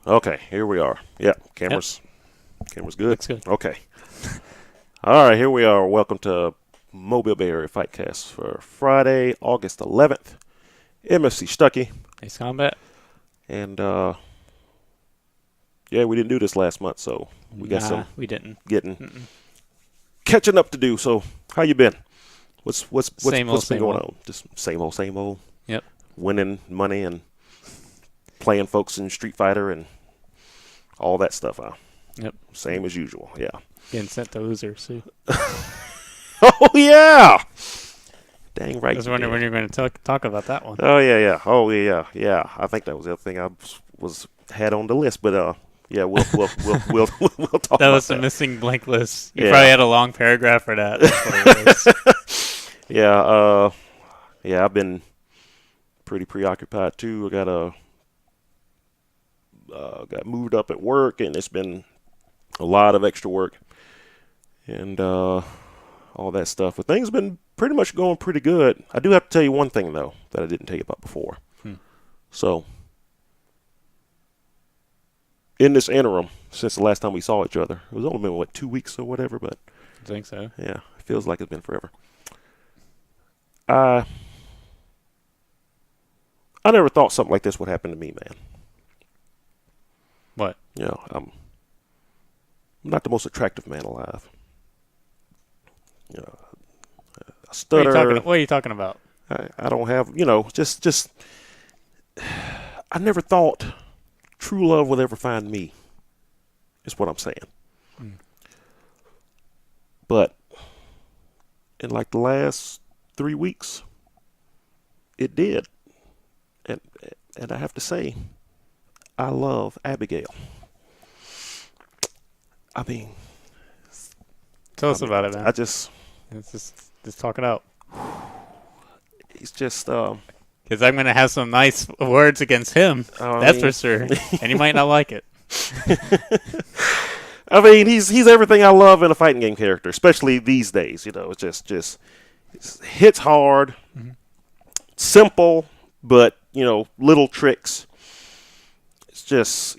Okay, here we are. Yeah, cameras good. Looks good. Okay. All right, here we are. Welcome to Mobile Bay Area Fightcast for Friday, August 11th. MFC Stuckey. Ace Combat? And, yeah, we didn't do this last month, so we got some we didn't. catching up to do. So, how you been? What's Same been going old. on? Just same old. Yep. Winning money and playing folks in Street Fighter and all that stuff. Yep. Same as usual. Yeah. Getting sent to losers, too. Oh yeah. Dang right. I was wondering when you were going to talk about that one. Oh yeah. Oh yeah. I think that was the other thing I had on the list, but yeah, we'll talk That about was the that. missing blank list. You Yeah. probably had a long paragraph for that. That's what it was. Yeah. I've been pretty preoccupied too. I got moved up at work, and it's been a lot of extra work and all that stuff. But things have been pretty much going pretty good. I do have to tell you one thing though that I didn't tell you about before. So in this interim, since the last time we saw each other, it was only been 2 weeks or whatever, but I think so. yeah, it feels like it's been forever. I never thought something like this would happen to me, man. What? You know, I'm not the most attractive man alive. You know, I stutter. What are you talking about? I don't have, just I never thought true love would ever find me. Is what I'm saying. But in like the last 3 weeks, it did, and I have to say, I love Abigail. I mean, Tell us about it, man. I just, Just talk it out. he's just, Because I'm going to have some nice words against him. That's for sure. And you might not like it. I mean, he's everything I love in a fighting game character, especially these days. You know, it's just it hits hard, simple, but little tricks. It's just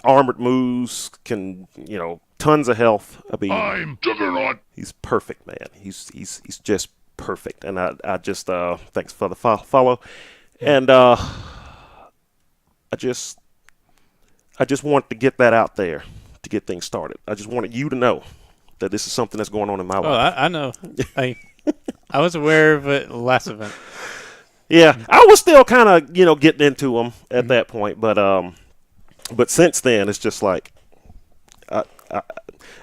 armored moves, can tons of health. I mean, I'm Juggernaut. he's perfect, man. He's just perfect, and I just thanks for the follow, and I just want to get that out there to get things started. I just wanted you to know that this is something that's going on in my Oh, life. I know. I was aware of it last event. Yeah, I was still kind of getting into them at that point, but since then it's just like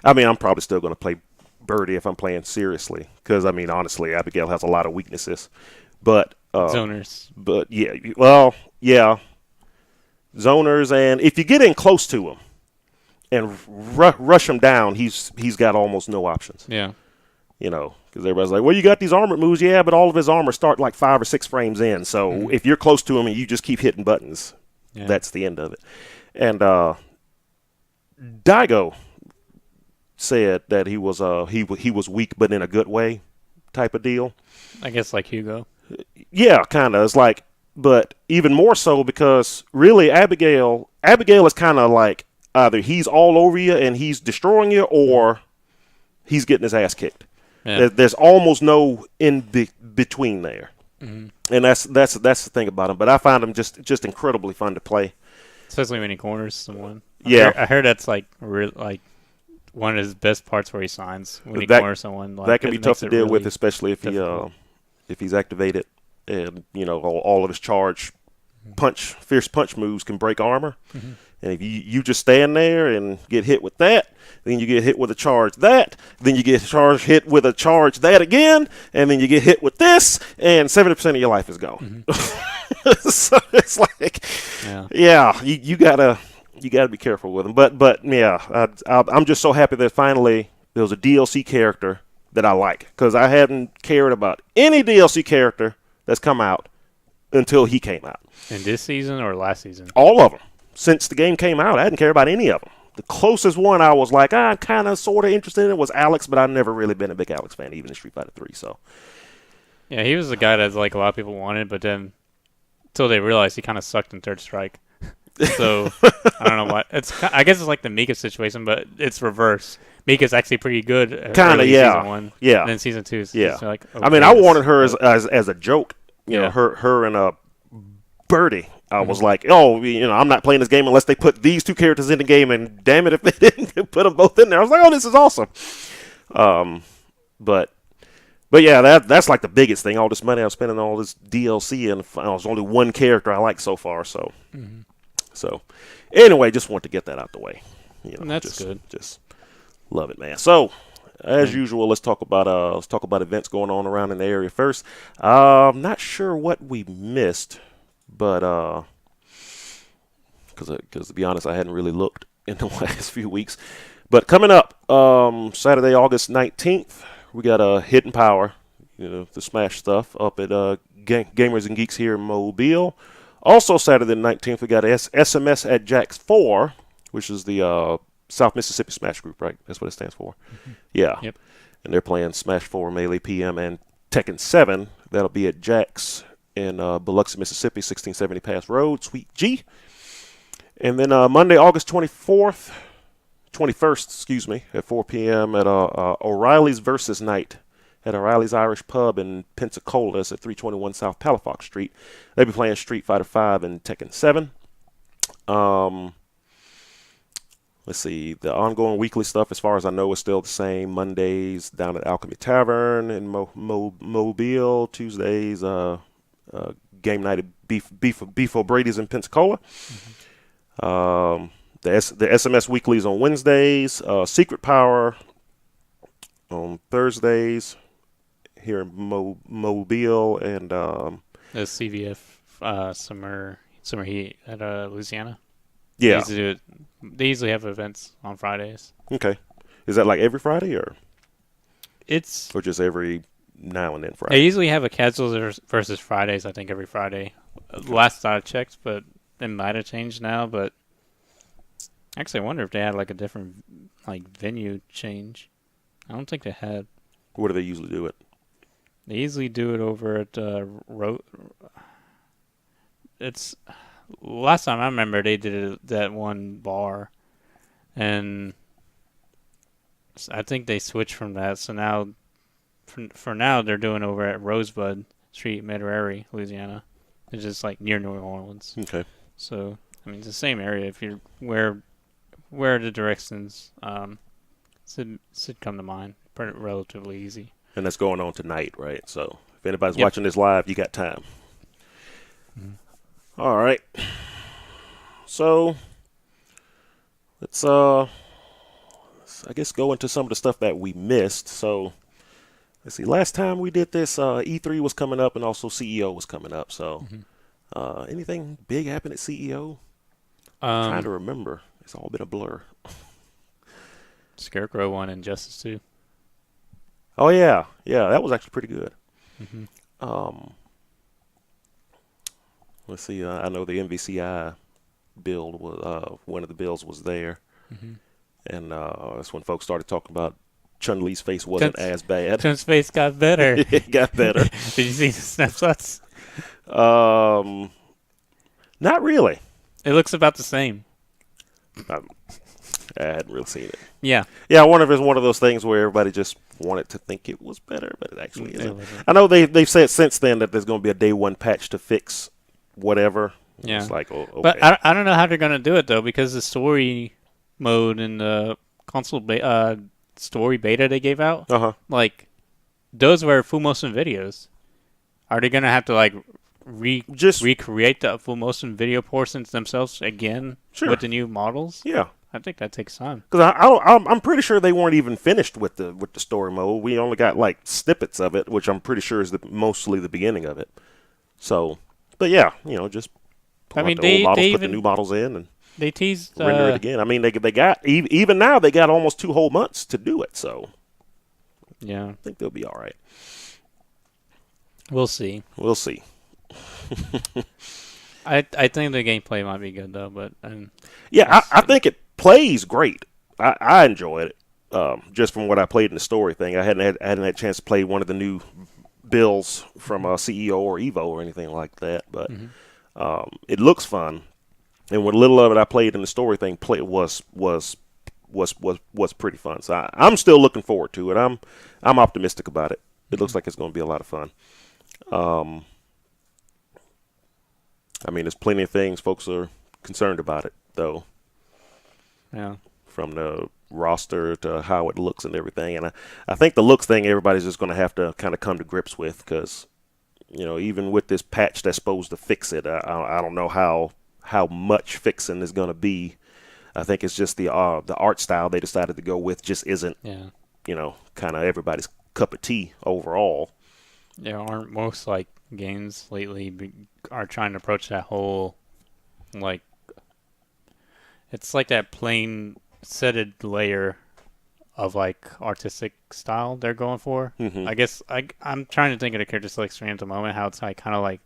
I mean, I'm probably still going to play Birdie if I'm playing seriously, because I mean, honestly, Abigail has a lot of weaknesses, but Zoners. But yeah, zoners, and if you get in close to him and rush him down, he's got almost no options. Yeah. Because everybody's like, well, you got these armored moves, yeah, but all of his armor start like 5 or 6 frames in. So if you're close to him and you just keep hitting buttons, that's the end of it. And Daigo said that he was weak, but in a good way, type of deal. I guess like Hugo. Yeah, kind of. It's like, but even more so because really Abigail is kind of like either he's all over you and he's destroying you, or he's getting his ass kicked. Yeah. There's almost no in between there, and that's the thing about him. But I find him just incredibly fun to play, Especially when he corners someone. Yeah. I heard that's like one of his best parts where he signs when he That- corners someone. Like, that can it be makes tough to it deal really with, especially difficult. if he's activated, and all of his charge fierce punch moves can break armor. And if you just stand there and get hit with that, then you get hit with a charge that, then you get hit with a charge that again, and then you get hit with this, and 70% of your life is gone. So it's like, you gotta be careful with them. But yeah, I'm just so happy that finally there was a DLC character that I like, because I hadn't cared about any DLC character that's come out until he came out. In this season or last season? All of them. Since the game came out, I didn't care about any of them. The closest one I was like, I'm kind of sort of interested in was Alex, but I've never really been a big Alex fan, even in Street Fighter 3. So, Yeah, he was the guy that like a lot of people wanted, but then until they realized he kind of sucked in Third Strike. So I don't know what I guess it's like the Mika situation, but it's reverse. Mika's actually pretty good. Kind of, yeah, Season 1, yeah. And then season 2 is yeah. like. I mean, I wanted her as a joke. You know, Yeah. her and Birdie. I was like, oh, I'm not playing this game unless they put these two characters in the game, and damn it if they didn't put them both in there. I was like, oh, this is awesome. But yeah, that's like the biggest thing. All this money I'm spending on all this DLC, and there's only one character I like so far. So, so anyway, just want to get that out the way. That's good. Just love it, man. So, as usual, let's talk about events going on around in the area first. Not sure what we missed, but because to be honest, I hadn't really looked in the last few weeks. But coming up, Saturday, August 19th. We got Hidden Power, the Smash stuff up at Gamers and Geeks here in Mobile. Also Saturday the 19th, we got SMS at Jack's 4, which is the South Mississippi Smash Group, right? That's what it stands for. Mm-hmm. Yeah. Yep. And they're playing Smash 4, Melee PM, and Tekken 7. That'll be at Jack's in Biloxi, Mississippi, 1670 Pass Road, Suite G. And then Monday, August 21st, at 4 p.m. at O'Reilly's Versus Night at O'Reilly's Irish Pub in Pensacola. It's at 321 South Palafox Street. They'll be playing Street Fighter 5 and Tekken 7. Let's see. The ongoing weekly stuff, as far as I know, is still the same. Mondays down at Alchemy Tavern in Mobile. Tuesdays, game night at Beef O'Brady's in Pensacola. Mm-hmm. The SMS weeklies on Wednesdays, Secret Power on Thursdays here in Mobile, and the CVF summer heat at Louisiana. Yeah, they usually have events on Fridays. Okay, is that like every Friday or just every now and then Friday? They usually have a casuals versus Fridays. I think every Friday. Okay. Last I checked, but it might have changed now, but. Actually, I wonder if they had like a different venue change. I don't think they had. Where do they usually do it? They usually do it over at It's last time I remember they did it at that one bar, and I think they switched from that. So now, for now, they're doing over at Rosebud Street, Metairie, Louisiana. It's just like near New Orleans. Okay. So I mean, it's the same area. If you're where the directions should come to mind. Pretty relatively easy. And that's going on tonight, right? So if anybody's watching this live, you got time. Mm-hmm. All right. So let's I guess go into some of the stuff that we missed. So let's see. Last time we did this, E3 was coming up, and also CEO was coming up. So anything big happened at CEO? I'm trying to remember. It's all been a blur. Scarecrow won Injustice 2. Oh yeah, that was actually pretty good. Mm-hmm. Let's see. I know the MVCI build was one of the builds was there, and that's when folks started talking about Chun-Li's face wasn't as bad. Chun's face got better. It got better. Did you see the snapshots? Not really. It looks about the same. I hadn't really seen it. Yeah. I wonder if it's one of those things where everybody just wanted to think it was better, but it actually isn't. I know they've said since then that there's going to be a day one patch to fix whatever. Yeah. It's like, okay. But I don't know how they're going to do it, though, because the story mode in the console story beta they gave out, those were full motion videos. Are they going to have to, recreate the full motion video portions themselves again with the new models? Yeah. I think that takes time. Because I'm pretty sure they weren't even finished with the story mode. We only got snippets of it, which I'm pretty sure is mostly the beginning of it. So, but yeah, just pull out the old models, put the new models in, and they teased render it again. I mean, they got even now they got almost 2 whole months to do it. So, yeah, I think they'll be all right. We'll see. I think the gameplay might be good though, but I think it plays great. I enjoyed it. Just from what I played in the story thing, I hadn't had a chance to play one of the new builds from CEO or Evo or anything like that. But it looks fun. And what little of it I played in the story thing was pretty fun. So I'm still looking forward to it. I'm optimistic about it. It looks like it's going to be a lot of fun. I mean, there's plenty of things folks are concerned about it, though. Yeah. From the roster to how it looks and everything. And I think the looks thing everybody's just going to have to kind of come to grips with because, even with this patch that's supposed to fix it, I don't know how much fixing is going to be. I think it's just the art style they decided to go with just isn't, kind of everybody's cup of tea overall. Yeah, aren't most games lately are trying to approach that whole it's like that plain setted layer of artistic style they're going for. Mm-hmm. I guess I'm trying to think of the character selection at the moment, how it's kind of like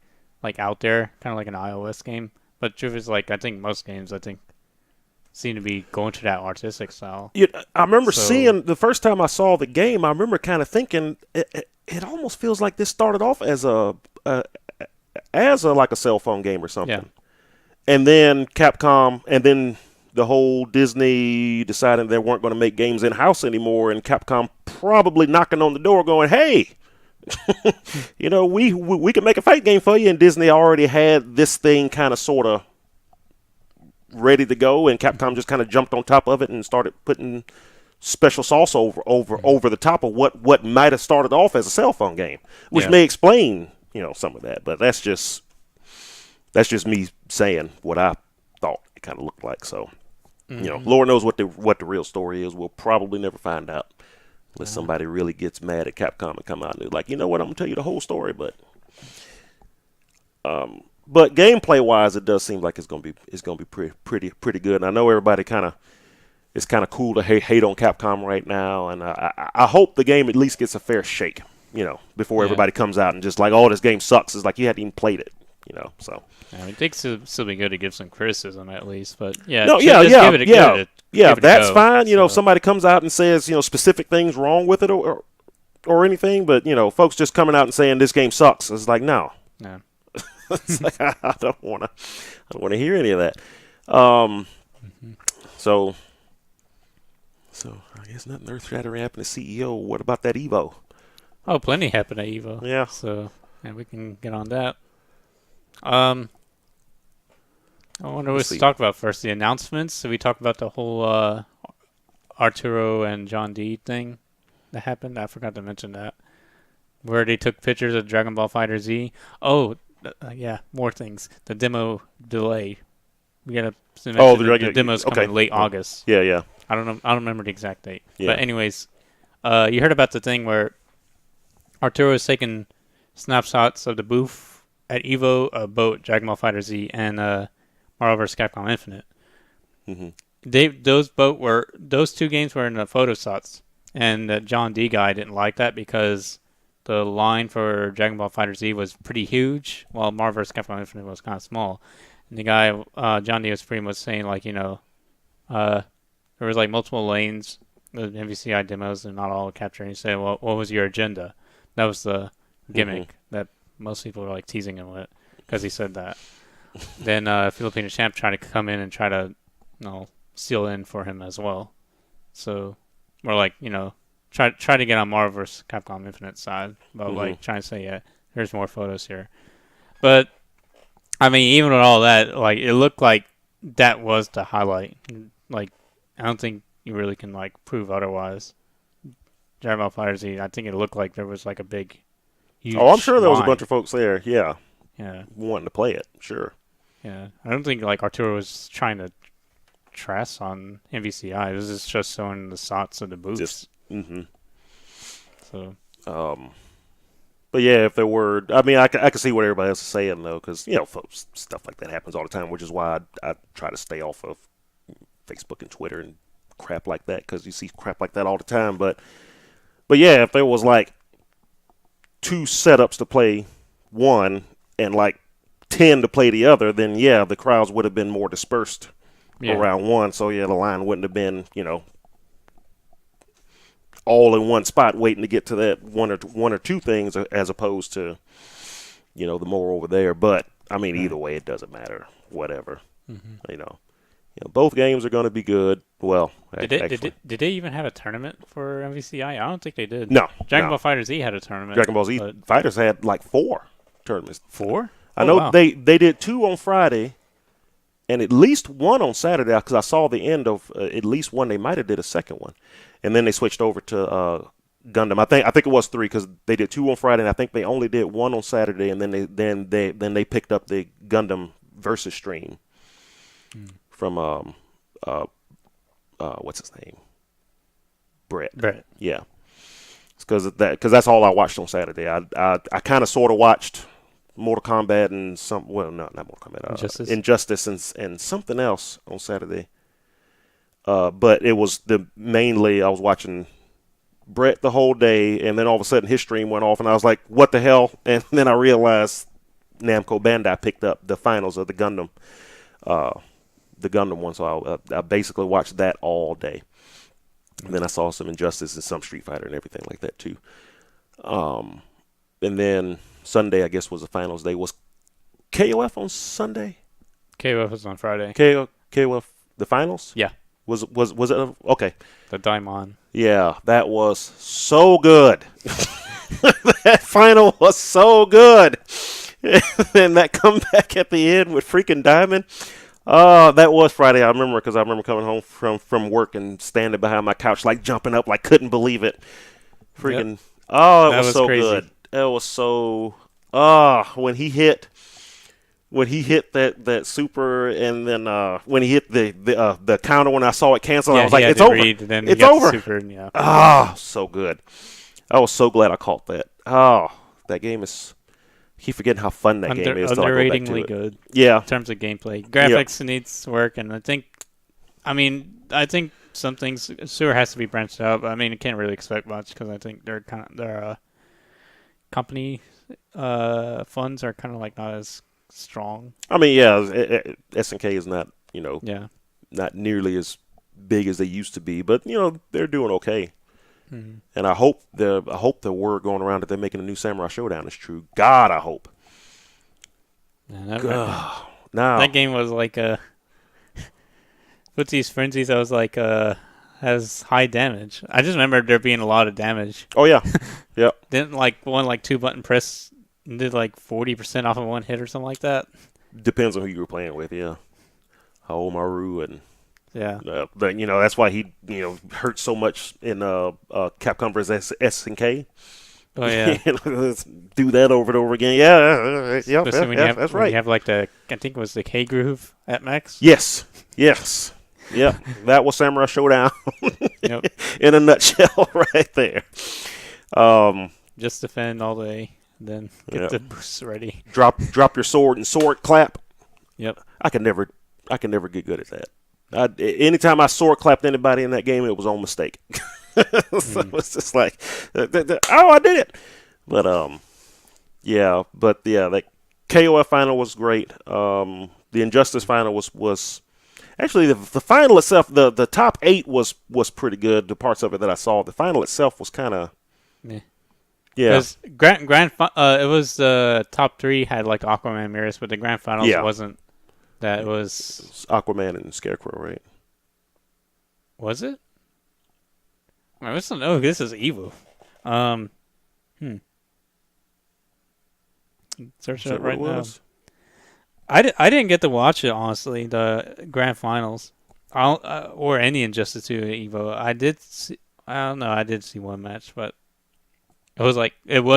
out there, kind of like an iOS game. But truth is, I think most games seem to be going to that artistic style. Yeah, I remember seeing the first time I saw the game. I remember kind of thinking it almost feels like this started off as a cell phone game or something. Yeah. And then Capcom, and then the whole Disney deciding they weren't going to make games in-house anymore, and Capcom probably knocking on the door going, hey, we can make a fight game for you, and Disney already had this thing kind of sort of ready to go, and Capcom just kind of jumped on top of it and started putting special sauce over the top of what might have started off as a cell phone game, which may explain, some of that. But that's just me saying what I thought it kind of looked like. So, Lord knows what the real story is. We'll probably never find out unless somebody really gets mad at Capcom and come out and like, you know what, I'm gonna tell you the whole story. But gameplay wise, it does seem like it's gonna be pretty good. And I know everybody it's kind of cool to hate on Capcom right now, and I hope the game at least gets a fair shake, before everybody comes out and just like, oh, this game sucks. It's like you hadn't even played it, So I think it'll still be good to give some criticism at least, but give it that's go, fine. so. If somebody comes out and says specific things wrong with it or anything, but folks just coming out and saying this game sucks, it's like no. It's like, I don't want to hear any of that. So I guess nothing earth-shattering happened to CEO. What about that Evo? Oh, plenty happened at Evo. Yeah. So, we can get on that. I wonder what to talk about first. The announcements. So we talked about the whole Arturo and John D thing that happened. I forgot to mention that. Where they took pictures of Dragon Ball Fighter Z. Oh, more things. The demo delay. We gotta mention the demo's coming late August. Yeah. I don't remember the exact date. Yeah. But anyways, you heard about the thing where Arturo is taking snapshots of the booth at Evo, both Dragon Ball Fighter Z and Marvel vs. Capcom Infinite. Mm-hmm. Those two games were in the photo shots, and the John D guy didn't like that because the line for Dragon Ball Fighter Z was pretty huge, while Marvel vs. Capcom Infinite was kind of small. And the guy, John D was pretty much saying there was multiple lanes, the MVCI demos, and not all captured. And he said, well, what was your agenda? That was the gimmick that most people were teasing him with because he said that. Then Filipino Champ tried to come in and try to seal in for him as well. So we're try to get on Marvel vs. Capcom Infinite side, but trying to say, here's more photos here. But I mean, even with all that, it looked like that was the highlight. I don't think you really can prove otherwise. Dragon Ball Fighter Z, I think it looked like there was a big, huge I'm sure there was a line. bunch of folks there. Yeah, wanting to play it. Sure. Yeah, I don't think Arturo was trying to trash on MVCI. This is just showing the shots of the booths. So. But yeah, if there were, I mean, I can see what everybody else is saying though, because folks, stuff like that happens all the time, which is why I try to stay off of Facebook and Twitter and crap like that, because you see crap like that all the time. But yeah, if there was two setups to play one and 10 to play the other, then the crowds would have been more dispersed around one. So the line wouldn't have been all in one spot waiting to get to that one or two things, as opposed to the more over there. But I mean, either way, it doesn't matter. Whatever. Both games are going to be good. Well, did they even have a tournament for MVCI? I don't think they did. No. Dragon Ball FighterZ had a tournament. Dragon Ball Z Fighters had like 4 tournaments. 4? I know they did 2 on Friday and at least 1 on Saturday because I saw the end of at least 1. They might have did a second one. And then they switched over to Gundam. I think it was 3 because they did 2 on Friday and I think they only did 1 on Saturday and then they picked up the Gundam versus stream from what's his name? Brett. Yeah. Because that's all I watched on Saturday. I kind of sort of watched Mortal Kombat and not Mortal Kombat. Injustice and something else on Saturday. But it was mainly I was watching Brett the whole day, and then all of a sudden his stream went off, and I was like, "What the hell?" And then I realized Namco Bandai picked up the finals of the Gundam one, so I basically watched that all day. And then I saw some Injustice and some Street Fighter and everything like that too. And then Sunday, I guess, was the finals day. Was KOF on Sunday? KOF was on Friday. KOF the finals? Yeah. Was it okay? The Daimon. Yeah, that was so good. That final was so good. And that comeback at the end with freaking Diamond. That was Friday. I remember because I remember coming home from work and standing behind my couch, like jumping up, like couldn't believe it. Freaking! Yep. Oh, it was so crazy. Good. It was so. When he hit that super, and then when he hit the counter when I saw it cancel, I was like, it's over. It's over. Super, yeah. So good. I was so glad I caught that. That game is. I keep forgetting how fun that game is. Underratingly good. Yeah. In terms of gameplay. Graphics needs work, and I think some things, Sewer has to be branched out, but I mean, you can't really expect much because I think their company funds are kind of like not as strong. I mean, yeah, SNK is not, not nearly as big as they used to be, but, they're doing okay. Mm-hmm. And I hope the word going around that they're making a new Samurai Showdown is true. God, I hope. That game was like Footsie's Frenzy. That was like has high damage. I just remember there being a lot of damage. Oh yeah, yeah. Didn't one 2-button press did like 40% off of one hit or something like that. Depends on who you were playing with. Yeah, Haomaru and. Yeah, but that's why he hurt so much in Capcom vs SNK. Oh yeah, let's do that over and over again. Yeah, especially when that's right. You have like I think it was the K groove at max. Yes, yeah, that was Samurai Showdown. Yep. In a nutshell, right there. Just defend all day, then get the boosts ready. Drop your sword and sword clap. Yep. I can never get good at that. Anytime I sword clapped anybody in that game, it was on mistake. So it's just like, I did it. But that KOF final was great. The Injustice final was actually the final itself. The top 8 was pretty good. The parts of it that I saw, the final itself was kind of. Yeah. Because it was the top 3 had like Aquaman mirrors, but the grand finals wasn't. That was Aquaman and Scarecrow, right? Was it? I just don't know. This is Evo. Search it up right now. I didn't get to watch it, honestly, the grand finals, or any Injustice 2 Evo. I did see one match, but it was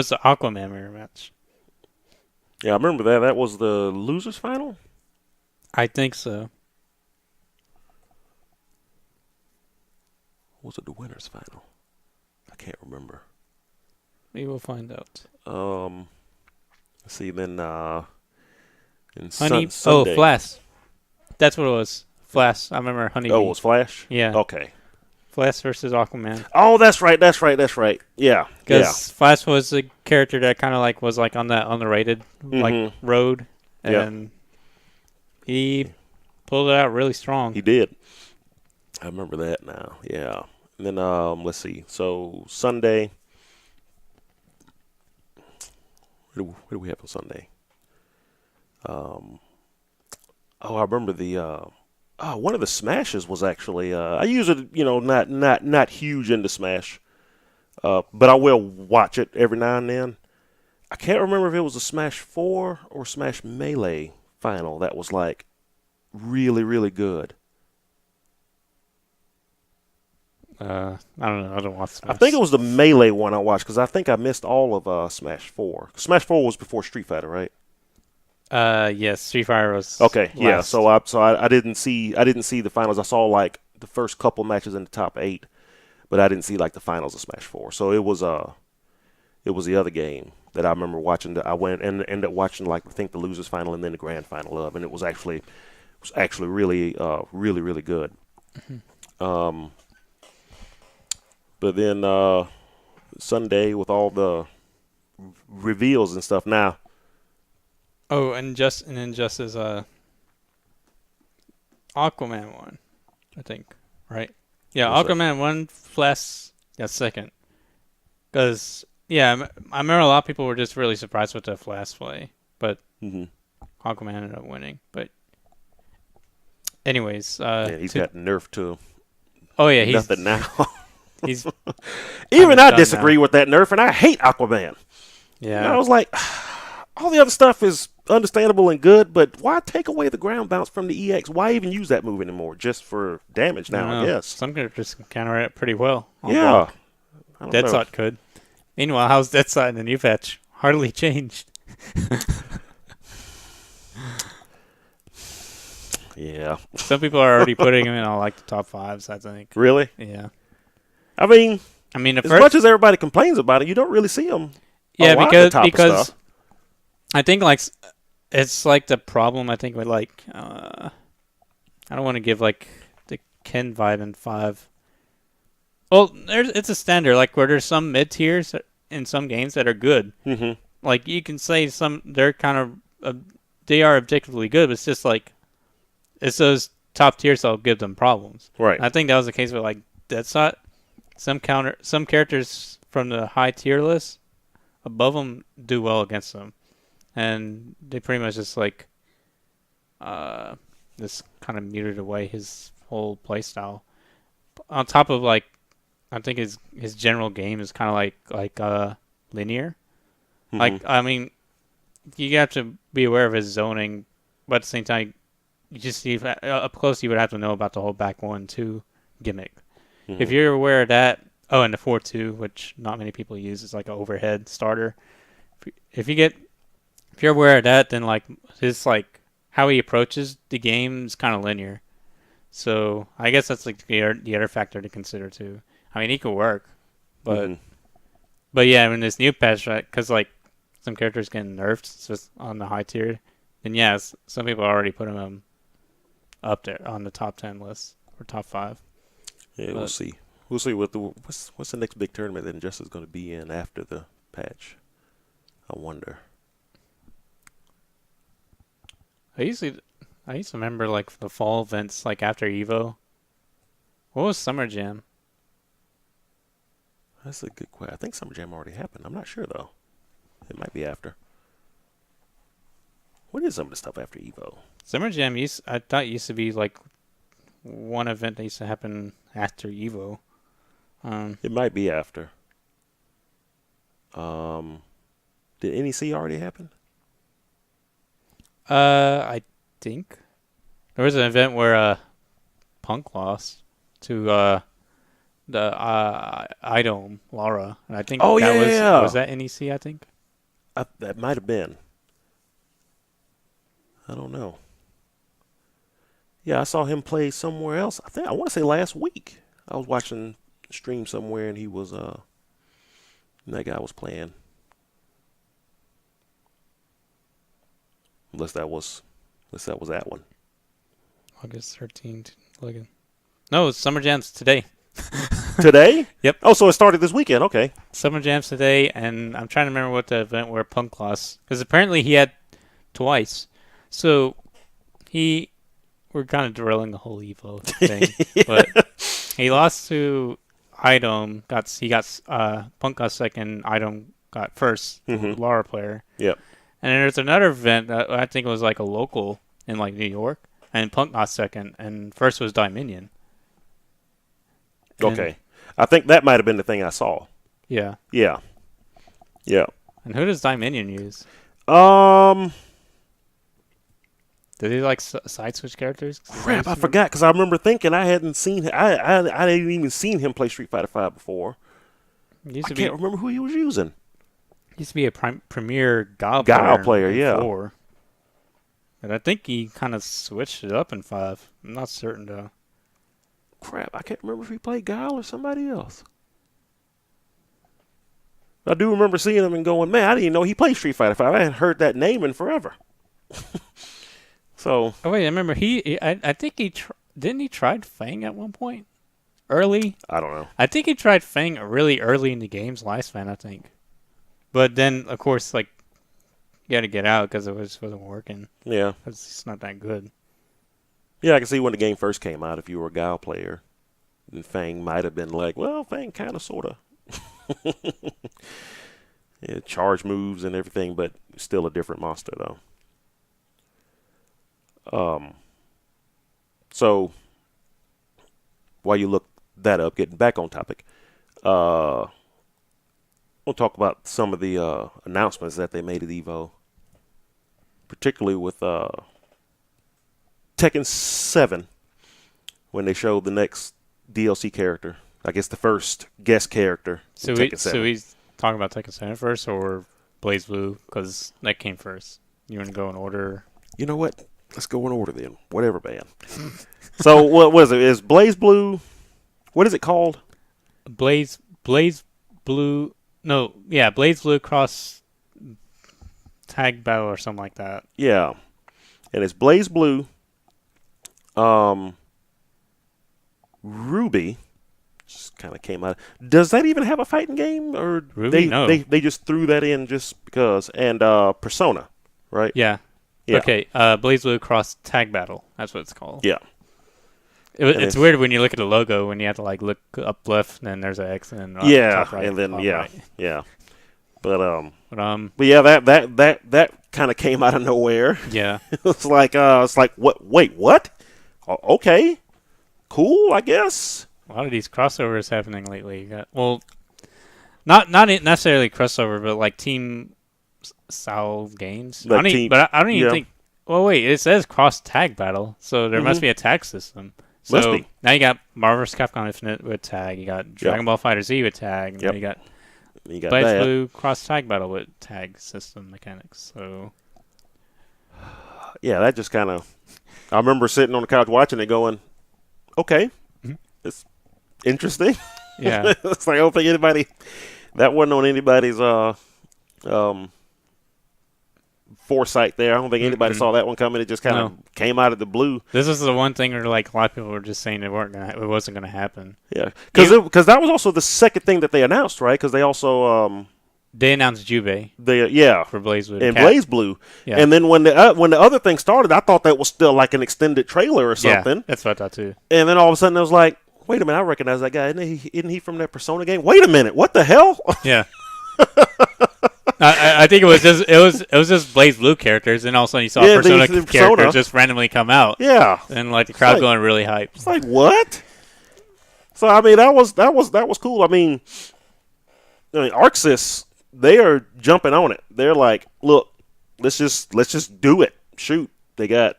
the Aquaman mirror match. Yeah, I remember that. That was the losers final. I think so. Was it the winners final? I can't remember. We will find out. Let's see then. Sunday. Flash. That's what it was. Flash. I remember Honey. Oh, it was Flash. Yeah. Okay. Flash versus Aquaman. Oh, that's right. Yeah. Because Flash was a character that kind of was on that underrated road, and. He pulled it out really strong. He did. I remember that now. Yeah. And then let's see. So Sunday. What do we have on Sunday? Oh, I remember one of the Smashes was actually. I usually, not huge into Smash, but I will watch it every now and then. I can't remember if it was a Smash 4 or Smash Melee final that was like really, really good. I don't know. I don't watch Smash. I think it was the Melee one I watched because I think I missed all of Smash 4. Smash 4 was before Street Fighter, right? Yes, Street Fighter was. Okay, last. yeah. So I didn't see the finals. I saw like the first couple matches in the top 8, but I didn't see like the finals of Smash 4. So it was the other game that I remember watching. I went and ended up watching like I think the losers final and then the grand final of, and it was actually really really really good. Mm-hmm. But then Sunday with all the reveals and stuff. Now, and then just as Aquaman won, I think, right? Yeah, Aquaman won. Flash got second. Because I remember a lot of people were just really surprised with the Flash play, but Aquaman ended up winning. But anyways, he's got nerfed to. Oh yeah, he's nothing now. He's even I disagree with that nerf, and I hate Aquaman. Yeah, and I was like, all the other stuff is understandable and good, but why take away the ground bounce from the EX? Why even use that move anymore? Just for damage now, I guess. Some characters can counter it pretty well. Yeah, Deadsot could. Meanwhile, how's Deadsot in the new patch? Hardly changed. Yeah. Some people are already putting him in all like the top 5s, I think. Really? Yeah. I mean, as much as everybody complains about it, you don't really see him. Yeah, because I think like it's like the problem. I think with like I don't want to give like the Ken vibe in 5. Well, it's a standard like where there's some mid tiers in some games that are good. Mm-hmm. Like you can say they're kind of they are objectively good, but it's just like it's those top tiers that'll give them problems. Right. And I think that was the case with like Deadsot. Some characters from the high tier list above them do well against them, and they pretty much just like this kind of muted away his whole playstyle. On top of like, I think his general game is kind of like linear. Mm-hmm. Like I mean, you have to be aware of his zoning, but at the same time, you just see up close you would have to know about the whole back 1-2 gimmick. Mm-hmm. If you're aware of that, and the 4-2, which not many people use, is like an overhead starter. If you're aware of that, then like his like how he approaches the game is kind of linear. So I guess that's like the other factor to consider too. I mean, he could work, but yeah, I mean this new patch, right? Because like some characters getting nerfed just on the high tier, then yes, some people already put him up there on the top 10 list or top 5. Yeah, we'll see. We'll see what's the next big tournament that Injustice is going to be in after the patch. I wonder. I used to remember like the fall events like after Evo. What was Summer Jam? That's a good question. I think Summer Jam already happened. I'm not sure though. It might be after. What is some of the stuff after Evo? Summer Jam I thought used to be like one event that used to happen after Evo. It might be after. Did NEC already happen? I think there was an event where Punk lost to the IDOM Laura, and I think was that NEC. I think that might have been. I don't know. Yeah, I saw him play somewhere else. I want to say last week. I was watching a stream somewhere, and he was that guy was playing. Unless that was that one. August 13th. Looking. No, it's Summer Jam's today. Today? Yep. Oh, so it started this weekend. Okay. Summer Jam's today, and I'm trying to remember what the event where Punk lost. Because apparently he had twice. So we're kind of drilling the whole Evo thing. Yeah. But he lost to IDOM. Punk got second. IDOM got first. Mm-hmm. Laura player. Yep. And then there's another event that I think was like a local in like New York. and Punk got second, and first was Dominion. Okay. I think that might have been the thing I saw. Yeah. Yeah. Yeah. And who does Dominion use? Did he like side switch characters? Crap, I forgot because I remember thinking I hadn't seen I hadn't even seen him play Street Fighter V before. I can't remember who he was using. He used to be a premier Guile player, yeah. Before. And I think he kind of switched it up in 5. I'm not certain though. Crap, I can't remember if he played Guile or somebody else. I do remember seeing him and going, man, I didn't even know he played Street Fighter V. I hadn't heard that name in forever. So. Oh wait, I remember I think didn't he tried Fang at one point? Early? I don't know. I think he tried Fang really early in the game's lifespan, I think. But then, of course, like, you had to get out because it wasn't working. Yeah. It's just not that good. Yeah, I can see when the game first came out, if you were a Guile player, then Fang might have been like, well, Fang kind of, sort of. Yeah, charge moves and everything, but still a different monster, though. So, while you look that up, getting back on topic, we'll talk about some of the announcements that they made at EVO, particularly with Tekken 7, when they showed the next DLC character. I guess the first guest character. So he's talking about Tekken 7 first, or Blaze Blue, because that came first. You want to go in order? You know what? Let's go in order then. Whatever, man. So what was it? Is Blaze Blue? What is it called? Blaze Blue. No, yeah, Blaze Blue Cross Tag Battle or something like that. Yeah, and it's Blaze Blue. Ruby just kind of came out. Does that even have a fighting game, or Ruby? No. they just threw that in just because? And Persona, right? Yeah. Yeah. Okay, Blaze Blue Cross Tag Battle. That's what it's called. Yeah. It's weird when you look at the logo, when you have to like look up left, and then there's an X, and then top right, and then right. yeah. But yeah, that kind of came out of nowhere. Yeah. It's like what? Wait, what? Okay, cool, I guess. A lot of these crossovers happening lately. Not necessarily crossover, but like Team Sal games. Like I don't even think. Well, wait. It says cross tag battle, so there must be a tag system. So now you got Marvel vs. Capcom Infinite with tag. You got Dragon Ball FighterZ with tag. And then you got Blaze Blue cross tag battle with tag system mechanics. So yeah, that just kind of. I remember sitting on the couch watching it, going, "Okay, it's interesting." Yeah, it's like I don't think anybody. That wasn't on anybody's foresight there. I don't think anybody saw that one coming. It just kind of came out of the blue. This is the one thing where like a lot of people were just saying it wasn't gonna happen. Yeah, because that was also the second thing that they announced, right? Because they also they announced Jubei. For Blaze Blue and Blaze Blue. Yeah. And then when the other thing started, I thought that was still like an extended trailer or something. Yeah, that's what I thought too. And then all of a sudden, I was like, "Wait a minute! I recognize that guy. Isn't he from that Persona game? Wait a minute! What the hell?" Yeah. I think it was just Blaze Blue characters, and all of a sudden you saw Persona characters just randomly come out. Yeah, and like the crowd going really hyped. It's like what? So I mean that was cool. I mean ArcSys, they are jumping on it. They're like, look, let's just do it. Shoot, they got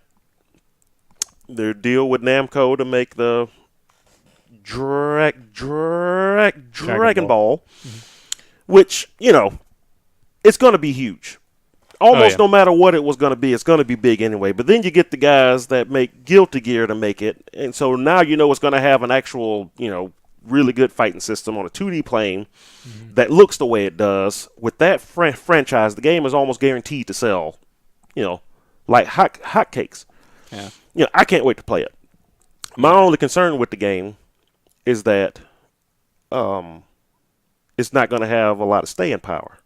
their deal with Namco to make the Dragon Ball, which it's going to be huge. Almost no matter what it was going to be, it's going to be big anyway. But then you get the guys that make Guilty Gear to make it. And so now it's going to have an actual, really good fighting system on a 2D plane that looks the way it does. With that franchise, the game is almost guaranteed to sell, like hotcakes. Yeah. I can't wait to play it. My only concern with the game is that it's not going to have a lot of staying power.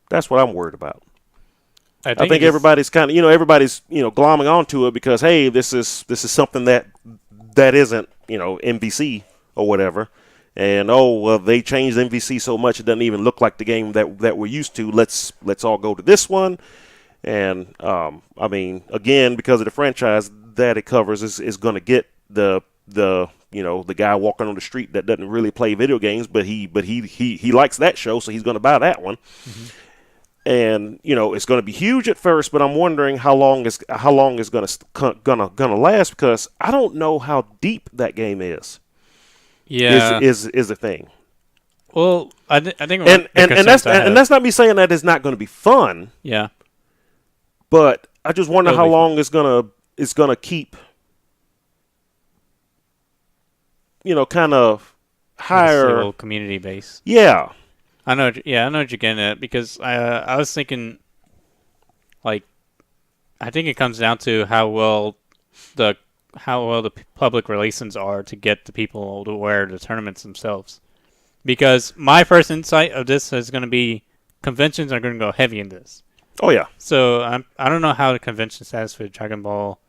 That's what I'm worried about. I think everybody's kind of, everybody's, glomming onto it because, hey, this is something that isn't, MVC or whatever. And, they changed MVC so much it doesn't even look like the game that we're used to. Let's all go to this one. And, I mean, again, because of the franchise, that it covers is going to get the guy walking on the street that doesn't really play video games, but he likes that show, so he's going to buy that one. Mm-hmm. And it's going to be huge at first, but I'm wondering how long is gonna last, because I don't know how deep that game is. Yeah, is the thing. Well, I think and that's not me saying that it's not going to be fun. Yeah, but I just wonder how long it's gonna keep. Kind of higher community base. Yeah. I know what you're getting at, because I was thinking, like, I think it comes down to how well the public relations are to get the people to wear the tournaments themselves. Because my first insight of this is going to be conventions are going to go heavy in this. Oh yeah. So I don't know how the convention status for the Dragon Ball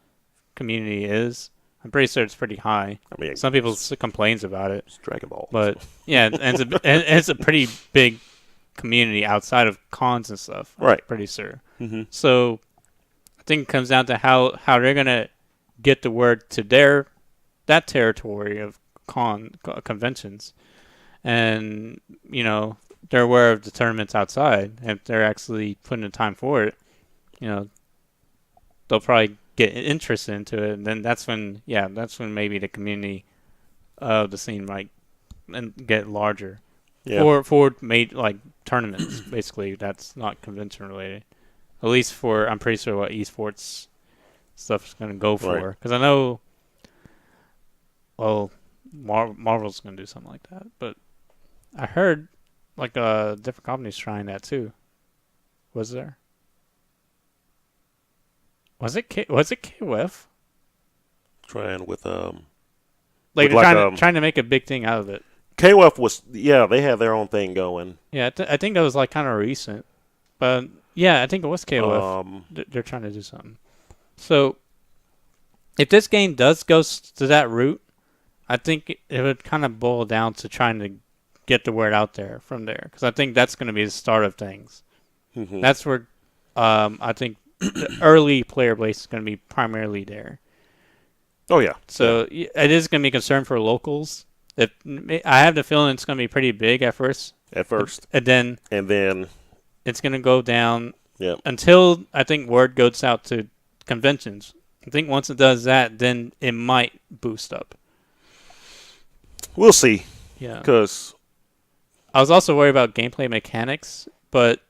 community is. I'm pretty sure it's pretty high. I mean, some people complains about it. It's Dragon Ball. But yeah, it's a pretty big community outside of cons and stuff. Right. I'm pretty sure. Mm-hmm. So I think it comes down to how they're gonna get the word to that territory of conventions, and they're aware of the tournaments outside. If they're actually putting the time for it, they'll probably get interested into it, and then that's when maybe the community of the scene might get larger. Yeah. For made like tournaments, basically that's not convention related. At least I'm pretty sure what esports stuff is going to go for, because I know, well, Marvel's going to do something like that, but I heard like different companies trying that too. Was there? Was it KOF? Trying with like they're trying to make a big thing out of it. KOF was they had their own thing going. Yeah, I think that was like kind of recent, but yeah, I think it was KOF. They're trying to do something. So if this game does go to that route, I think it would kind of boil down to trying to get the word out there from there, because I think that's going to be the start of things. Mm-hmm. That's where I think the early player base is going to be primarily there. Oh yeah. So it is going to be a concern for locals. I have the feeling it's going to be pretty big at first. And then it's going to go down. Yep. Until I think word goes out to conventions. I think once it does that, then it might boost up. We'll see. Yeah. Because I was also worried about gameplay mechanics, but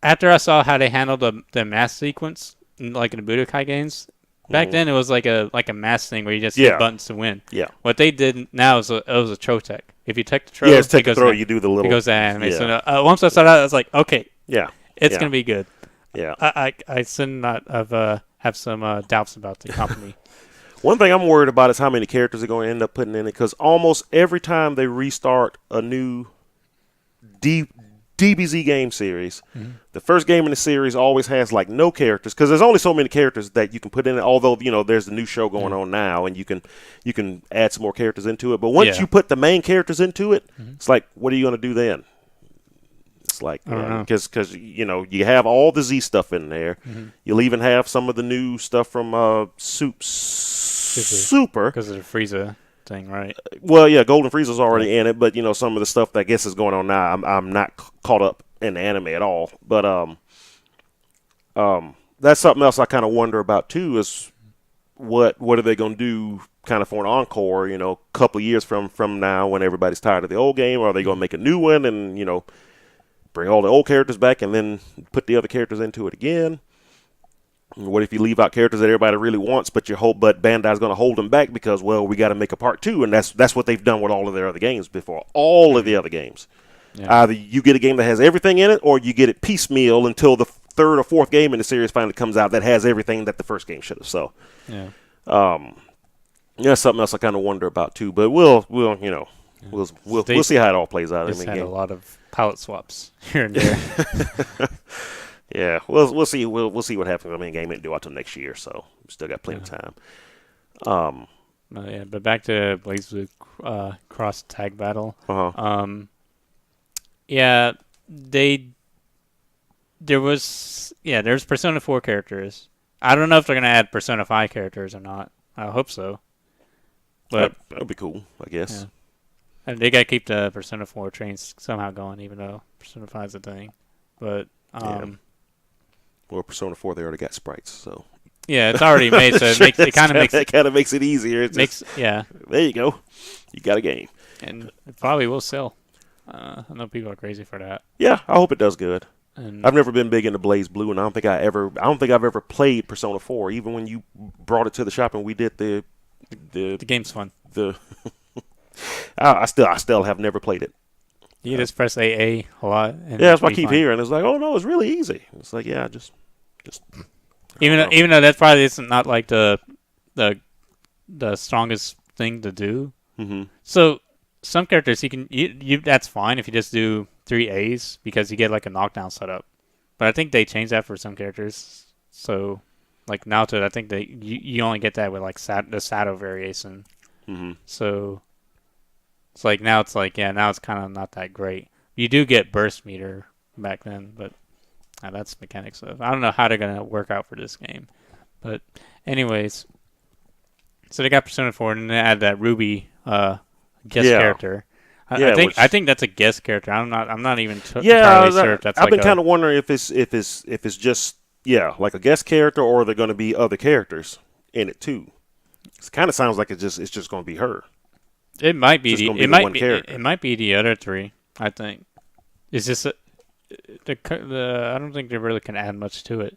after I saw how they handled the mass sequence, like in the Budokai games, back then it was like a mass thing where you just hit buttons to win. Yeah. What they did now is it was a throw tech. If you take the throw, you do the little. It goes to anime. Yeah. So once I saw that, I was like, okay, it's gonna be good. Yeah. I should not have some doubts about the company. One thing I'm worried about is how many characters they're going to end up putting in it, because almost every time they restart a new DBZ game series, the first game in the series always has like no characters, because there's only so many characters that you can put in it, although there's the new show going on now and you can add some more characters into it. But once you put the main characters into it, it's like, what are you going to do then? It's like, because you have all the Z stuff in there. You'll even have some of the new stuff from Super, because of the Frieza thing, right? Well, yeah, Golden Frieza's already in it, but some of the stuff that I guess is going on now, I'm not caught up in the anime at all. But that's something else I kind of wonder about too, is what are they going to do kind of for an encore, a couple of years from now when everybody's tired of the old game? Or are they going to make a new one and bring all the old characters back and then put the other characters into it again? What if you leave out characters that everybody really wants, but Bandai's going to hold them back because, well, we got to make a part 2, and that's what they've done with all of their other games before. All of the other games. Yeah. Either you get a game that has everything in it, or you get it piecemeal until the third or fourth game in the series finally comes out that has everything that the first game should have. So, that's something else I kind of wonder about too. But we'll see how it all plays out. Had a lot of palette swaps here and there. Yeah, we'll see. We'll see what happens. I mean, game ain't due until next year, so we still got plenty of time. But back to BlazBlue cross tag battle. There's Persona 4 characters. I don't know if they're gonna add Persona 5 characters or not. I hope so. But that'd be cool, I guess. Yeah. And they gotta keep the Persona 4 trains somehow going, even though Persona 5 is a thing. But well, Persona 4 they already got sprites, so yeah, it's already made, so it kind of makes it easier. Yeah. There you go. You got a game, and it probably will sell. I know people are crazy for that. Yeah, I hope it does good. And I've never been big into Blaze Blue, and I don't think I've ever played Persona 4. Even when you brought it to the shop and we did the game's fun. I still have never played it. You just press AA a lot. And yeah, that's what I keep hearing. It's like, oh no, it's really easy. It's like, yeah, just. Even though that probably isn't not like the strongest thing to do. Mm-hmm. So some characters you that's fine if you just do 3 A's because you get like a knockdown setup. But I think they changed that for some characters. So like Naruto, I think you only get that with like the Sato variation. Mm-hmm. So it's like now it's kind of not that great. You do get burst meter back then, but that's mechanics stuff. I don't know how they're gonna work out for this game, but anyways, so they got Persona 4 and they add that Ruby guest character. I think that's a guest character. I'm not even entirely sure if that's. I've been kind of wondering if it's just like a guest character or they're going to be other characters in it too. It kind of sounds like it's just going to be her. It might be it might be the other 3. I think it's just I don't think they really can add much to it.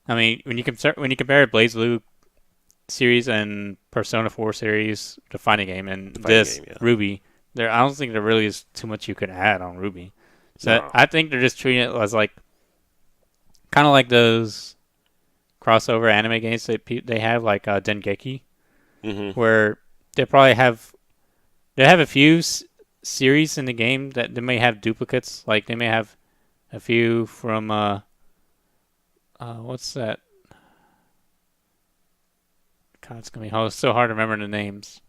I mean, when you compare Blaze Blue series and Persona 4 series, the fighting game, and Ruby, I don't think there really is too much you can add on Ruby. So no. I think they're just treating it as like kind of like those crossover anime games they have, like Dengeki, where they probably have a few series in the game that they may have duplicates. Like they may have a few from what's that? God, it's gonna be so hard to remember the names.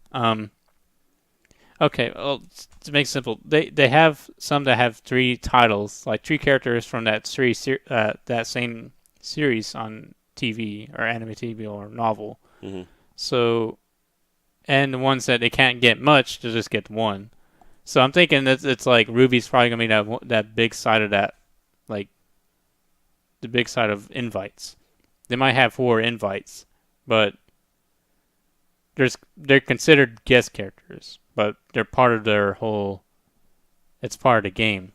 Okay, well, to make it simple, they have some that have 3 titles, like 3 characters from that series, that same series on TV or anime TV or novel. Mm-hmm. So, and the ones that they can't get much, they'll just get 1. So I'm thinking that it's like Ruby's probably gonna be that big side of that, like the big side of invites. They might have 4 invites, but they're considered guest characters, but they're part of their whole. It's part of the game.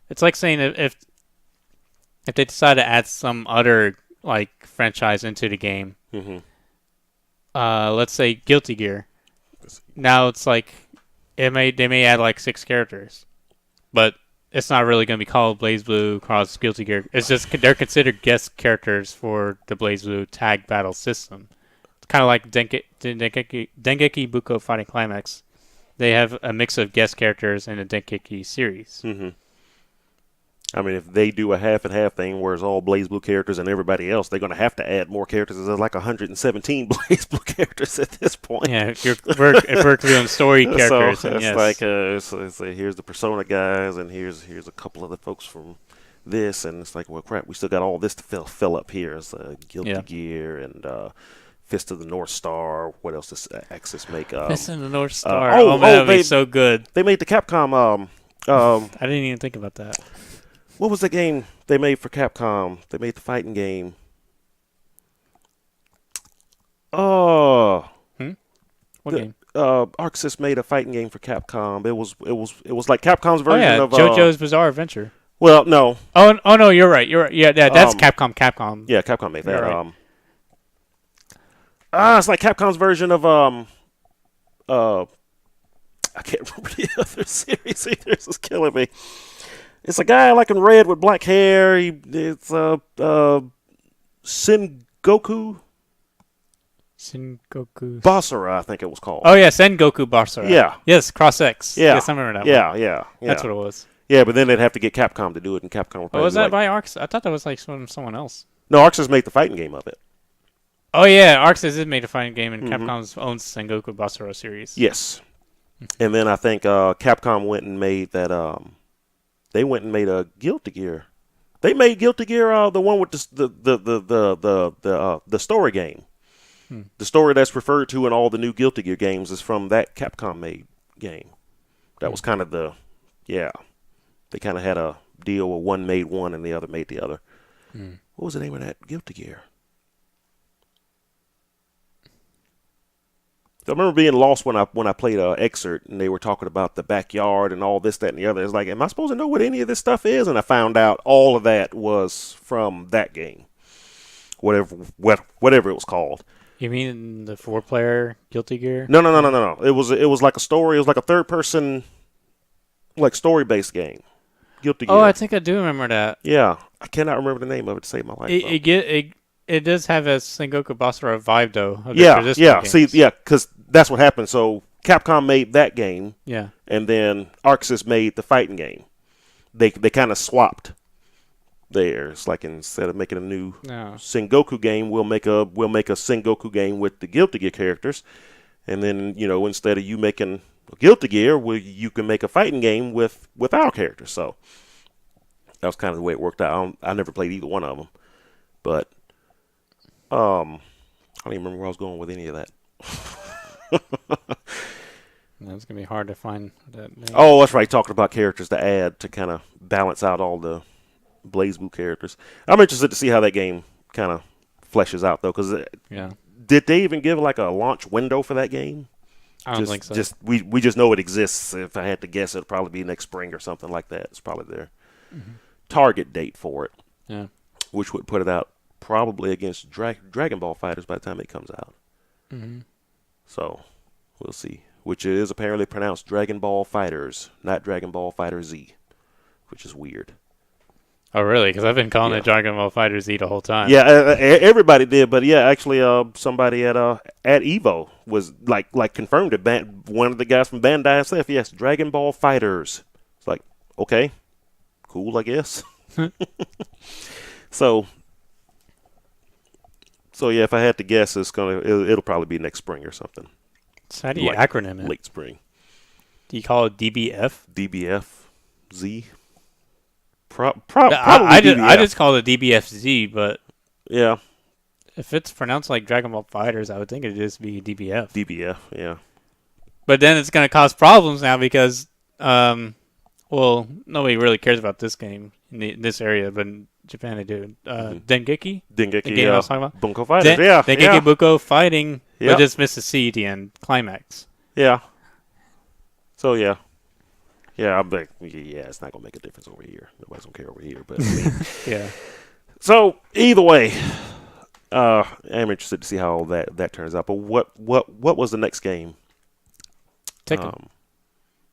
It's like saying if they decide to add some other like franchise into the game, let's say Guilty Gear. Now it's like they may add like 6 characters, but it's not really going to be called Blaze Blue Cross Guilty Gear. It's just they're considered guest characters for the Blaze Blue tag battle system. It's kind of like Dengeki Buko Fighting Climax. They have a mix of guest characters in the Dengeki series. Mm-hmm. I mean, if they do a half and half thing where it's all Blaze Blue characters and everybody else, they're going to have to add more characters. There's like 117 Blaze Blue characters at this point. Yeah, if we're doing story characters, so it's like it's here's the Persona guys, and here's a couple other folks from this, and it's like, well, crap, we still got all this to fill up here. It's Guilty Gear and Fist of the North Star. What else does Axis make? Fist of the North Star. Man, that would be so good. They made the Capcom. I didn't even think about that. What was the game they made for Capcom? They made the fighting game. Oh. What game? ArcSys made a fighting game for Capcom. It was like Capcom's version of JoJo's Bizarre Adventure. Well, no. Oh no, you're right. Yeah, that's Capcom. Yeah, Capcom made that. Right. It's like Capcom's version of I can't remember the other series either. This is killing me. It's a guy like in red with black hair. It's Sengoku. Sengoku Basara, I think it was called. Oh yeah, Sengoku Basara. Yeah. Yes, Cross X. Yeah. Yes, I remember that one. Yeah. That's what it was. Yeah, but then they'd have to get Capcom to do it, and Capcom would probably was that by Arx? I thought that was like someone else. No, ArcSys made the fighting game of it. Oh yeah, ArcSys did make a fighting game, and Capcom's own Sengoku Basara series. Yes. And then I think Capcom went and made that. They went and made a Guilty Gear. They made Guilty Gear the one with the story game. The story that's referred to in all the new Guilty Gear games is from that Capcom made game. That was kind of they kind of had a deal where one made one and the other made the other. What was the name of that Guilty Gear? I remember being lost when I played Excerpt, and they were talking about the backyard and all this, that, and the other. It's like, am I supposed to know what any of this stuff is? And I found out all of that was from that game, whatever it was called. You mean the 4-player Guilty Gear? No. It was like a story. It was like a third-person, like story-based game. Guilty Gear. Oh, I think I do remember that. Yeah, I cannot remember the name of it to save my life. It does have a Sengoku Basara vibe, though. Yeah. See, because that's what happened. So Capcom made that game. Yeah. And then Arxis made the fighting game. They kind of swapped there. It's like instead of making a new Sengoku game, we'll make a Sengoku game with the Guilty Gear characters. And then, instead of you making a Guilty Gear, you can make a fighting game with our characters. So that was kind of the way it worked out. I never played either one of them. But I don't even remember where I was going with any of that. It's going to be hard to find that name. Oh, that's right. Talking about characters to add to kind of balance out all the BlazBlue characters. I'm interested to see how that game kind of fleshes out, though, because did they even give like a launch window for that game? I don't think so. We just know it exists. If I had to guess, it'll probably be next spring or something like that. It's probably their target date for it. Yeah. Which would put it out probably against Dragon Ball Fighters by the time it comes out. So we'll see. Which is apparently pronounced Dragon Ball Fighters, not Dragon Ball Fighter Z, which is weird. Oh, really? Because I've been calling it Dragon Ball Fighter Z the whole time. Yeah, everybody did, but actually, somebody at Evo was like confirmed it. One of the guys from Bandai himself, yes, Dragon Ball Fighters. It's like, okay, cool, I guess. So yeah, if I had to guess, it'll probably be next spring or something. So how do you acronym it? Late spring. Do you call it DBF? DBF Z. I just call it DBFZ, but yeah, if it's pronounced like Dragon Ball Fighters, I would think it'd just be DBF. DBF, yeah. But then it's going to cause problems now because, nobody really cares about this game in this area, but in Japan they do. Dengeki, the game I was talking about. Bunko Fighters, Dengeki Bunko fighting, but just missed the C at the end climax. Yeah. So yeah. Yeah, I'm like, it's not gonna make a difference over here. Nobody's gonna care over here, but I mean, yeah. So either way, I'm interested to see how all that turns out. But what was the next game? Tekken.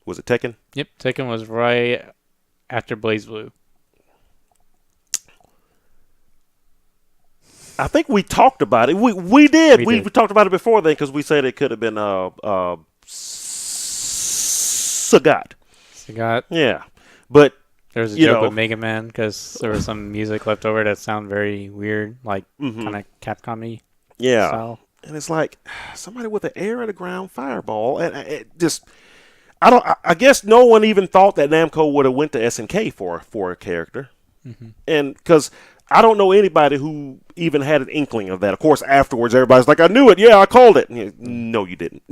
Was it Tekken? Yep, Tekken was right after BlazBlue. I think we talked about it. We did. We talked about it before then because we said it could have been Sagat. Yeah, but there was a joke with Mega Man because there was some music left over that sounded very weird, like kind of Capcom-y style. And it's like somebody with an air of the ground fireball, and it just I guess no one even thought that Namco would have went to SNK for a character, and because I don't know anybody who even had an inkling of that. Of course, afterwards everybody's like, "I knew it. Yeah, I called it." No, you didn't.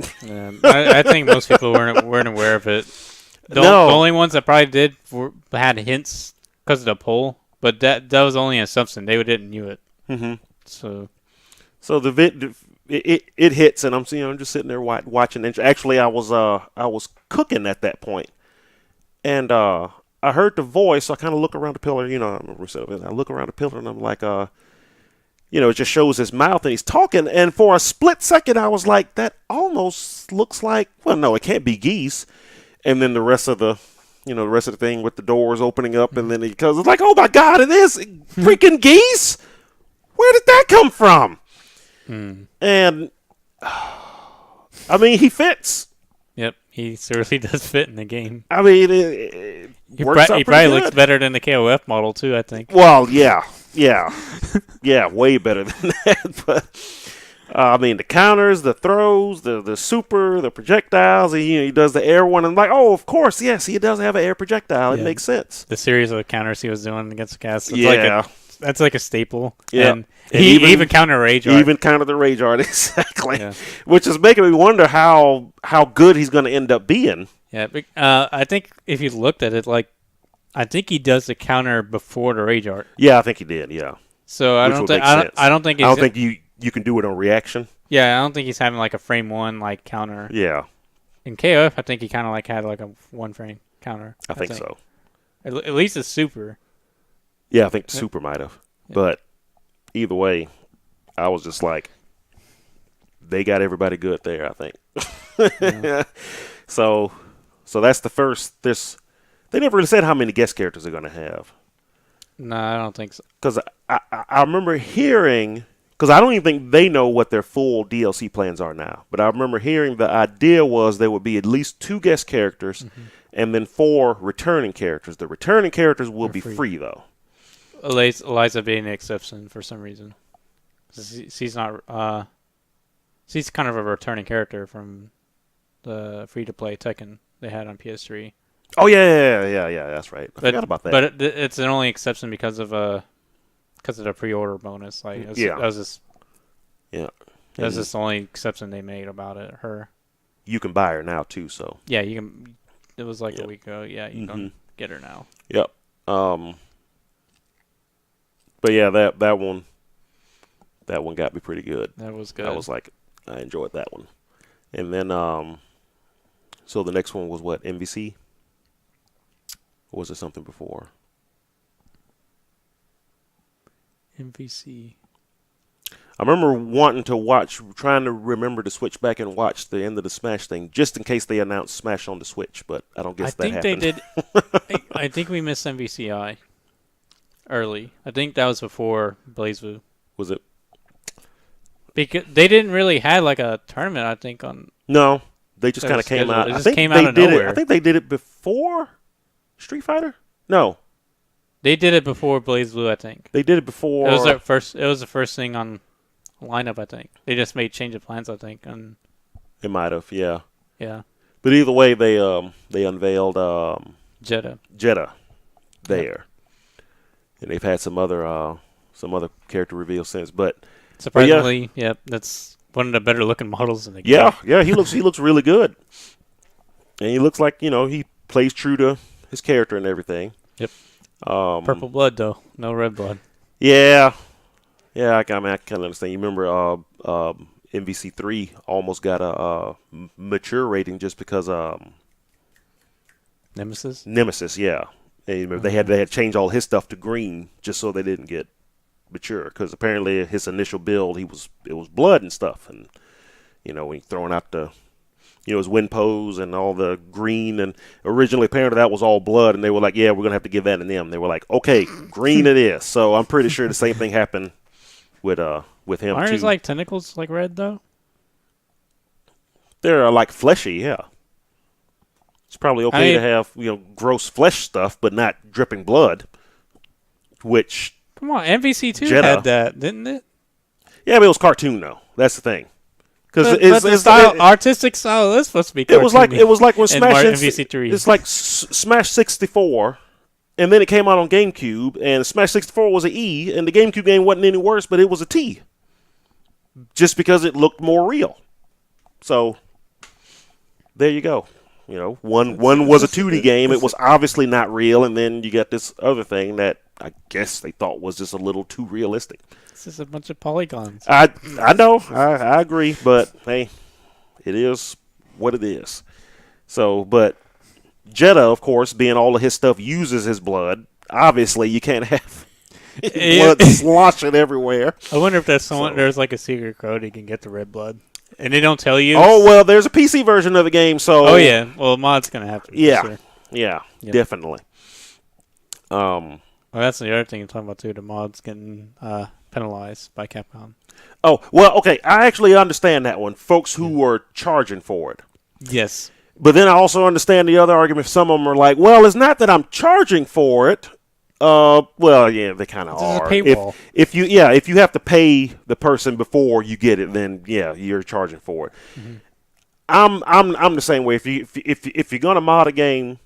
I think most people weren't aware of it. The only ones that probably did had hints because of the poll, but that was only an assumption. They didn't knew it. So it hits, and I'm just sitting there watching. Actually, I was cooking at that point, and I heard the voice. So I kind of look around the pillar. I look around the pillar, and I'm like, it just shows his mouth, and he's talking. And for a split second, I was like, that almost looks like. Well, no, it can't be Geese. And then the rest of the thing with the doors opening up, and then because it's like, oh my God, it is freaking Geese. Where did that come from? And I mean, he fits. Yep, he seriously does fit in the game. I mean, it works out he probably looks better than the KOF model too, I think. Well, yeah, way better than that. But I mean, the counters, the throws, the super, the projectiles. He does the air one. And I'm like, oh, of course, yes, he does have an air projectile. It makes sense. The series of counters he was doing against the cast. That's like a staple. Yeah. And he even countered Rage Art. Even countered the Rage Art, exactly. Yeah. Which is making me wonder how good he's going to end up being. Yeah, I think if you looked at it, I think he does the counter before the Rage Art. Yeah, I think he did. Yeah. So I don't think you can do it on reaction. Yeah, I don't think he's having like a frame one counter. Yeah. In KOF, I think he kind of had like a one frame counter. I think so. At least it's super. Yeah, I think the super might have. Yeah. But either way, I was just like, they got everybody good there, I think. Yeah. So that's the first. They never really said how many guest characters they're going to have. No, I don't think so. Because I remember hearing, because I don't even think they know what their full DLC plans are now. But I remember hearing the idea was there would be at least 2 guest characters and then 4 returning characters. The returning characters will be free, though. Eliza being the exception for some reason. She's not. She's kind of a returning character from the free-to-play Tekken they had on PS3. Oh yeah, that's right. I forgot about that. But it's an only exception because of the pre-order bonus. That was just the only exception they made about it. Her. You can buy her now too, so. Yeah, you can. It was like a week ago. Yeah, you can get her now. Yep. But yeah, that one got me pretty good. That was good. I was like, I enjoyed that one. And then so the next one was what, MVC? Or was there something before? MVC. I remember trying to remember to switch back and watch the end of the Smash thing, just in case they announced Smash on the Switch, but I don't guess that happened. They did. I think we missed MVCI early. I think that was before BlazBlue. Was it? Because they didn't really have like a tournament, I think, on. No, they just kind of came out. It just came out of nowhere. I think they did it before Street Fighter? No. They did it before BlazBlue, I think. They did it before. It was the first thing on lineup, I think. They just made change of plans, I think. And it might have, yeah. Yeah. But either way, they unveiled Jeddah there, and they've had some other character reveals since. But surprisingly, that's one of the better looking models in the game. Yeah, he looks really good, and he looks like he plays true to his character and everything. Yep. Purple blood though, no red blood. Yeah. I kind of understand. You remember MVC3 almost got a mature rating just because Nemesis, yeah. And they had to change all his stuff to green just so they didn't get mature, because apparently his initial build it was blood and stuff, and when you throwing out the his win pose and all the green, and originally apparently that was all blood, and they were like, yeah, we're gonna have to give that to them. They were like, okay, green it is. So I'm pretty sure the same thing happened with him. Aren't too. his tentacles red though? They're fleshy, yeah. It's probably okay to have gross flesh stuff, but not dripping blood. Which, come on, MVC2 had that, didn't it? Yeah, but it was cartoon though. That's the thing. Because it's artistic style is supposed to be cartoony. It was like when Smash MVC3. It's like Smash 64, and then it came out on GameCube, and Smash 64 was an E, and the GameCube game wasn't any worse, but it was a T, just because it looked more real. So there you go. One was a 2D game. It was obviously not real, and then you got this other thing that I guess they thought was just a little too realistic. This is a bunch of polygons. I know. I agree, but hey, it is what it is. So, but Jeddah, of course, being all of his stuff uses his blood. Obviously, you can't have blood sloshing everywhere. I wonder if there's like a secret code you can get the red blood. And they don't tell you. Oh, well, there's a PC version of the game, so. Oh, yeah. Well, mod's going to happen. Yeah. Yeah, definitely. Well, that's the other thing you're talking about, too. The mod's getting penalized by Capcom. Oh, well, okay. I actually understand that one. Folks who were charging for it. Yes. But then I also understand the other argument. Some of them are like, well, it's not that I'm charging for it. Well, yeah, they kind of are. This is a paywall. If you have to pay the person before you get it, then yeah, you're charging for it. Mm-hmm. I'm the same way. If you're gonna mod a game,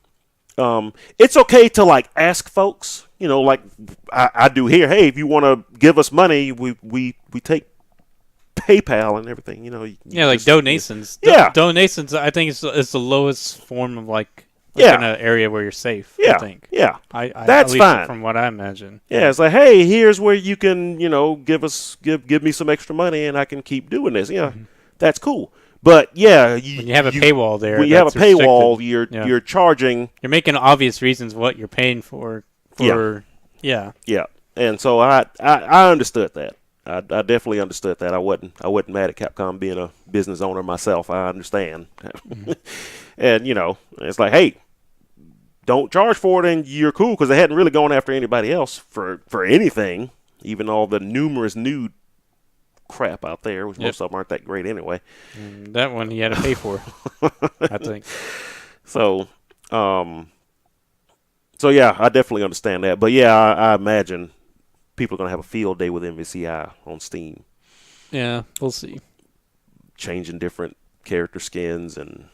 it's okay to like ask folks. You know, like I do here. Hey, if you want to give us money, we take PayPal and everything. You know. Like donations. Yeah, donations. I think is the lowest form of like in an area where you're safe. Yeah, I think. Yeah, that's fine. From what I imagine. Yeah, it's like, hey, here's where you can, give me some extra money and I can keep doing this. Yeah, that's cool. But yeah, when you have a paywall there. When you have a paywall, you're charging. You're making obvious reasons what you're paying for. Yeah. And so I understood that. I definitely understood that. I wasn't mad at Capcom being a business owner myself. I understand. And it's like, hey, don't charge for it, and you're cool, because they hadn't really gone after anybody else for anything, even all the numerous new crap out there, which most of them aren't that great anyway. That one you had to pay for, I think. So yeah, I definitely understand that. But yeah, I imagine people are going to have a field day with MVCI on Steam. Yeah, we'll see. Changing different character skins and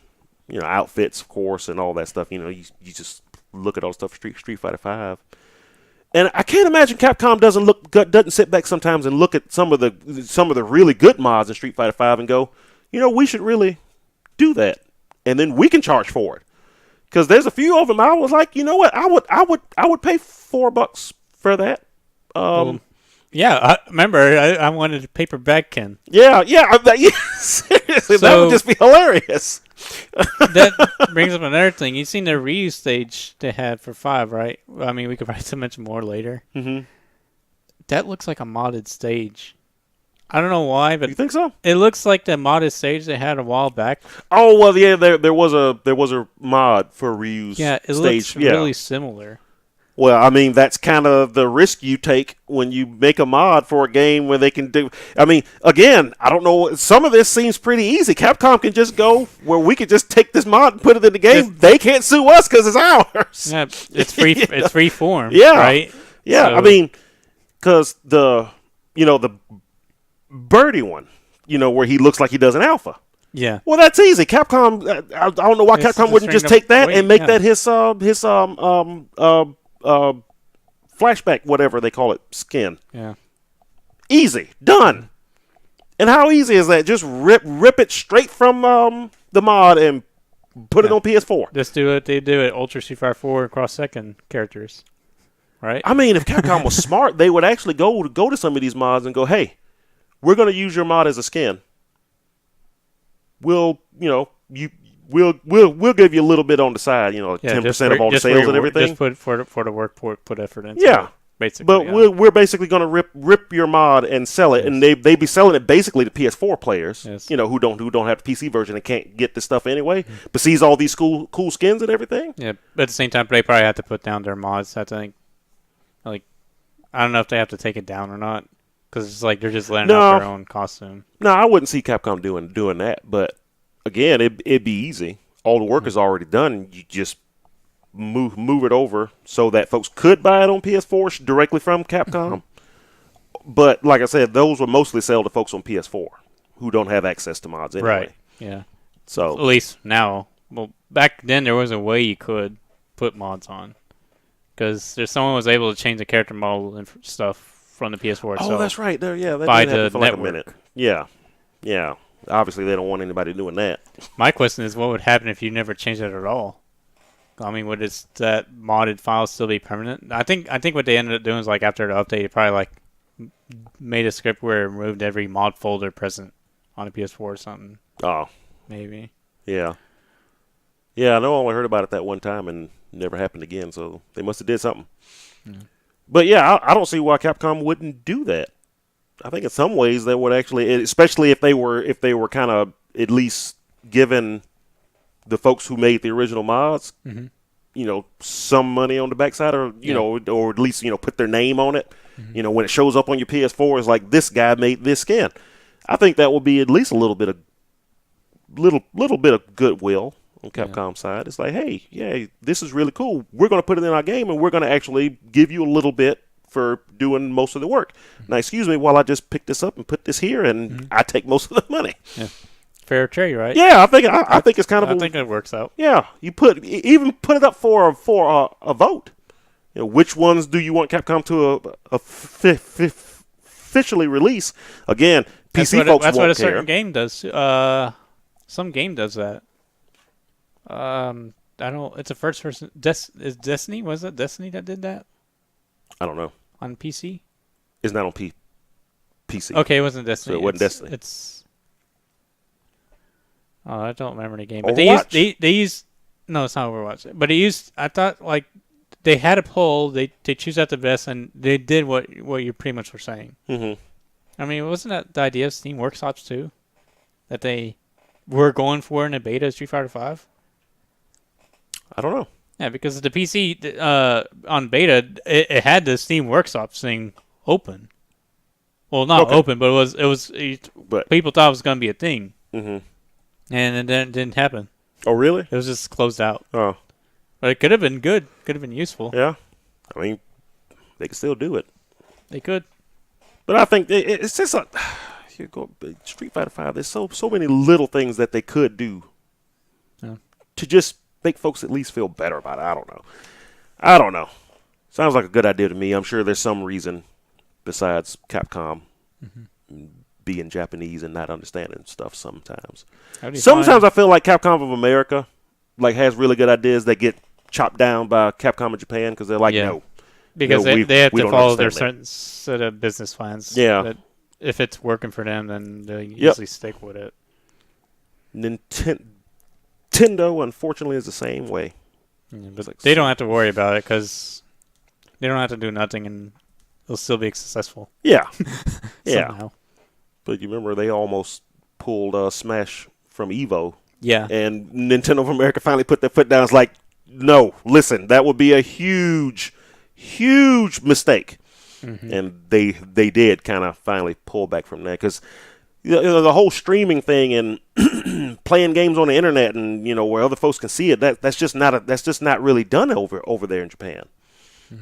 outfits, of course, and all that stuff. You just look at all stuff Street Fighter V, and I can't imagine Capcom doesn't sit back sometimes and look at some of the really good mods in Street Fighter V and go, we should really do that, and then we can charge for it. Because there's a few of them I was like, you know what, I would pay $4 for that. Yeah, I remember I wanted a paperback Ken. Yeah, seriously, that would just be hilarious. That brings up another thing. You've seen the reuse stage they had for 5, right? I mean, we could probably mention more later. Mm-hmm. That looks like a modded stage. I don't know why, but you think so? It looks like the modded stage they had a while back. Oh well, yeah, there was a mod for reuse. Yeah, it stage. looks really similar. Well, I mean, that's kind of the risk you take when you make a mod for a game where they can do. I mean, again, I don't know. Some of this seems pretty easy. Capcom can just go where we could just take this mod and put it in the game. They can't sue us because it's ours. Yeah, it's free. It's free form. Yeah, right. Yeah, so. I mean, because the Birdie one, where he looks like he does an alpha. Yeah. Well, that's easy. Capcom. I don't know why Capcom wouldn't just take that and make that his flashback, whatever they call it, skin. Yeah. Easy. Done. And how easy is that? Just rip it straight from the mod and put it on PS4. Just do what they do at Ultra Street Fighter 4 cross-second characters. Right? I mean, if Capcom was smart, they would actually go to some of these mods and go, hey, we're going to use your mod as a skin. We'll give you a little bit on the side, 10% of all the sales and everything. Just put for the work, put effort into it. Basically. But we're basically going to rip your mod and sell it, and they be selling it basically to PS4 players, who don't have the PC version and can't get this stuff anyway, but sees all these cool skins and everything. Yeah, but at the same time, they probably have to put down their mods. I think, I don't know if they have to take it down or not, because it's like they're just letting out their own costume. No, I wouldn't see Capcom doing that, but again, it'd be easy. All the work is already done. You just move it over so that folks could buy it on PS4 directly from Capcom. But like I said, those will mostly sell to folks on PS4 who don't have access to mods anyway. Right. Yeah. So at least now. Well, back then there was a way you could put mods on, because someone was able to change the character model and stuff from the PS4 itself. Oh, that's right. That by did happen the for network. Like a minute. Yeah. Obviously, they don't want anybody doing that. My question is, what would happen if you never changed it at all? I mean, would that modded file still be permanent? I think what they ended up doing is, like, after the update, it probably made a script where it removed every mod folder present on a PS4 or something. Oh, maybe. Yeah. I know I only heard about it that one time and never happened again. So they must have did something. Mm. But yeah, I don't see why Capcom wouldn't do that. I think in some ways they would actually, especially if they were kind of at least giving the folks who made the original mods, some money on the backside, or or at least put their name on it. Mm-hmm. When it shows up on your PS4, it's like, this guy made this skin. I think that would be at least a little bit of goodwill on Capcom's side. It's like, hey, yeah, this is really cool. We're going to put it in our game, and we're going to actually give you a little bit for doing most of the work. Now, excuse me, while I just pick this up and put this here, and I take most of the money. Yeah. Fair trade, right? Yeah, I think it's kind of. I think it works out. Yeah, you even put it up for a vote. Which ones do you want Capcom to officially release? Again, PC folks won't care. That's what a certain game does. Some game does that. I don't. It's a first person. Is Destiny? Was it Destiny that did that? I don't know. On PC? It's not on PC. Okay, it wasn't Destiny. So it wasn't Destiny. It's. Oh, I don't remember the game. But they used. No, it's not Overwatch. But I thought like they had a poll. They choose out the best, and they did what you pretty much were saying. Mm-hmm. I mean, wasn't that the idea of Steam Workshops too? That they were going for in a beta of Street Fighter V? I don't know. Yeah, because the PC on beta, it had the Steam Workshops thing open. Well, not open, but it was. People thought it was going to be a thing, and it didn't happen. Oh, really? It was just closed out. Oh, but it could have been good. Could have been useful. Yeah, I mean, they could still do it. They could. But I think it's just you go Street Fighter V. There's so many little things that they could do to just make folks at least feel better about it. I don't know. Sounds like a good idea to me. I'm sure there's some reason besides Capcom being Japanese and not understanding stuff sometimes. Sometimes I feel like Capcom of America has really good ideas that get chopped down by Capcom of Japan because they're like, no. Because they have to follow their certain set of business plans. Yeah. That if it's working for them, then they usually stick with it. Nintendo, unfortunately, is the same way. Yeah, but they don't have to worry about it because they don't have to do nothing and they'll still be successful. Yeah. Somehow. But you remember they almost pulled Smash from Evo. Yeah. And Nintendo of America finally put their foot down. It's like, no, listen, that would be a huge mistake. And they did kind of finally pull back from that because the whole streaming thing and playing games on the internet and where other folks can see it, that's just not really done over there in Japan.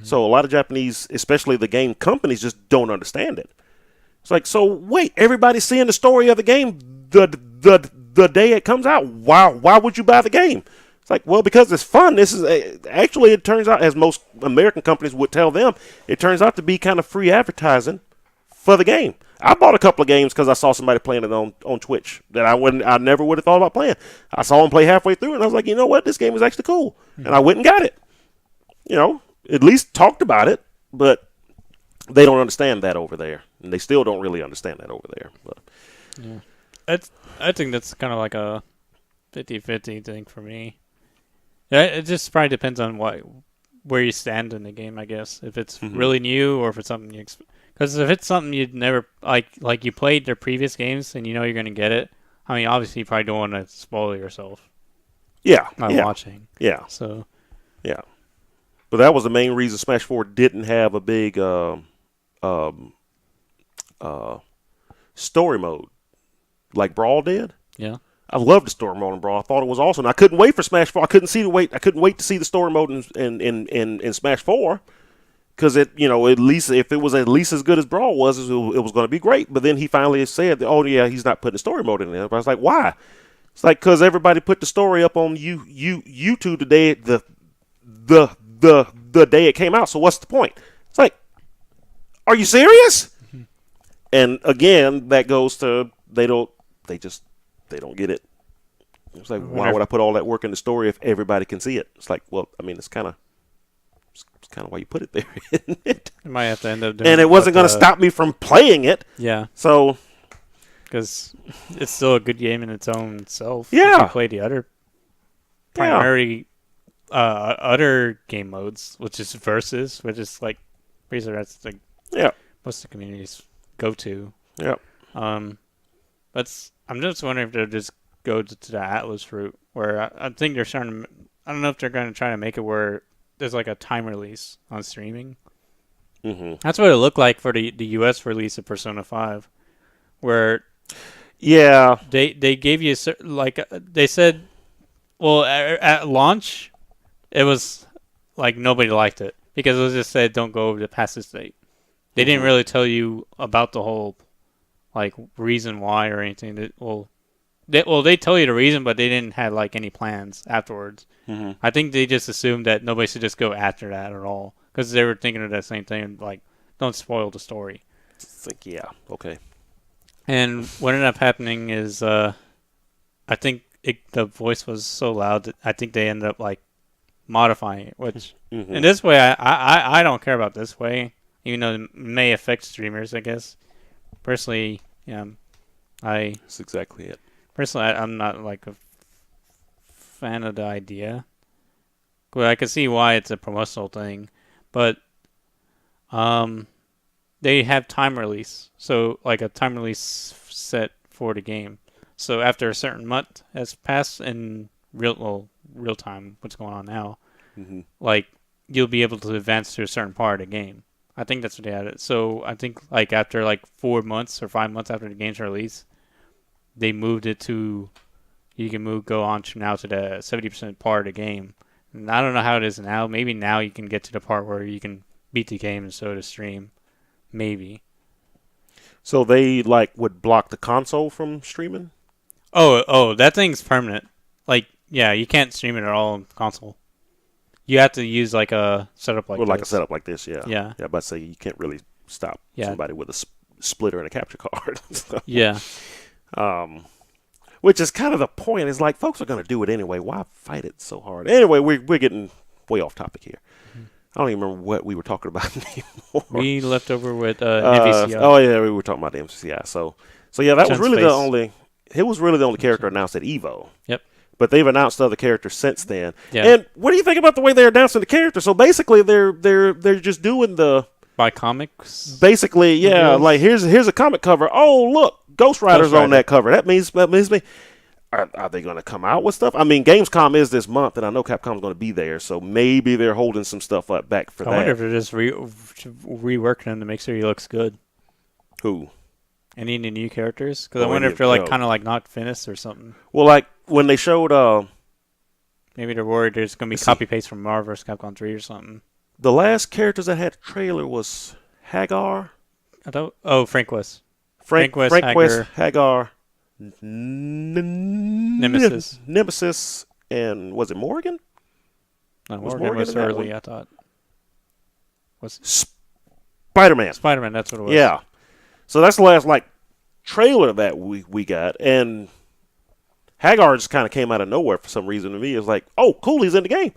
So a lot of Japanese, especially the game companies, just don't understand it. It's like, so wait, everybody's seeing the story of the game the day it comes out. Why would you buy the game? It's like, well, because it's fun. This is actually, it turns out, as most American companies would tell them, it turns out to be kind of free advertising for the game. I bought a couple of games because I saw somebody playing it on Twitch that I never would have thought about playing. I saw them play halfway through, and I was like, you know what, this game is actually cool, and I went and got it. At least talked about it, but they don't understand that over there, and they still don't really understand that over there. But I think that's kind of like a 50-50 thing for me. Yeah, it just probably depends on where you stand in the game, I guess. If it's really new or if it's something you because if it's something you'd never like you played their previous games and you're going to get it. I mean, obviously you probably don't want to spoil yourself. Yeah, by watching. Yeah. So. Yeah. But that was the main reason Smash 4 didn't have a big story mode like Brawl did. Yeah. I loved the story mode in Brawl. I thought it was awesome. I couldn't wait for Smash 4. I couldn't wait to see the story mode in Smash 4 because at least if it was at least as good as Brawl was, it was going to be great. But then he finally said, "Oh yeah, he's not putting the story mode in there." But I was like, "Why?" It's like because everybody put the story up on YouTube today. The day it came out. So what's the point? It's like, are you serious? And again, that goes to they don't get it. It's like, why would I put all that work in the story if everybody can see it? It's like, well, I mean, it's kind of why you put it there, isn't it? You might have to end up doing and it wasn't going to stop me from playing it. Yeah. So. Because it's still a good game in its own self. Yeah. If you play the other primary other game modes, which is Versus, which is like basically that's like most of the communities go to. Yeah. But I'm just wondering if they'll just go to the Atlas route, where I think they're starting to, I don't know if they're going to try to make it where there's like a time release on streaming. That's what it looked like for the US release of Persona 5, where they gave you they said Well, at launch, it was like nobody liked it because it was just said don't go over the past this date. They didn't really tell you about the whole like reason why or anything. They tell you the reason, but they didn't have like any plans afterwards. Mm-hmm. I think they just assumed that nobody should just go after that at all because they were thinking of that same thing. Like, don't spoil the story. It's like, yeah, okay. And what ended up happening is, I think the voice was so loud that I think they ended up like modifying it. Which in this way, I don't care about this way, even though it may affect streamers. I guess personally, That's exactly it. Personally, I'm not like a fan of the idea. But I can see why it's a promotional thing, but they have time release, so like a time release set for the game. So after a certain month has passed in real time, what's going on now, like you'll be able to advance to a certain part of the game. I think that's what they added. So I think like after like 4 months or 5 months after the game's release, they moved it to you can go on to now to the 70% part of the game. And I don't know how it is now. Maybe now you can get to the part where you can beat the game and so to stream. Maybe. So they like would block the console from streaming? Oh, that thing's permanent. Like, yeah, you can't stream it at all on console. You have to use like a setup like this. Like a setup like this, yeah. Yeah. Yeah, but say you can't really stop somebody with a splitter and a capture card. So, yeah. Which is kind of the point. It's like folks are going to do it anyway. Why fight it so hard? Anyway, we're getting way off topic here. I don't even remember what we were talking about anymore. We left over with MVCI. Oh yeah, we were talking about the MVCI. So yeah, that was really the only. It was really the only character announced at Evo. Yep. But they've announced other characters since then. Yeah. And what do you think about the way they're announcing the characters? So basically, they're just doing the by comics. Basically, yeah. Like here's a comic cover. Oh look, Ghost Rider's on that cover. That means me. Are they going to come out with stuff? I mean, Gamescom is this month, and I know Capcom's going to be there, so maybe they're holding some stuff up back for that. I wonder if they're just reworking him to make sure he looks good. Who? Any of the new characters? Because I wonder if they're like kind of like not finished or something. Well, like when they showed, maybe they're worried there's going to be copy paste from Marvel vs. Capcom 3 or something. The last characters that had a trailer was Hagar. Frank West. Frank West, Hagar. Nemesis, and was it Morgan? No, Morgan was early, I thought. Spider-Man. Spider-Man, that's what it was. Yeah. So that's the last trailer that we got, and Hagar just kind of came out of nowhere for some reason to me. It was like, oh, cool, he's in the game.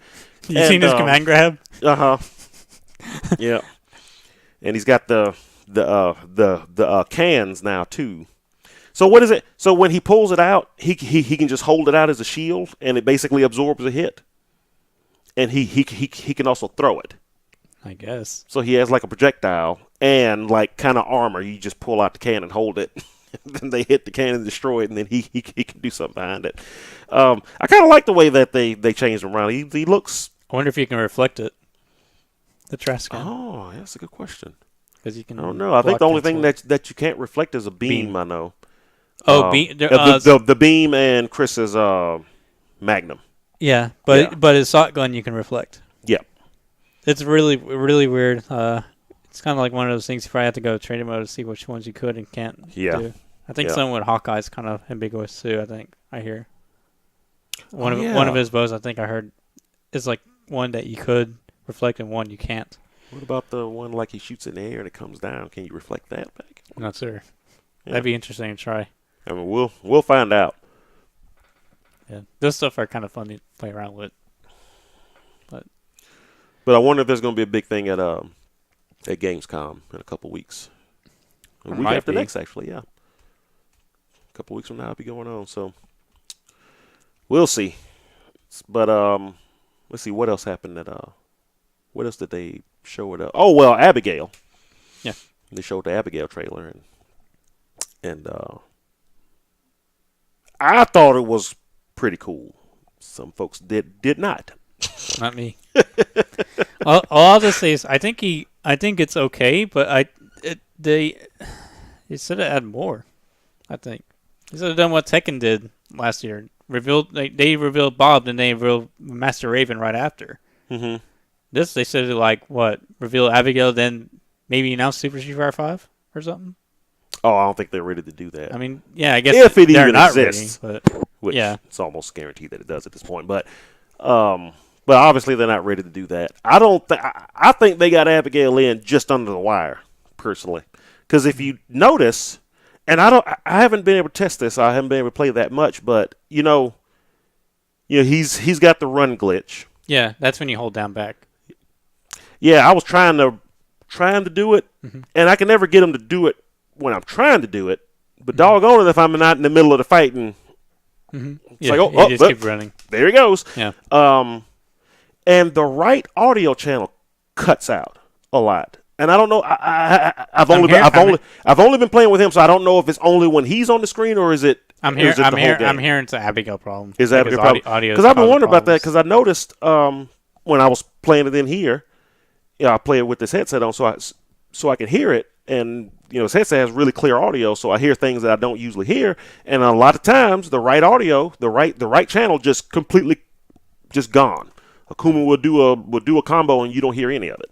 You seen his command grab? Yeah. And he's got the cans now too. So what is it? So when he pulls it out, he can just hold it out as a shield, and it basically absorbs a hit. And he can also throw it. I guess. So he has like a projectile and like kind of armor. You just pull out the can and hold it. Then they hit the can and destroy it, and then he can do something behind it. I kind of like the way that they changed him around. He looks. I wonder if you can reflect it. The trash can. Oh, that's a good question. Because you can. I don't know. I think the only thing that you can't reflect is a beam. I know. Oh, beam. The beam and Chris's Magnum. Yeah, but his shotgun you can reflect. Yeah. It's really, really weird. It's kind of like one of those things you probably have to go to training mode to see which ones you could and can't do. I think some with Hawkeye's kind of ambiguous too, I think. I hear. One of his bows I think I heard is like one that you could reflect and one you can't. What about the one like he shoots in the air and it comes down? Can you reflect that back? I'm not sure. Yeah. That'd be interesting to try. I mean, we'll find out. Yeah, those stuff are kind of fun to play around with. But I wonder if there's going to be a big thing at Gamescom in a couple weeks. A week after next, actually, yeah. A couple weeks from now, it'll be going on. So we'll see. But let's see what else happened at what else did they show it? Oh well, Abigail. Yeah, they showed the Abigail trailer and I thought it was pretty cool. Some folks did not. Not me. All I'll just say is I think it's okay, but they should have had more. I think they should have done what Tekken did last year revealed they revealed Bob, then they revealed Master Raven right after. Mm-hmm. This they said like what reveal Abigail, then maybe announce Super Street Fighter 5 or something. Oh, I don't think they're ready to do that. I mean, yeah, I guess if it they're even not exists, ready, but which yeah, it's almost guaranteed that it does at this point. But obviously they're not ready to do that. I think they got Abigail in just under the wire, personally, because if you notice, and I haven't been able to test this, I haven't been able to play that much, but he's got the run glitch. Yeah, that's when you hold down back. Yeah, I was trying to do it, and I can never get him to do it when I'm trying to do it. But doggone it, if I'm not in the middle of the fight, and it's like, oh, just keep running. There he goes. Yeah. And the right audio channel cuts out a lot, and I don't know. I've only been playing with him, so I don't know if it's only when he's on the screen or is it. I'm hearing it's an Abigail problem. Is that Abigail problem? Because I've been wondering about that because I noticed when I was playing it in here, I play it with this headset on, so I can hear it, and this headset has really clear audio, so I hear things that I don't usually hear, and a lot of times the right audio, the right channel, just completely just gone. Akuma will do a combo and you don't hear any of it,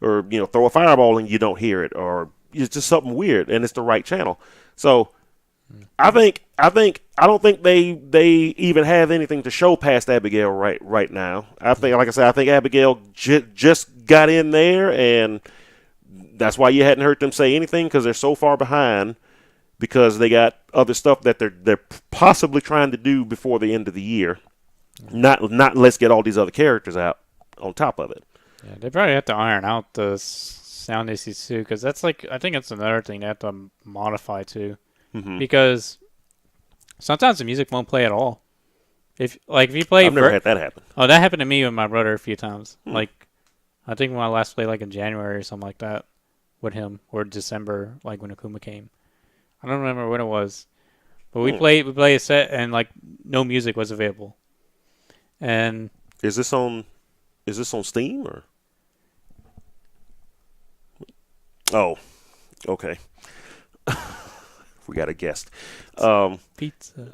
or throw a fireball and you don't hear it, or it's just something weird, and it's the right channel. So I don't think they even have anything to show past Abigail right now. I think, like I said, I think Abigail just got in there, and that's why you hadn't heard them say anything, because they're so far behind, because they got other stuff that they're possibly trying to do before the end of the year. Not let's get all these other characters out on top of it. Yeah, they probably have to iron out the sound issues too, because that's I think it's another thing they have to modify too. Because sometimes the music won't play at all. If you play, I've never had that happen. Oh, that happened to me with my brother a few times. Like, I think when I last played, in January or something like that, with him, or December, when Akuma came. I don't remember when it was, but we played a set and no music was available. And is this on Steam or? Oh, okay. We got a guest. Pizza.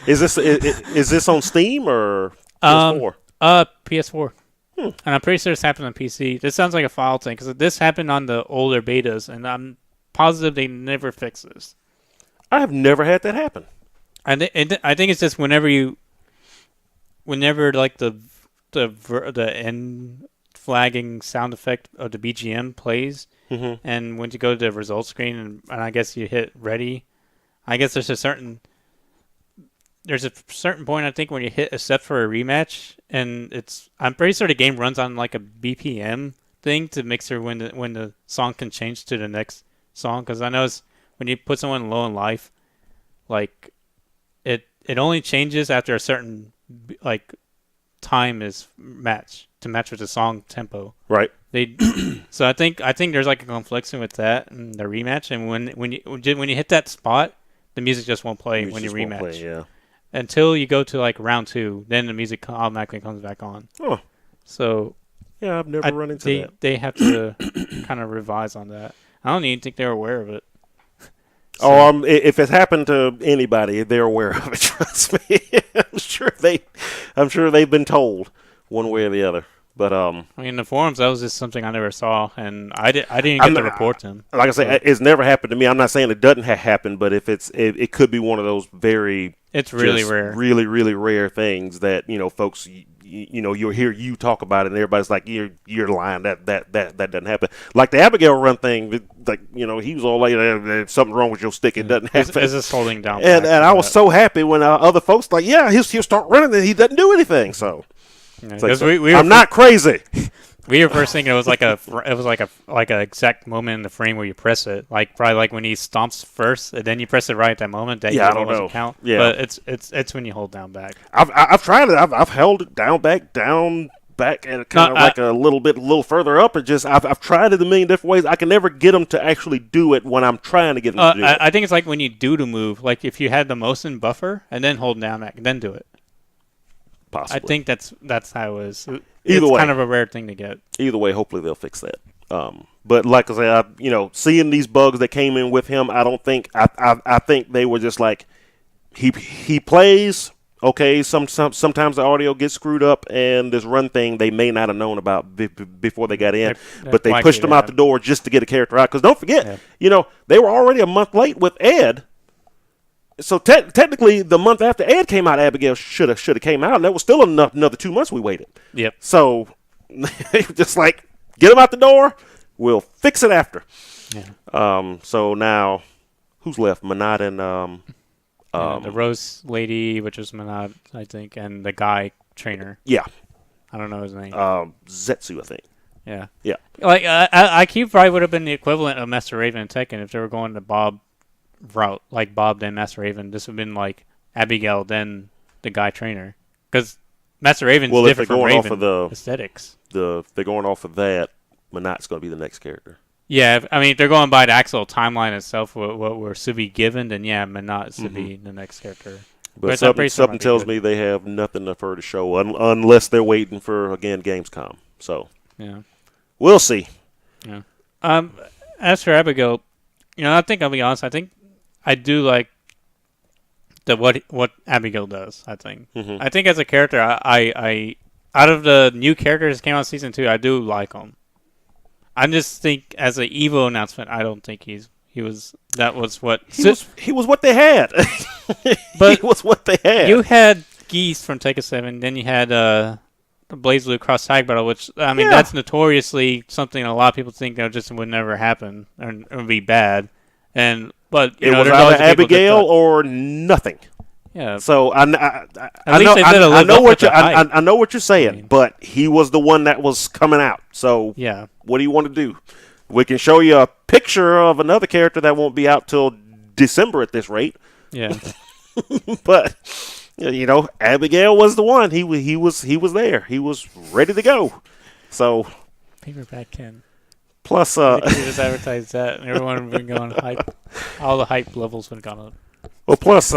Is this on Steam or PS4? PS4. And I'm pretty sure this happened on PC. This sounds like a file thing because this happened on the older betas, and I'm positive they never fix this. I have never had that happen. I think it's just whenever the end flagging sound effect of the BGM plays, and when you go to the results screen and I guess you hit ready, I guess there's a certain point I think when you hit accept for a rematch, and I'm pretty sure the game runs on a BPM thing to make sure when the song can change to the next song, because I know when you put someone low in life, it only changes after a certain time is match with the song tempo. Right. So I think there's a confliction with that and the rematch, and when you hit that spot, the music just won't play when you rematch. Play, yeah. Until you go to round 2, then the music automatically comes back on. Oh. So yeah, I've never run into that. They have to kind of revise on that. I don't even think they're aware of it. So, if it's happened to anybody, they're aware of it. Trust me. I'm sure they've been told one way or the other. But in the forums, that was just something I never saw, and I didn't get to report them. Like I say, it's never happened to me. I'm not saying it doesn't happen, but if it could be one of those it's really rare, really really rare things that folks you'll hear you talk about it, and everybody's like, you're lying. That doesn't happen. Like the Abigail run thing, he was all like, there's something wrong with your stick. It doesn't happen. It's just holding down. And I was so happy when other folks he'll start running and he doesn't do anything. So. I'm not crazy. We were first thinking it was like a exact moment in the frame where you press it, probably when he stomps first, and then you press it right at that moment. That I don't know. Count. Yeah, but it's when you hold down back. I've tried it. I've held it down back, and kind of a little further up. It just I've tried it a million different ways. I can never get them to actually do it when I'm trying to get them to do it. I think it's when you do the move, if you had the motion buffer and then hold down back, then do it. Possibly. I think that's how it is. Either way, kind of a rare thing to get. Either way, hopefully they'll fix that. But like I said, seeing these bugs that came in with him, I don't think I think they were just he plays. Okay, sometimes the audio gets screwed up, and this run thing they may not have known about before they got in, but they pushed him out the door just to get a character out. Because don't forget, they were already a month late with Ed. So technically, the month after Ed came out, Abigail should have came out, and that was still another 2 months we waited. Yep. So they were just like, get him out the door. We'll fix it after. Yeah. So now, who's left? Manat and the Rose lady, which was Manat, I think, and the guy trainer. Yeah. I don't know his name. Zetsu, I think. Yeah. Yeah. Like, IQ probably would have been the equivalent of Master Raven and Tekken if they were going the Bob route, like Bob, then Master Raven. This would have been like Abigail, then the guy trainer. Because Master Raven's different from Raven off of the aesthetics. If they're going off of that, Manat's going to be the next character. Yeah, I mean, if they're going by the actual timeline itself, what we're to be given, then yeah, Manat should be the next character. But something tells me they have nothing for her to show unless they're waiting for, again, Gamescom. So, yeah, we'll see. Yeah. As for Abigail, I think I'll be honest. I think I do like what Abigail does. I think. I think as a character, I out of the new characters that came out in season 2, I do like him. I just think as an Evo announcement, I don't think he was what he was what they had. But he was what they had. You had Geese from Tekken 7, then you had Blaze Blue Cross Tag Battle, which I mean that's notoriously something a lot of people think just would never happen and it would be bad. But it was either Abigail or nothing. Yeah. So I know what you're saying, but he was the one that was coming out. So yeah, what do you want to do? We can show you a picture of another character that won't be out till December at this rate. Yeah. But Abigail was the one. He was there. He was ready to go. So paperback Ken. Plus, you just advertised that, and everyone would have been going hype. All the hype levels would have gone up. Well, plus,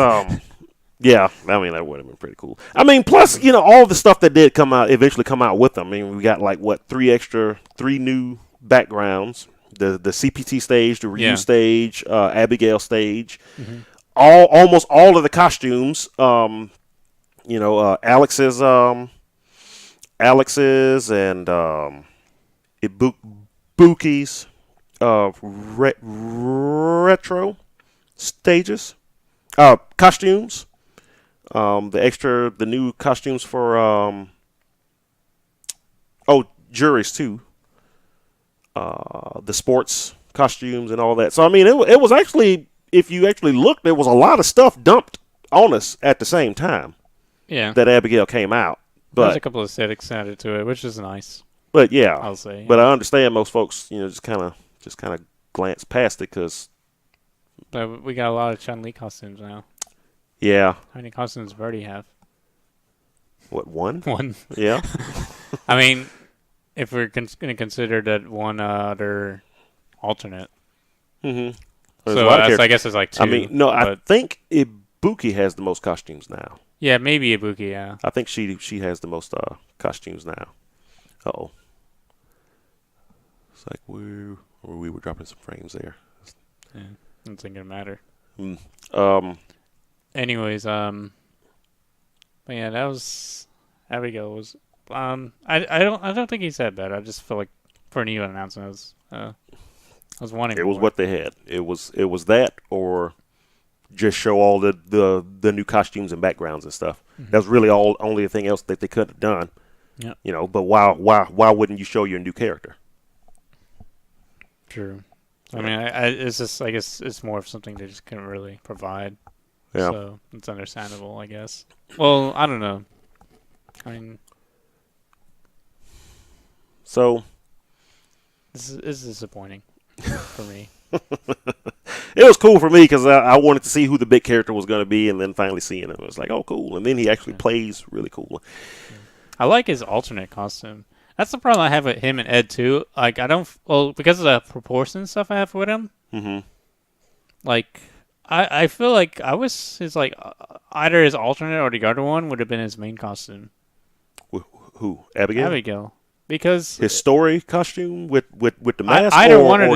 yeah, I mean, that would have been pretty cool. I mean, plus, all the stuff that did eventually come out with them. I mean, we got like, 3 new backgrounds. The CPT stage, the Ryu stage, Abigail stage. Mm-hmm. Almost all of the costumes. Alex's and Ibuki's retro stages. Costumes. The new costumes for juries too. The sports costumes and all that. So I mean, it was actually, if you actually looked, there was a lot of stuff dumped on us at the same time. Yeah. That Abigail came out. But there's a couple of aesthetics added to it, which is nice. But yeah, I'll say. But I understand most folks, just kind of glance past it because. But we got a lot of Chun-Li costumes now. Yeah. How many costumes do we already have? What, one? One. Yeah. I mean, if we're going to consider that one other alternate. Mm-hmm. So I guess it's like 2. I mean, no, I think Ibuki has the most costumes now. Yeah, maybe Ibuki, yeah. I think she has the most costumes now. Uh-oh. It's like we were dropping some frames there. Yeah, it's not going to matter. Anyways, but yeah, that was Abigail was. I don't think he said that. I just feel like for an Evo announcement, I was wanting. It was what they had. It was that, or just show all the new costumes and backgrounds and stuff. Mm-hmm. That was really only thing else that they could have done. Yeah. But why wouldn't you show your new character? True. I mean, it's just, I guess it's more of something they just couldn't really provide. Yeah. So it's understandable, I guess. Well, I don't know. I mean, so this is disappointing for me. It was cool for me because I wanted to see who the big character was going to be, and then finally seeing him, it was like, oh, cool. And then he actually plays really cool. I like his alternate costume. That's the problem I have with him and Ed too. Like because of the proportion stuff I have with him. Mm-hmm. Like I feel like I was his either his alternate or the other one would have been his main costume. Who? Abigail? Abigail. Because his story costume with the mask, either one of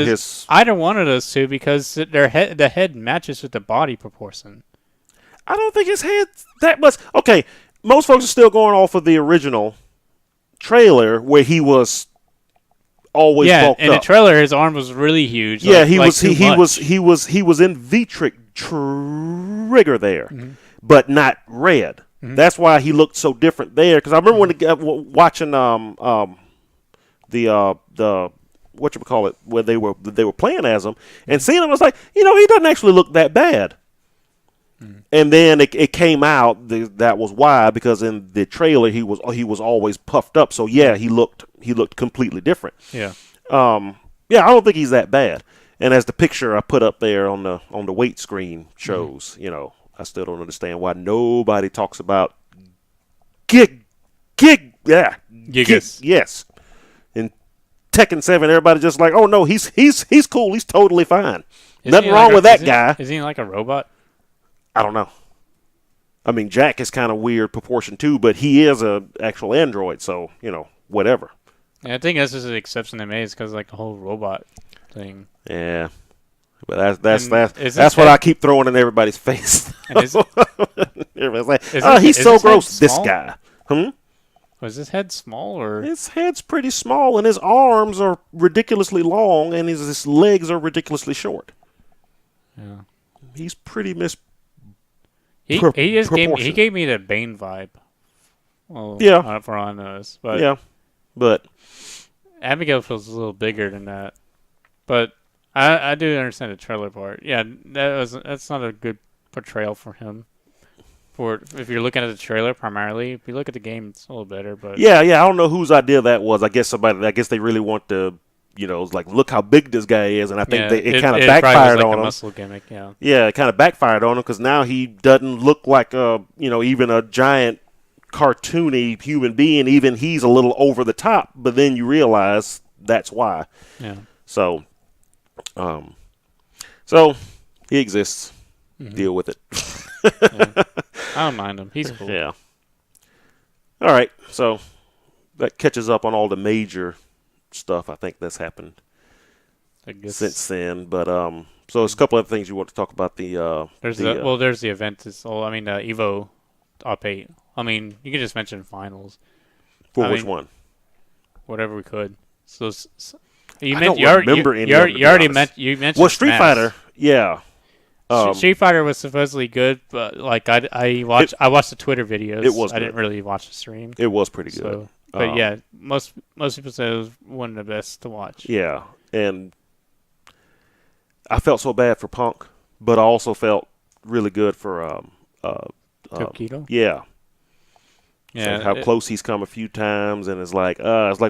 those two, because the head matches with the body proportion. I don't think his head's that much. Okay, most folks are still going off of the original trailer where he was always bulked up. In the trailer, his arm was really huge. Yeah, he was in Vitric trigger there, but not red. That's why he looked so different there. Because I remember when watching the whatchamacallit, where they were playing as him and seeing him, I was like, he doesn't actually look that bad. And then it came out that was why, because in the trailer he was always puffed up. So yeah, he looked completely different. Yeah. I don't think he's that bad. And as the picture I put up there on the weight screen shows, I still don't understand why nobody talks about Gigas. Yes. In Tekken 7, everybody just like, oh no, he's cool, he's totally fine. Nothing wrong with that guy. Is he like a robot? I don't know. I mean, Jack is kind of weird proportion too, but he is a actual android, so whatever. Yeah, I think that's just an exception they made, because like the whole robot thing. Yeah, but that's what I keep throwing in everybody's face. Everybody's like, he's so gross. This guy. Was his head small, or his head's pretty small, and his arms are ridiculously long, and his legs are ridiculously short. Yeah, he's pretty He gave me the Bane vibe. Well, for all I know, but Abigail feels a little bigger than that. But I do understand the trailer part. Yeah, that's not a good portrayal for him. If you're looking at the trailer primarily, if you look at the game, it's a little better. But I don't know whose idea that was. I guess they really want to. Like, look how big this guy is, and I think it kind of backfired on him. Muscle gimmick, it kind of backfired on him, because now he doesn't look like even a giant cartoony human being. Even he's a little over the top, but then you realize that's why. Yeah. So he exists. Deal with it. I don't mind him. He's cool. Yeah. All right, so that catches up on all the major stuff I think that's happened since then, but so there's a couple other things you want to talk about. There's the event. Evo Top 8. I mean, you can just mention finals. Which one? Whatever we could. So you mentioned. Well, Street Fighter, yeah. Street Fighter was supposedly good, but like I watched the Twitter videos. It was. I didn't really watch the stream. It was pretty good. But most people say it was one of the best to watch. Yeah, and I felt so bad for Punk, but I also felt really good for Tokido. Yeah. Yeah. So how close he's come a few times, and it's like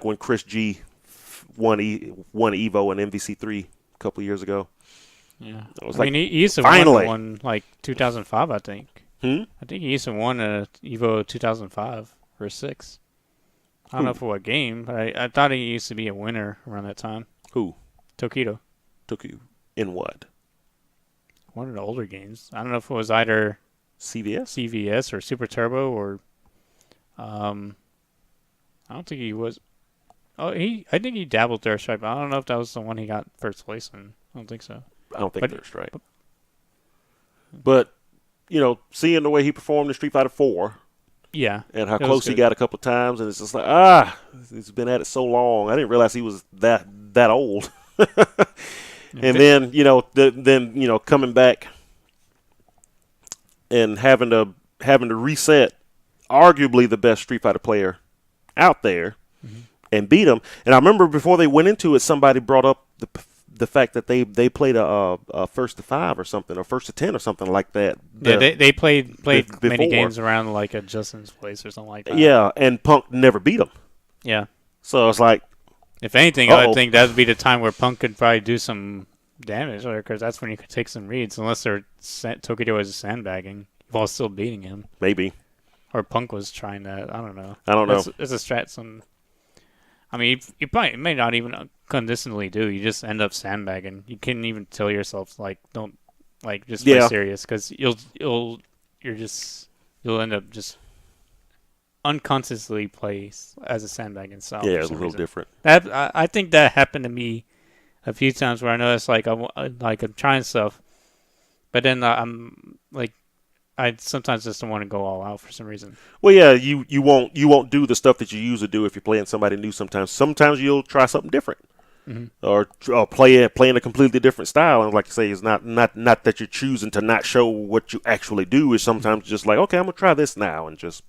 when Chris G won Evo and MVC3 a couple of years ago. Yeah. He used to win one like 2005, I think. I think he used to win a Evo 2005 or 6. I don't know for what game, but I thought he used to be a winner around that time. Who? Tokido. In what? One of the older games. I don't know if it was either CVS or Super Turbo, or I don't think he was. I think he dabbled Third Strike, but I don't know if that was the one he got first place in. I don't think so. I don't think Third Strike. But seeing the way he performed in Street Fighter 4. Yeah. And how close he got a couple of times, and it's just like, he's been at it so long. I didn't realize he was that old. And then, coming back and having to reset arguably the best Street Fighter player out there and beat him. And I remember before they went into it, somebody brought up the fact that they played a first to 5 or something, or first to 10 or something like that. Yeah, they played many games around like at Justin's place or something like that. Yeah, and Punk never beat him. Yeah. So it's like, if anything, I would think that would be the time where Punk could probably do some damage, because that's when you could take some reads, unless Tokido was sandbagging while still beating him. Maybe. Or Punk was trying that. I don't know. It's a strat. You probably may not even consistently do. You just end up sandbagging. You can't even tell yourself don't just play serious, because you'll end up just unconsciously play as a sandbagging style. Yeah, it's a little different. I think that happened to me a few times, where I noticed I'm trying stuff, but then I'm I sometimes just don't want to go all out for some reason. Well, yeah, you won't do the stuff that you usually do if you're playing somebody new. Sometimes you'll try something different, or play in a completely different style. And like you say, it's not that you're choosing to not show what you actually do. Is sometimes just like, okay, I'm gonna try this now and just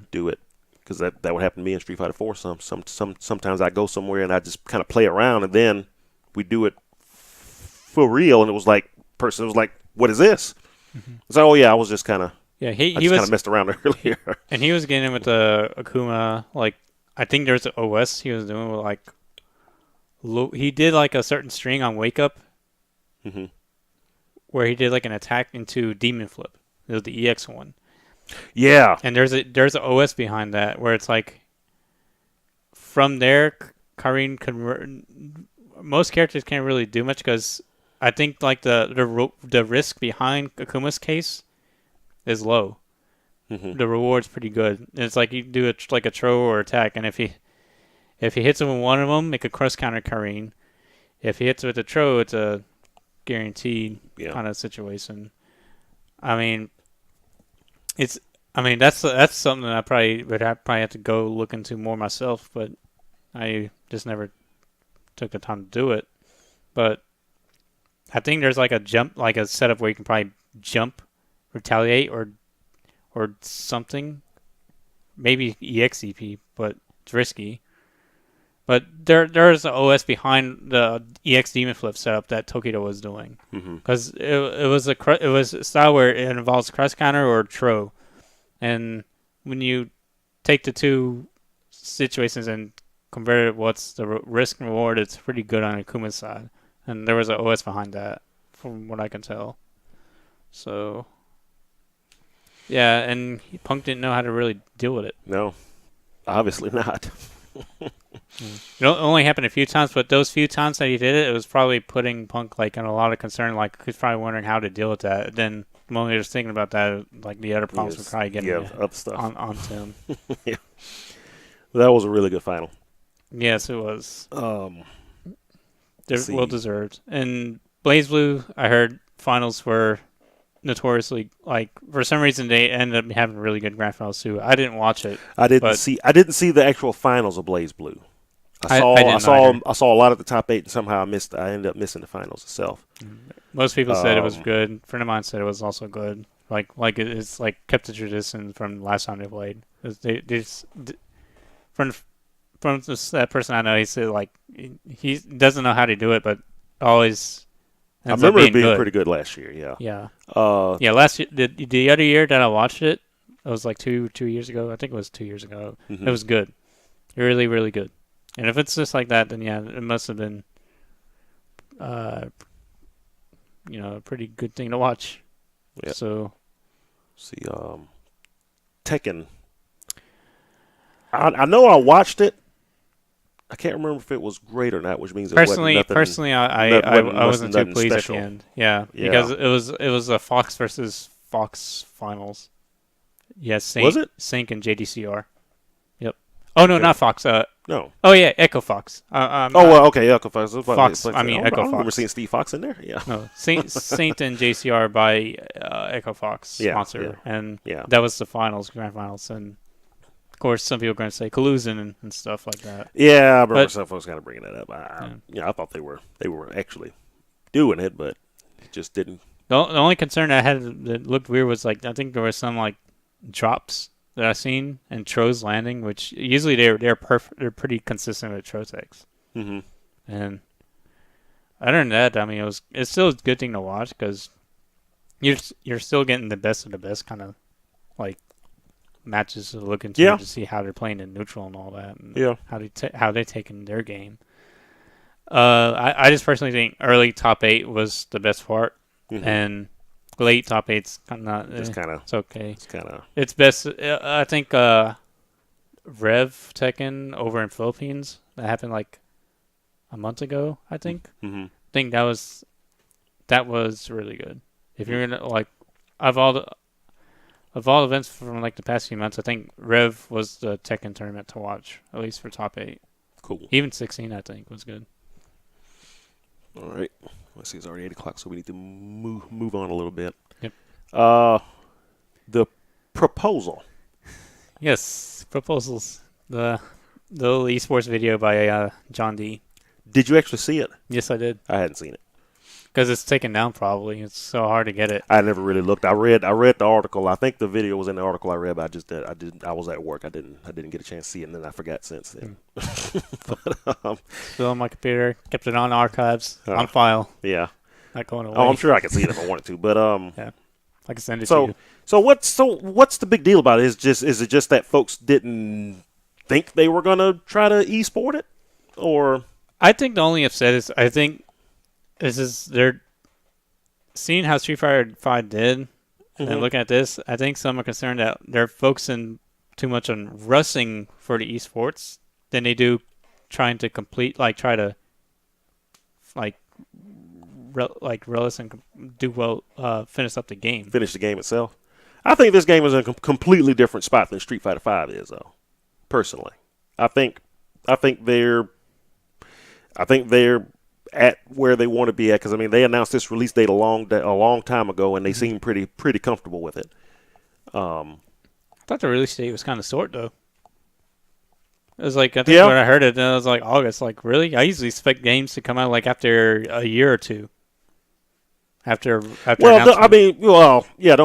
do it. Because that would happen to me in Street Fighter 4. Sometimes I go somewhere and I just kind of play around, and then we do it for real. And it was like, what is this? So, oh yeah, I was just kind of he kind of messed around earlier. And he was getting in with the Akuma, like I think there's an OS he was doing with like he did like a certain string on Wake Up, where he did like an attack into Demon Flip. It was the EX one. Yeah, and there's an OS behind that where it's like from there, Karin most characters can't really do much because I think like the risk behind Akuma's case is low. The reward's pretty good. And it's like you do like a throw or attack, and if he hits him with one of them, it could cross counter Karin. If he hits with a throw, it's a guaranteed kind of situation. I mean, that's something that I probably would have to go look into more myself, but I just never took the time to do it. But I think there's like a jump, like a setup where you can probably jump, retaliate, or something. Maybe EXEP, but it's risky. But there's an OS behind the EX Demon Flip setup that Tokido was doing, because it was a style where it involves cross counter or throw, and when you take the two situations and convert it, what's the risk and reward? It's pretty good on Akuma's side, and there was an OS behind that, from what I can tell. So yeah, and Punk didn't know how to really deal with it. No, obviously not. It only happened a few times, but those few times that he did it, it was probably putting Punk like in a lot of concern. Like he's probably wondering how to deal with that. Then the moment he was thinking about that, like the other problems were probably getting up stuff onto him. Yeah, that was a really good final. Yes, it was. Well deserved. And BlazBlue, I heard finals were notoriously, like, for some reason they ended up having really good grand finals too. I didn't watch it. I didn't see the actual finals of BlazBlue. I saw a lot of the top 8, and somehow I ended up missing the finals itself. Most people said it was good. A friend of mine said it was also good. Like it's like kept the tradition from last time they played. From that person I know, he said like he doesn't know how to do it, but always. I remember it being pretty good last year. Yeah. Yeah. Last year, the other year that I watched it, it was like two years ago. I think it was 2 years ago. It was good, really, really good. And if it's just like that, then yeah, it must have been, a pretty good thing to watch. Yeah. So, see, Tekken. I know I watched it. I can't remember if it was great or not, which means personally, I wasn't too pleased special. At the end. Yeah, because it was a Fox versus Fox finals. Yes, was it Sync and JDCR? Yep. Oh no, not Fox. No. Oh yeah, Echo Fox. Okay, Echo Fox. Echo Fox. I remember seeing Steve Fox in there. Yeah. No, Saint and JCR by Echo Fox sponsor, and that was the grand finals, and. Of course, some people are going to say collusion and stuff like that. Yeah, I remember some folks kind of bringing that up. I thought they were actually doing it, but it just didn't. The only concern I had that looked weird was like I think there were some like drops that I seen and Tro's landing, which usually they're perfect. They're pretty consistent with Trotex. And other than that, I mean, it's still a good thing to watch because you're still getting the best of the best kind of like. Matches to look into to see how they're playing in neutral and all that, and how they're taking their game. I just personally think early top 8 was the best part, and late top 8's not. It's okay. It's best. I think Rev Tekken over in Philippines that happened like a month ago. I think. I think that was really good. If you're gonna like, Of all events from like the past few months, I think Rev was the Tekken tournament to watch, at least for top 8. Cool. Even 16, I think, was good. All right. Let's see, it's already 8 o'clock, so we need to move on a little bit. Yep. The proposal. Yes, proposals. The little esports video by John D. Did you actually see it? Yes, I did. I hadn't seen it. Because it's taken down probably. It's so hard to get it. I never really looked. I read the article. I think the video was in the article I read, but I was at work. I didn't get a chance to see it, and then I forgot since then. But, still on my computer. Kept it on archives, on file. Yeah. Not going away. Oh, I'm sure I could see it if I wanted to, but yeah. I can send it to you. So what's the big deal about it? Is it just that folks didn't think they were gonna try to esport it, or? I think the only upset is they're seeing how Street Fighter 5 did, and looking at this. I think some are concerned that they're focusing too much on rushing for the esports than they do trying to complete, relish and do well, finish up the game. Finish the game itself. I think this game is in a completely different spot than Street Fighter 5 is, though. Personally, I think they're at where they want to be at, because I mean they announced this release date a long time ago, and they seem pretty comfortable with it. I thought the release date was kind of short though. It was like, I think when I heard it, it was like August. Like, really? I usually expect games to come out like after a year or two. After don't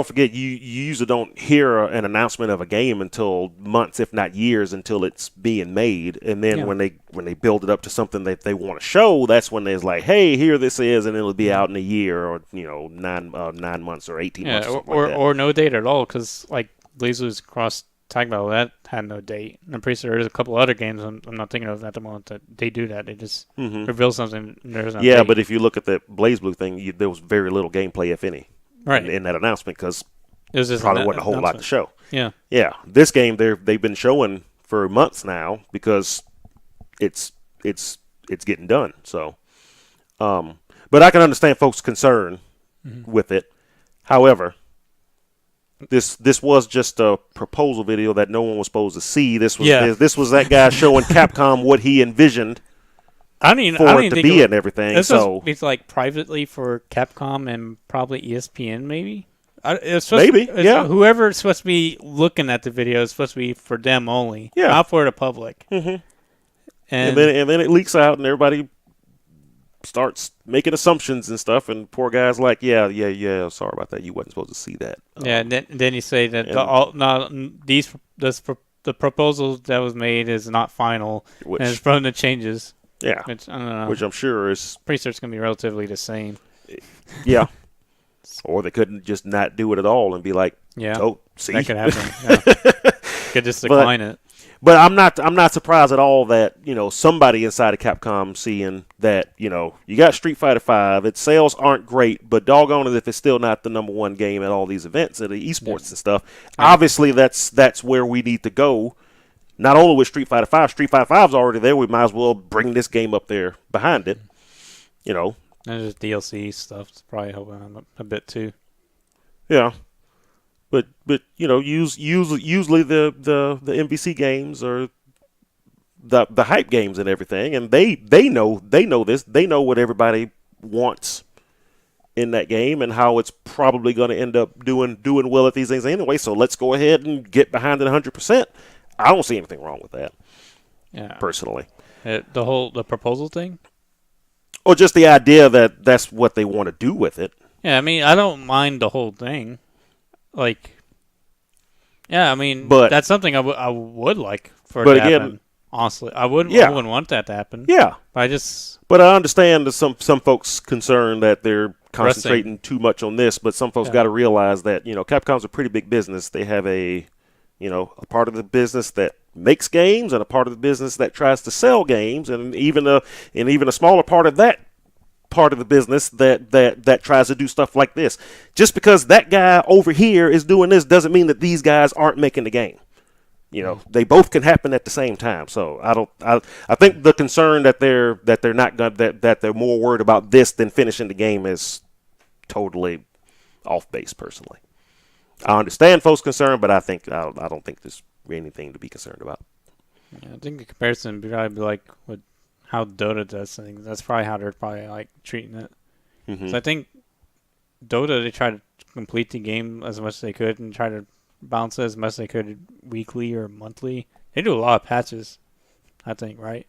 forget, you usually don't hear an announcement of a game until months, if not years, until it's being made. And then when they build it up to something that they want to show, that's when there's like, hey, here this is, and it'll be out in a year, or 9 months or 18 months, or no date at all, because like Blazers Cross Tag Battle, that had no date. And I'm pretty sure there's a couple other games I'm not thinking of at the moment that they do that. They just reveal something. And there's no date. But if you look at that BlazBlue thing, there was very little gameplay, if any, in that announcement, because it probably wasn't a whole lot to show. Yeah. This game they've been showing for months now, because it's getting done. So, but I can understand folks' concern with it. However, This was just a proposal video that no one was supposed to see. This was that guy showing Capcom what he envisioned for it to be and everything. This was like privately for Capcom and probably ESPN, maybe. Whoever's supposed to be looking at the video is supposed to be for them only, not for the public. And then it leaks out, and everybody starts making assumptions and stuff, and poor guy's like, sorry about that, you wasn't supposed to see that. And then you say that the proposal that was made is not final, and it's prone to changes. Yeah, which I don't know. Which I'm sure is pretty sure it's gonna be relatively the same. Yeah, or they couldn't just not do it at all and be like, oh, see, that could happen. Could just decline it. But I'm not surprised at all that, somebody inside of Capcom seeing that, you got Street Fighter 5, its sales aren't great, but doggone it if it's still not the number one game at all these events and the esports and stuff. Obviously that's where we need to go. Not only with Street Fighter 5, Street Fighter 5's already there, we might as well bring this game up there behind it. And there's DLC stuff. It's probably helping a bit too. Yeah. But usually the MVC games are the hype games and everything, and they know this. They know what everybody wants in that game and how it's probably going to end up doing well at these things anyway. So let's go ahead and get behind it 100%. I don't see anything wrong with that. Yeah, personally, the proposal thing, or just the idea that that's what they want to do with it. Yeah, I mean, I don't mind the whole thing. But that's something I would like for it to happen. Honestly, I wouldn't want that to happen. Yeah, but I understand that some folks concerned that they're concentrating too much on this. But some folks got to realize that Capcom's a pretty big business. They have a part of the business that makes games and a part of the business that tries to sell games, and even a smaller part of that part of the business that tries to do stuff like this. Just because that guy over here is doing this doesn't mean that these guys aren't making the game. They both can happen at the same time. So I think the concern that they're not going that they're more worried about this than finishing the game is totally off base. Personally, I understand folks' concern, but I don't think there's anything to be concerned about. Yeah, I think the comparison would probably be like with how Dota does things. That's probably how they're probably like treating it. So I think Dota, they try to complete the game as much as they could and try to bounce it as much as they could weekly or monthly. They do a lot of patches, I think, right?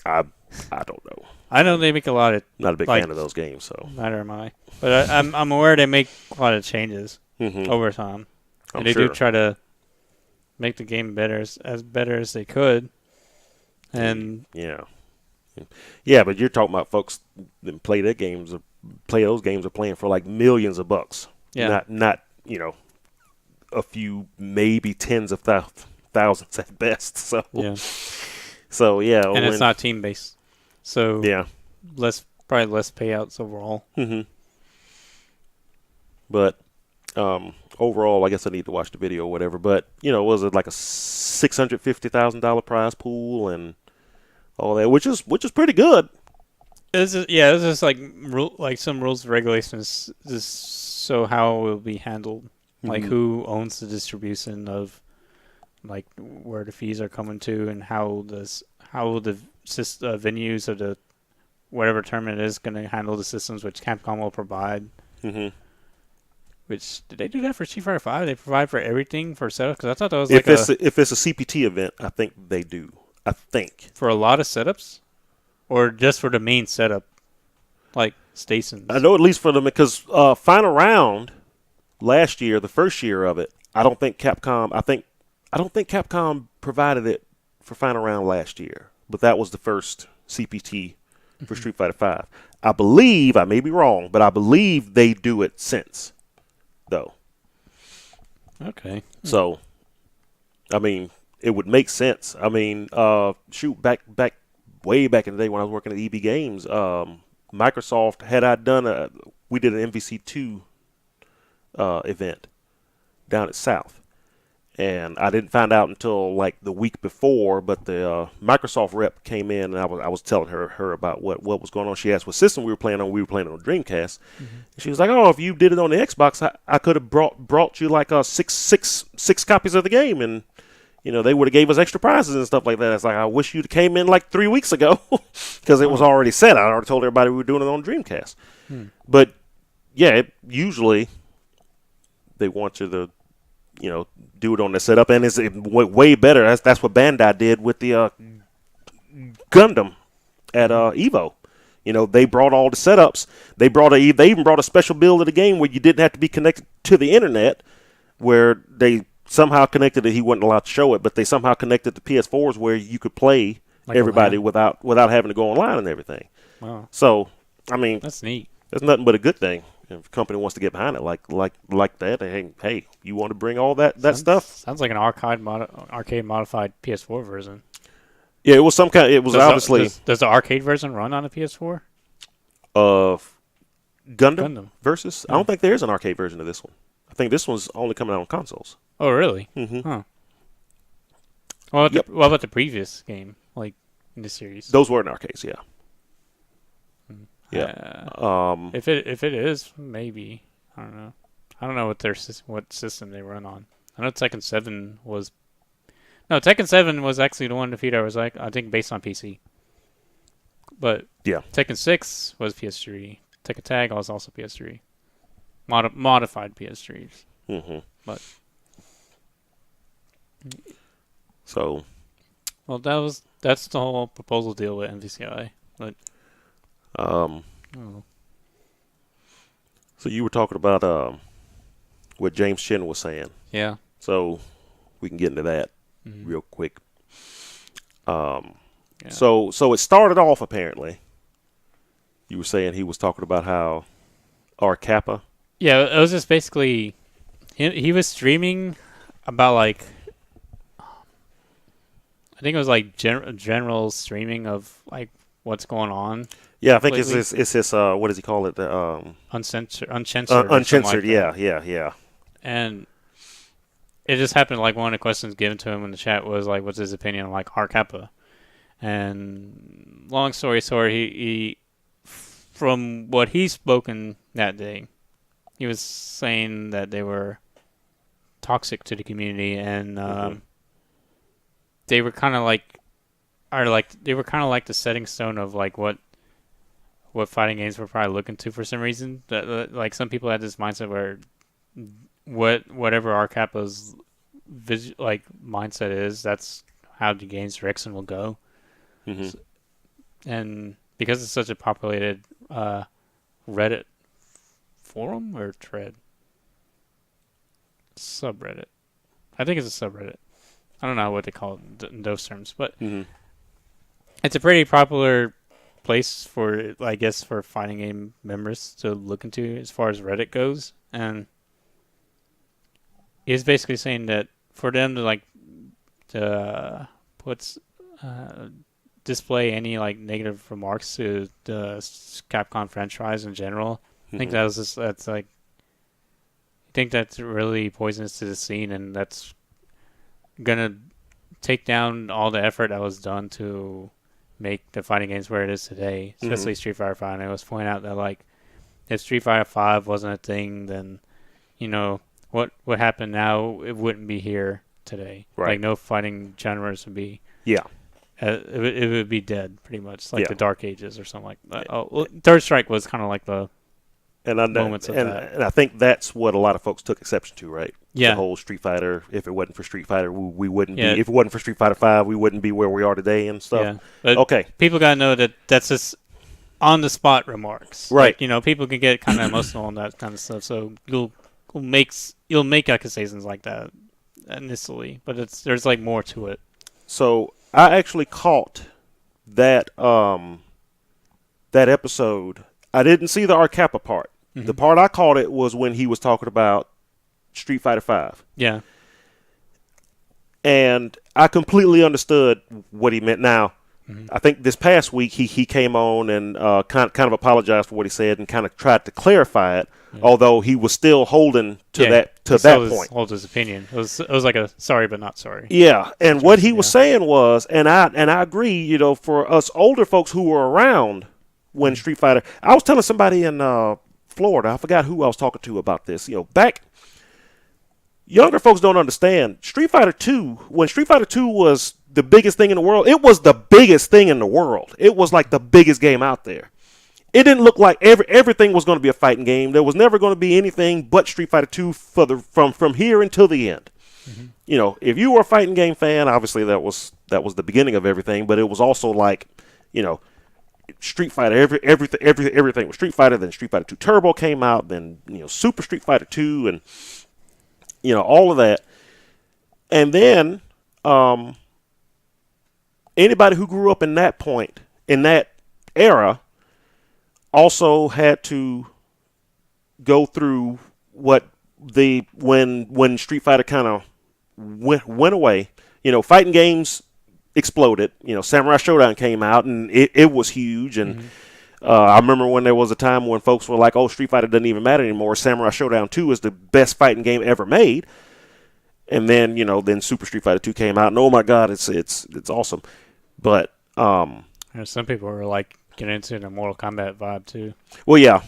I don't know. I know they make a lot of... Not a big fan of those games, so... Neither am I. But I'm aware they make a lot of changes over time. And they do try to make the game better as they could. And... Yeah, but you're talking about folks that play those games are playing for like millions of bucks. Yeah. Not a few, maybe tens of thousands at best. So yeah. And it's not team based. So yeah. Probably less payouts overall. But overall, I guess I need to watch the video or whatever. But was it like a $650,000 prize pool and all that, which is pretty good. This is like some rules and regulations. So how it will be handled, like who owns the distribution of, like where the fees are coming to, and how the venues of the whatever tournament is going to handle the systems which Capcom will provide. Which did they do that for Street Fighter V? They provide for everything for setup, because I thought that was if it's a CPT event, I think they do. I think for a lot of setups, or just for the main setup, like stations. I know at least for them, because final round last year, the first year of it, I don't think Capcom provided it for final round last year, but that was the first CPT for Street Fighter V. I believe, I may be wrong, but I believe they do it since, though. Okay. So, I mean, it would make sense. I mean, way back in the day when I was working at EB Games, Microsoft we did an MVC2 event down at South. And I didn't find out until like the week before, but the Microsoft rep came in, and I was telling her about what was going on. She asked what system we were playing on. We were playing on Dreamcast. And she was like, "Oh, if you did it on the Xbox, I could have brought you like six copies of the game, and they would have gave us extra prizes and stuff like that." It's like, I wish you'd came in like 3 weeks ago, because it was already set. I already told everybody we were doing it on Dreamcast. But yeah, usually they want you to do it on the setup, and it's way better. That's what Bandai did with the Gundam at Evo. They brought all the setups. They even brought a special build of the game where you didn't have to be connected to the internet, where they somehow connected it. He wasn't allowed to show it, but they somehow connected the PS4s where you could play like everybody without having to go online and everything. Wow. So, I mean, that's neat. That's nothing but a good thing. If a company wants to get behind it like that, hey, you want to bring all that stuff? Sounds like an arcade modified PS4 version. Yeah, it was some kind. It was obviously. Does the arcade version run on a PS4? Of Gundam versus? I don't think there is an arcade version of this one. I think this one's only coming out on consoles. Oh, really? Huh. What about the previous game, like in the series? Those were in arcades, yeah. Yeah. If it is, maybe, I don't know. I don't know what system they run on. I know Tekken 7 was. No, Tekken 7 was actually the one defeat I was like, I think based on PC. But yeah, Tekken 6 was PS3. Tekken Tag was also PS3. Modified PS3s. But so, well, that's the whole proposal deal with MVCI. But so you were talking about what James Chen was saying. Yeah. So we can get into that real quick. So it started off, apparently. You were saying he was talking about how R Kappa. Yeah, it was just basically he was streaming about like I think it was like general streaming of like what's going on. Yeah, I think it's his what does he call it? Uncensored. Uncensored. Like yeah. And it just happened like one of the questions given to him in the chat was like, what's his opinion on like R Kappa? And long story short, he from what he's spoken that day, he was saying that they were toxic to the community, and they were kind of like the setting stone of like what what fighting games were probably looking to for some reason. That like some people had this mindset where whatever RCAPA's mindset is, that's how the game's direction will go. Mm-hmm. And because it's such a populated Reddit forum or thread subreddit, I think it's a subreddit. I don't know what they call it in those terms, but it's a pretty popular place for, I guess, for fighting game members to look into as far as Reddit goes. And he's basically saying that for them to display any like negative remarks to the Capcom franchise in general, I think that's like, I think that's really poisonous to the scene, and that's gonna take down all the effort that was done to make the fighting games where it is today, especially Street Fighter V. And it was pointing out that like if Street Fighter V wasn't a thing, then what happened now, it wouldn't be here today. Right. Like no fighting genres would be. Yeah. It would be dead pretty much, like the Dark Ages or something like that. Oh, well, Third Strike was kind of like the moments of that. And I think that's what a lot of folks took exception to, right? Yeah. The whole Street Fighter. If it wasn't for Street Fighter, we wouldn't be. If it wasn't for Street Fighter V, we wouldn't be where we are today and stuff. Yeah. But okay. People gotta know that that's just on the spot remarks. Right. Like, people can get kind of emotional and that kind of stuff. So you'll make accusations like that initially, but there's like more to it. So I actually caught that that episode. I didn't see the Arcapa part. Mm-hmm. The part I caught it was when he was talking about Street Fighter V. Yeah. And I completely understood what he meant. Now, I think this past week he came on and kind of apologized for what he said and kind of tried to clarify it, although he was still holding to that point. Hold his opinion. It was like a sorry but not sorry. Yeah, and what he was saying was, and I agree. For us older folks who were around when Street Fighter, I was telling somebody in Florida, I forgot who I was talking to about this. Back. Younger folks don't understand. Street Fighter 2, when Street Fighter 2 was the biggest thing in the world, it was the biggest thing in the world. It was like the biggest game out there. It didn't look like everything was going to be a fighting game. There was never going to be anything but Street Fighter 2 from here until the end. Mm-hmm. If you were a fighting game fan, obviously that was the beginning of everything, but it was also like, Street Fighter, everything was Street Fighter. Then Street Fighter 2 Turbo came out. Then Super Street Fighter 2 and all of that. And then anybody who grew up in that point, in that era, also had to go through when Street Fighter kind of went away. Fighting games exploded. Samurai Showdown came out, and it was huge. And I remember when there was a time when folks were like, "Oh, Street Fighter doesn't even matter anymore. Samurai Showdown 2 is the best fighting game ever made." And then then Super Street Fighter 2 came out, and oh my God, it's awesome. But some people were like getting into the Mortal Kombat vibe too. Well, yeah.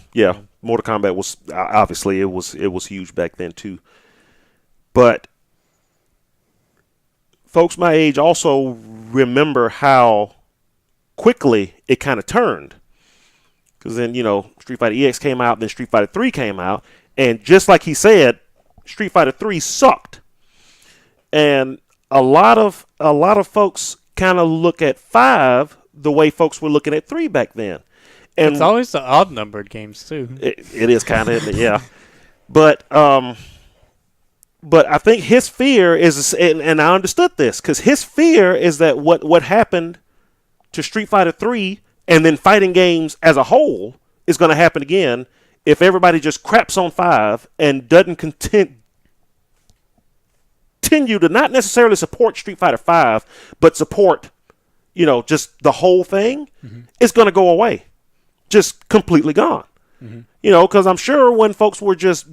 Mortal Kombat was obviously it was huge back then too. But folks my age also remember how quickly it kind of turned. Because then, Street Fighter EX came out, then Street Fighter 3 came out, and just like he said, Street Fighter 3 sucked. And a lot of folks kind of look at 5 the way folks were looking at 3 back then. And it's always the odd-numbered games too. It is kind of, yeah. But I think his fear is, and I understood this, because his fear is that what happened to Street Fighter 3 and then fighting games as a whole is going to happen again if everybody just craps on 5 and doesn't continue to not necessarily support Street Fighter 5, but support, just the whole thing. It's going to go away. Just completely gone. Because I'm sure when folks were just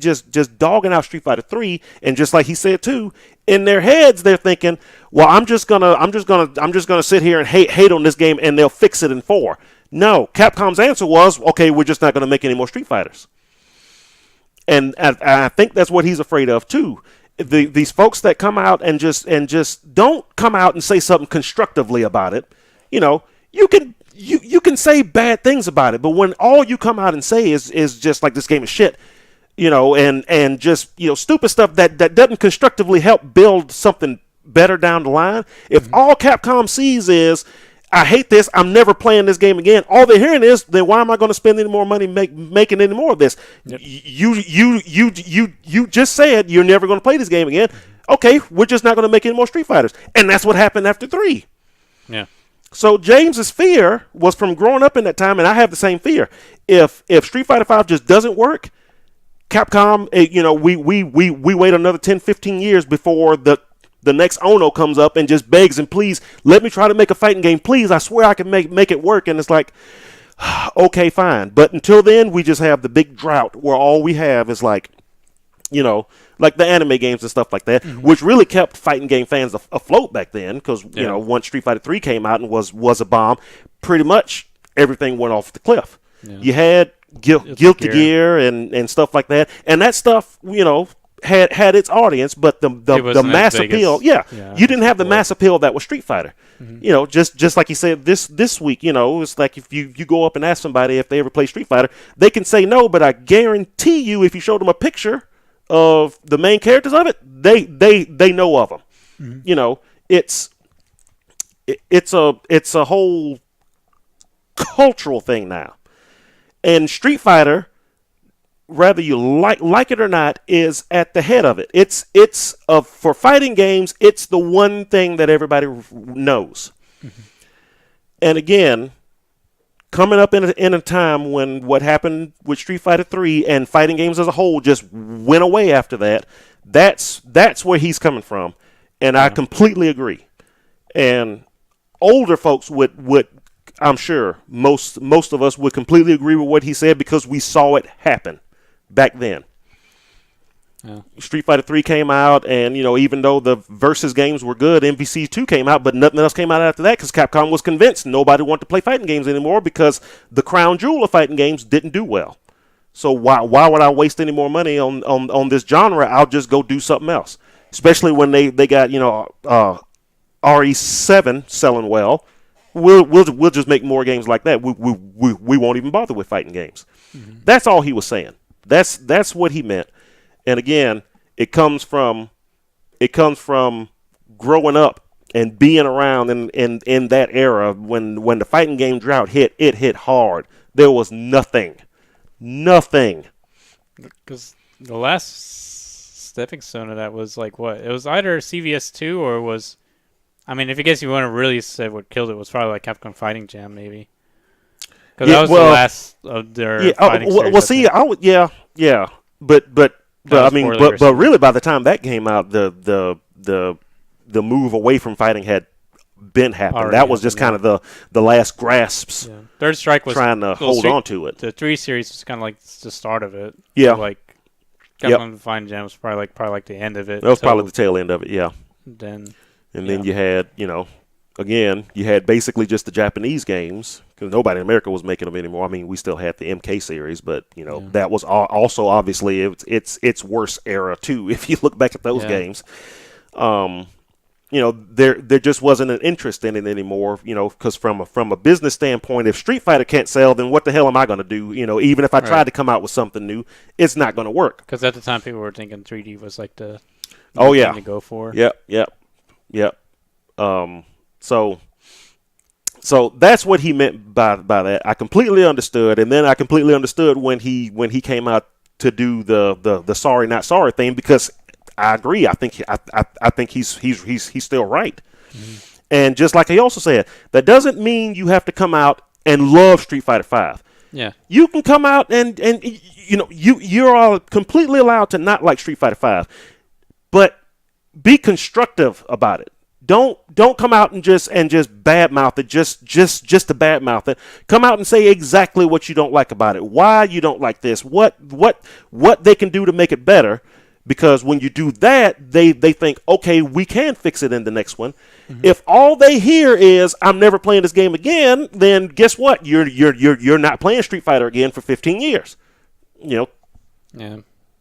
dogging out Street Fighter 3, and just like he said too, in their heads they're thinking, well, I'm just gonna sit here and hate on this game, and they'll fix it in 4. No, Capcom's answer was, okay, we're just not gonna make any more Street Fighters. And I think that's what he's afraid of too. These folks that come out and just don't come out and say something constructively about it. You you can say bad things about it, but when all you come out and say is just like this game is shit, and just stupid stuff that doesn't constructively help build something better down the line. If all Capcom sees is I hate this, I'm never playing this game again, all they're hearing is, then why am I going to spend any more money making any more of this? Yep. You just said you're never going to play this game again. Okay, we're just not going to make any more Street Fighters, and that's what happened after 3. Yeah. So James's fear was from growing up in that time, and I have the same fear. If Street Fighter V just doesn't work, Capcom, we wait another 10, 15 years before the next Ono comes up and just begs and please, let me try to make a fighting game. Please, I swear I can make it work. And it's like, okay, fine. But until then, we just have the big drought where all we have is like the anime games and stuff like that, which really kept fighting game fans afloat back then because, once Street Fighter 3 came out and was a bomb, pretty much everything went off the cliff. Yeah. You had Guilty Gear and stuff like that. And that stuff, had its audience, but the mass appeal, you didn't have the mass appeal that was Street Fighter. Just like you said this week, it's like if you go up and ask somebody if they ever play Street Fighter, they can say no, but I guarantee you if you showed them a picture of the main characters of it, they know of them. It's a whole cultural thing now. And Street Fighter, whether you like it or not, is at the head of it. It's for fighting games, it's the one thing that everybody knows. And again, coming up in a time when what happened with Street Fighter 3 and fighting games as a whole just went away after that, that's where he's coming from. And I completely agree. And older folks would I'm sure most of us would completely agree with what he said because we saw it happen back then. Yeah. Street Fighter 3 came out, and even though the Versus games were good, MVC 2 came out, but nothing else came out after that because Capcom was convinced nobody wanted to play fighting games anymore because the crown jewel of fighting games didn't do well. So why would I waste any more money on this genre? I'll just go do something else. Especially when they got RE7 selling well. We'll just make more games like that. We won't even bother with fighting games. That's all he was saying. That's what he meant. And again, it comes from growing up and being around in that era when the fighting game drought hit. It hit hard. There was nothing. Because the last stepping stone of that was like what? It was either CVS2 or it was. I mean, if you guess you want to really say what killed it was probably like Capcom Fighting Jam, maybe. Because that was the last of their fighting series. Well, see, I would, but I mean, but really, by the time that came out, the move away from fighting had been happening. That was just kind of the last grasps. Yeah. Third Strike was trying to hold on to it. The 3 series was kind of like the start of it. Yeah, so like Capcom Fighting Jam was probably like the end of it. That was probably the tail end of it. Yeah. Then you had, again, you had basically just the Japanese games because nobody in America was making them anymore. I mean, we still had the MK series, but that was also obviously its worst era too. If you look back at those games, there just wasn't an interest in it anymore. Because from a business standpoint, if Street Fighter can't sell, then what the hell am I going to do? Even if I tried to come out with something new, it's not going to work. Because at the time, people were thinking 3D was like the thing to go for. Yep. So that's what he meant by that. I completely understood, and then I completely understood when he came out to do the sorry not sorry thing because I agree. I think he's still right. And just like he also said, that doesn't mean you have to come out and love Street Fighter V. Yeah, you can come out and you're all completely allowed to not like Street Fighter V, but be constructive about it. Don't come out and just badmouth it, just to badmouth it. Come out and say exactly what you don't like about it, why you don't like this, what they can do to make it better. Because when you do that, they think, okay, we can fix it in the next one. If all they hear is I'm never playing this game again, then guess what? You're not playing Street Fighter again for 15 years.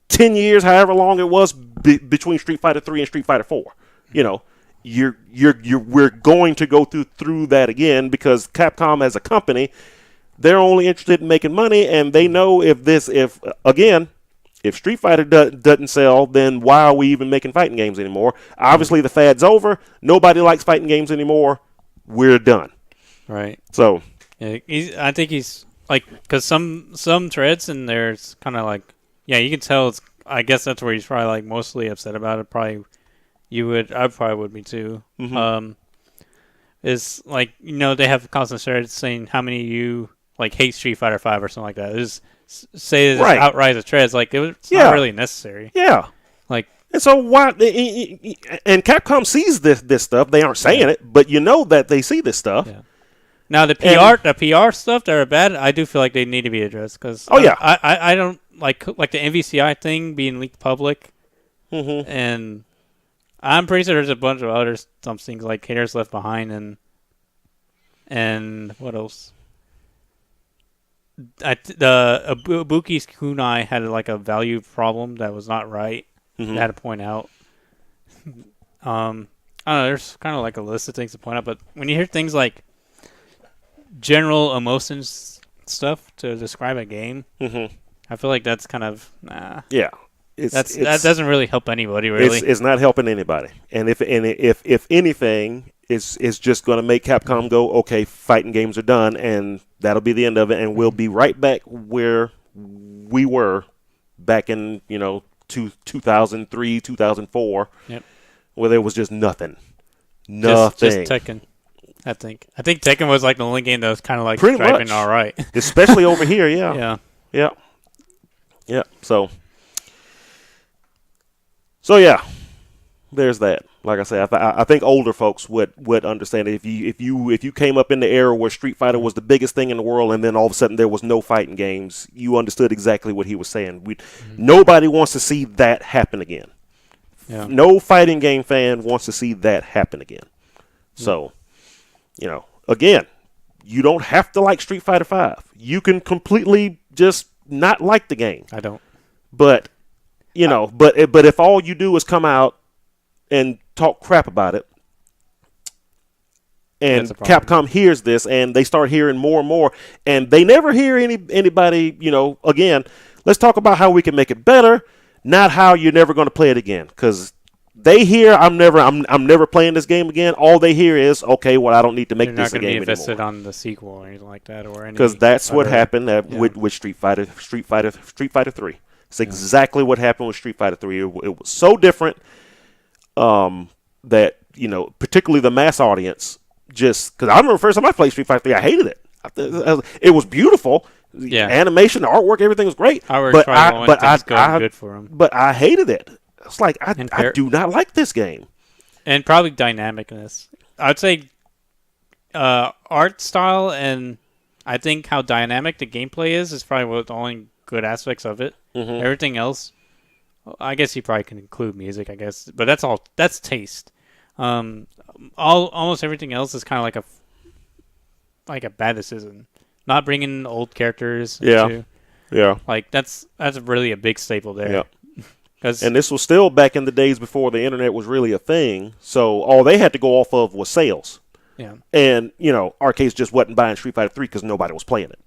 10 years, however long it was between Street Fighter 3 and Street Fighter 4. we're going to go through that again because Capcom as a company, they're only interested in making money, and they know if Street Fighter doesn't sell, then why are we even making fighting games anymore? Obviously, the fad's over. Nobody likes fighting games anymore. We're done. Right. So, yeah, I think he's like, because some threads in there, it's kind of like, yeah, you can tell. I guess that's where he's probably like mostly upset about it. Probably, I probably would be too. Mm-hmm. Is like, they have constant threads saying how many you like hate Street Fighter 5 or something like that. Just say this outright as threads, like it's not really necessary. Yeah. Like, and so why? And Capcom sees this stuff. They aren't saying it, but that they see this stuff. Yeah. Now the PR stuff that are bad, I do feel like they need to be addressed because. I don't like the MVCI thing being leaked public, and I'm pretty sure there's a bunch of other some things like Haters Left Behind and what else? Ibuki's kunai had like a value problem that was not right. I had to point out. I don't know. There's kind of like a list of things to point out, but when you hear things like general emotions stuff to describe a game, I feel like that's kind of yeah. That doesn't really help anybody. Really, it's not helping anybody. And if anything, it's just going to make Capcom go, okay, fighting games are done, and that'll be the end of it, and we'll be right back where we were back in 2003, 2004, where there was just nothing. Just Tekken. I think Tekken was like the only game that was kind of like pretty striping much all right, especially over here. Yeah, yeah. So yeah, there's that. Like I said, I think older folks would understand it. If you came up in the era where Street Fighter was the biggest thing in the world, and then all of a sudden there was no fighting games, you understood exactly what he was saying. Nobody wants to see that happen again. Yeah. No fighting game fan wants to see that happen again. So, again, you don't have to like Street Fighter 5. You can completely just not like the game. I don't. But but if all you do is come out and talk crap about it, and Capcom hears this, and they start hearing more and more, and they never hear anybody, again, let's talk about how we can make it better, not how you're never going to play it again, because they hear I'm never playing this game again. All they hear is, okay, well, I don't need to make this a game anymore. You're not going to be invested on the sequel or anything like that, or any. Because that's what happened with Street Fighter 3. It's exactly what happened with Street Fighter 3. It was so different that, particularly the mass audience, just because I remember the first time I played Street Fighter 3, I hated it. It was beautiful. Yeah. Animation, the artwork, everything was great. But I hated it. It's like, I do not like this game. And probably dynamicness. I'd say art style and I think how dynamic the gameplay is probably one of the only good aspects of it. Everything else, I guess you probably can include music, I guess, but that's taste. Almost everything else is kind of like a bad decision. Not bringing old characters. Yeah. Like that's really a big staple there. Yeah. And this was still back in the days before the internet was really a thing, so all they had to go off of was sales. Yeah. And arcades just wasn't buying Street Fighter 3 because nobody was playing it.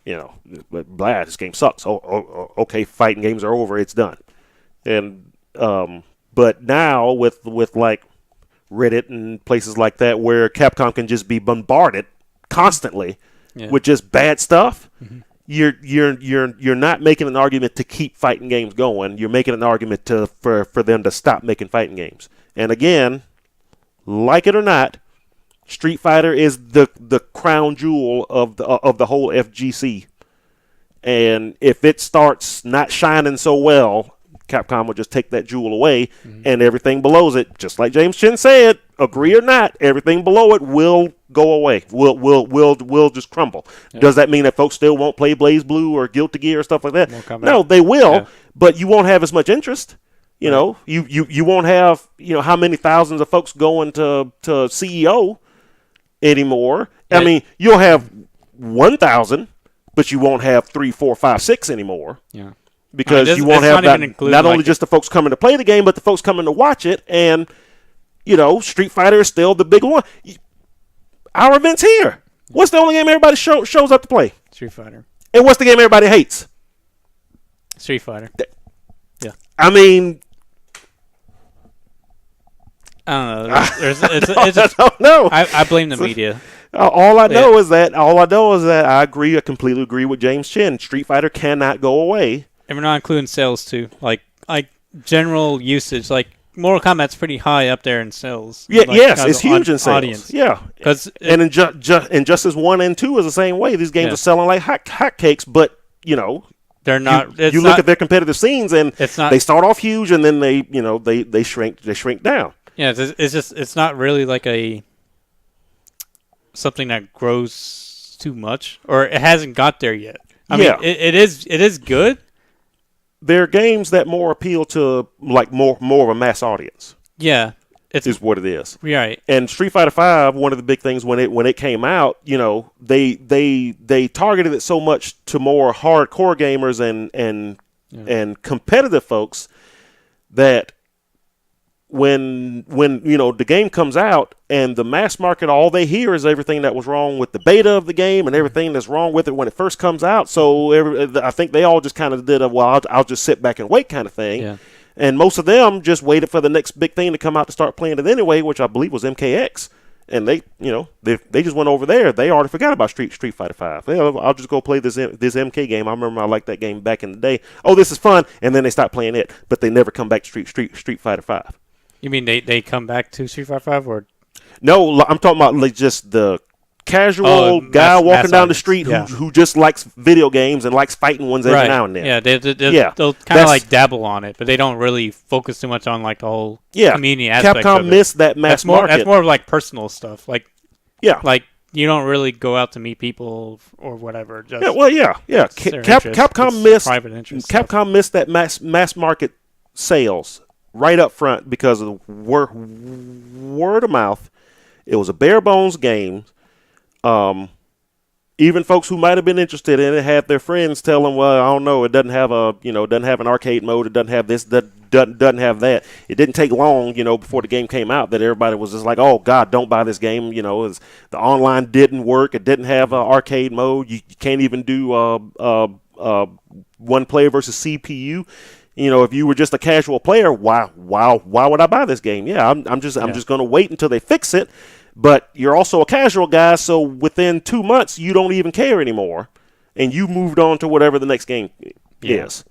This game sucks. Okay, fighting games are over. It's done. And but now with like Reddit and places like that, where Capcom can just be bombarded constantly with just bad stuff, you're not making an argument to keep fighting games going. You're making an argument for them to stop making fighting games. And again, like it or not, Street Fighter is the crown jewel of the whole FGC, and if it starts not shining so well, Capcom will just take that jewel away, and everything below it, just like James Chen said, agree or not, everything below it will go away. Will just crumble. Yeah. Does that mean that folks still won't play Blaze Blue or Guilty Gear or stuff like that? No, they will, but you won't have as much interest. You won't have how many thousands of folks going to CEO anymore. I mean, you'll have 1,000, but you won't have 3, 4, 5, 6 anymore. Yeah, because you won't have not only just the folks coming to play the game, but the folks coming to watch it. And Street Fighter is still the big one. Our event's here. What's the only game everybody shows up to play? Street Fighter. And what's the game everybody hates? Street Fighter. Yeah. I mean, I don't know. I don't know. I blame the media. All I know is that I agree. I completely agree with James Chin. Street Fighter cannot go away. And we're not including sales too. Like general usage. Like Mortal Kombat's pretty high up there in sales. Yeah, yes, it's huge in sales. Audience. Yeah, and Injustice 1 and 2 is the same way. These games are selling like hotcakes, but they're not. You look at their competitive scenes, and they start off huge, and then they shrink down. Yeah, it's not really like something that grows too much, or it hasn't got there yet. I mean, it is good. They're games that more appeal to like more of a mass audience. Yeah, is what it is. Right. And Street Fighter V, one of the big things when it came out, they targeted it so much to more hardcore gamers and competitive folks that when the game comes out and the mass market, all they hear is everything that was wrong with the beta of the game and everything that's wrong with it when it first comes out. So I think they all just kind of did I'll just sit back and wait kind of thing. Yeah. And most of them just waited for the next big thing to come out to start playing it anyway, which I believe was MKX. And they just went over there. They already forgot about Street Fighter V. Well, I'll just go play this MK game. I remember I liked that game back in the day. Oh, this is fun. And then they stopped playing it, but they never come back to Street Fighter V. You mean they come back to Street Fighter V, or? No, I'm talking about like just the casual guy walking down the street who just likes video games and likes fighting ones every now and then. Yeah, they'll kind of like dabble on it, but they don't really focus too much on like the whole community aspect of it. Capcom missed that mass market. That's more of like personal stuff. Like like you don't really go out to meet people or whatever. Just Capcom missed private interest. Capcom missed that mass market sales right up front because of word of mouth. It was a bare bones game. Even folks who might have been interested in it had their friends tell them, "Well, I don't know. It doesn't have doesn't have an arcade mode. It doesn't have this. That doesn't have that." It didn't take long, before the game came out that everybody was just like, "Oh God, don't buy this game." The online didn't work. It didn't have an arcade mode. You can't even do one player versus CPU. If you were just a casual player, why would I buy this game? Yeah, I'm just going to wait until they fix it. But you're also a casual guy, so within 2 months you don't even care anymore, and you moved on to whatever the next game is.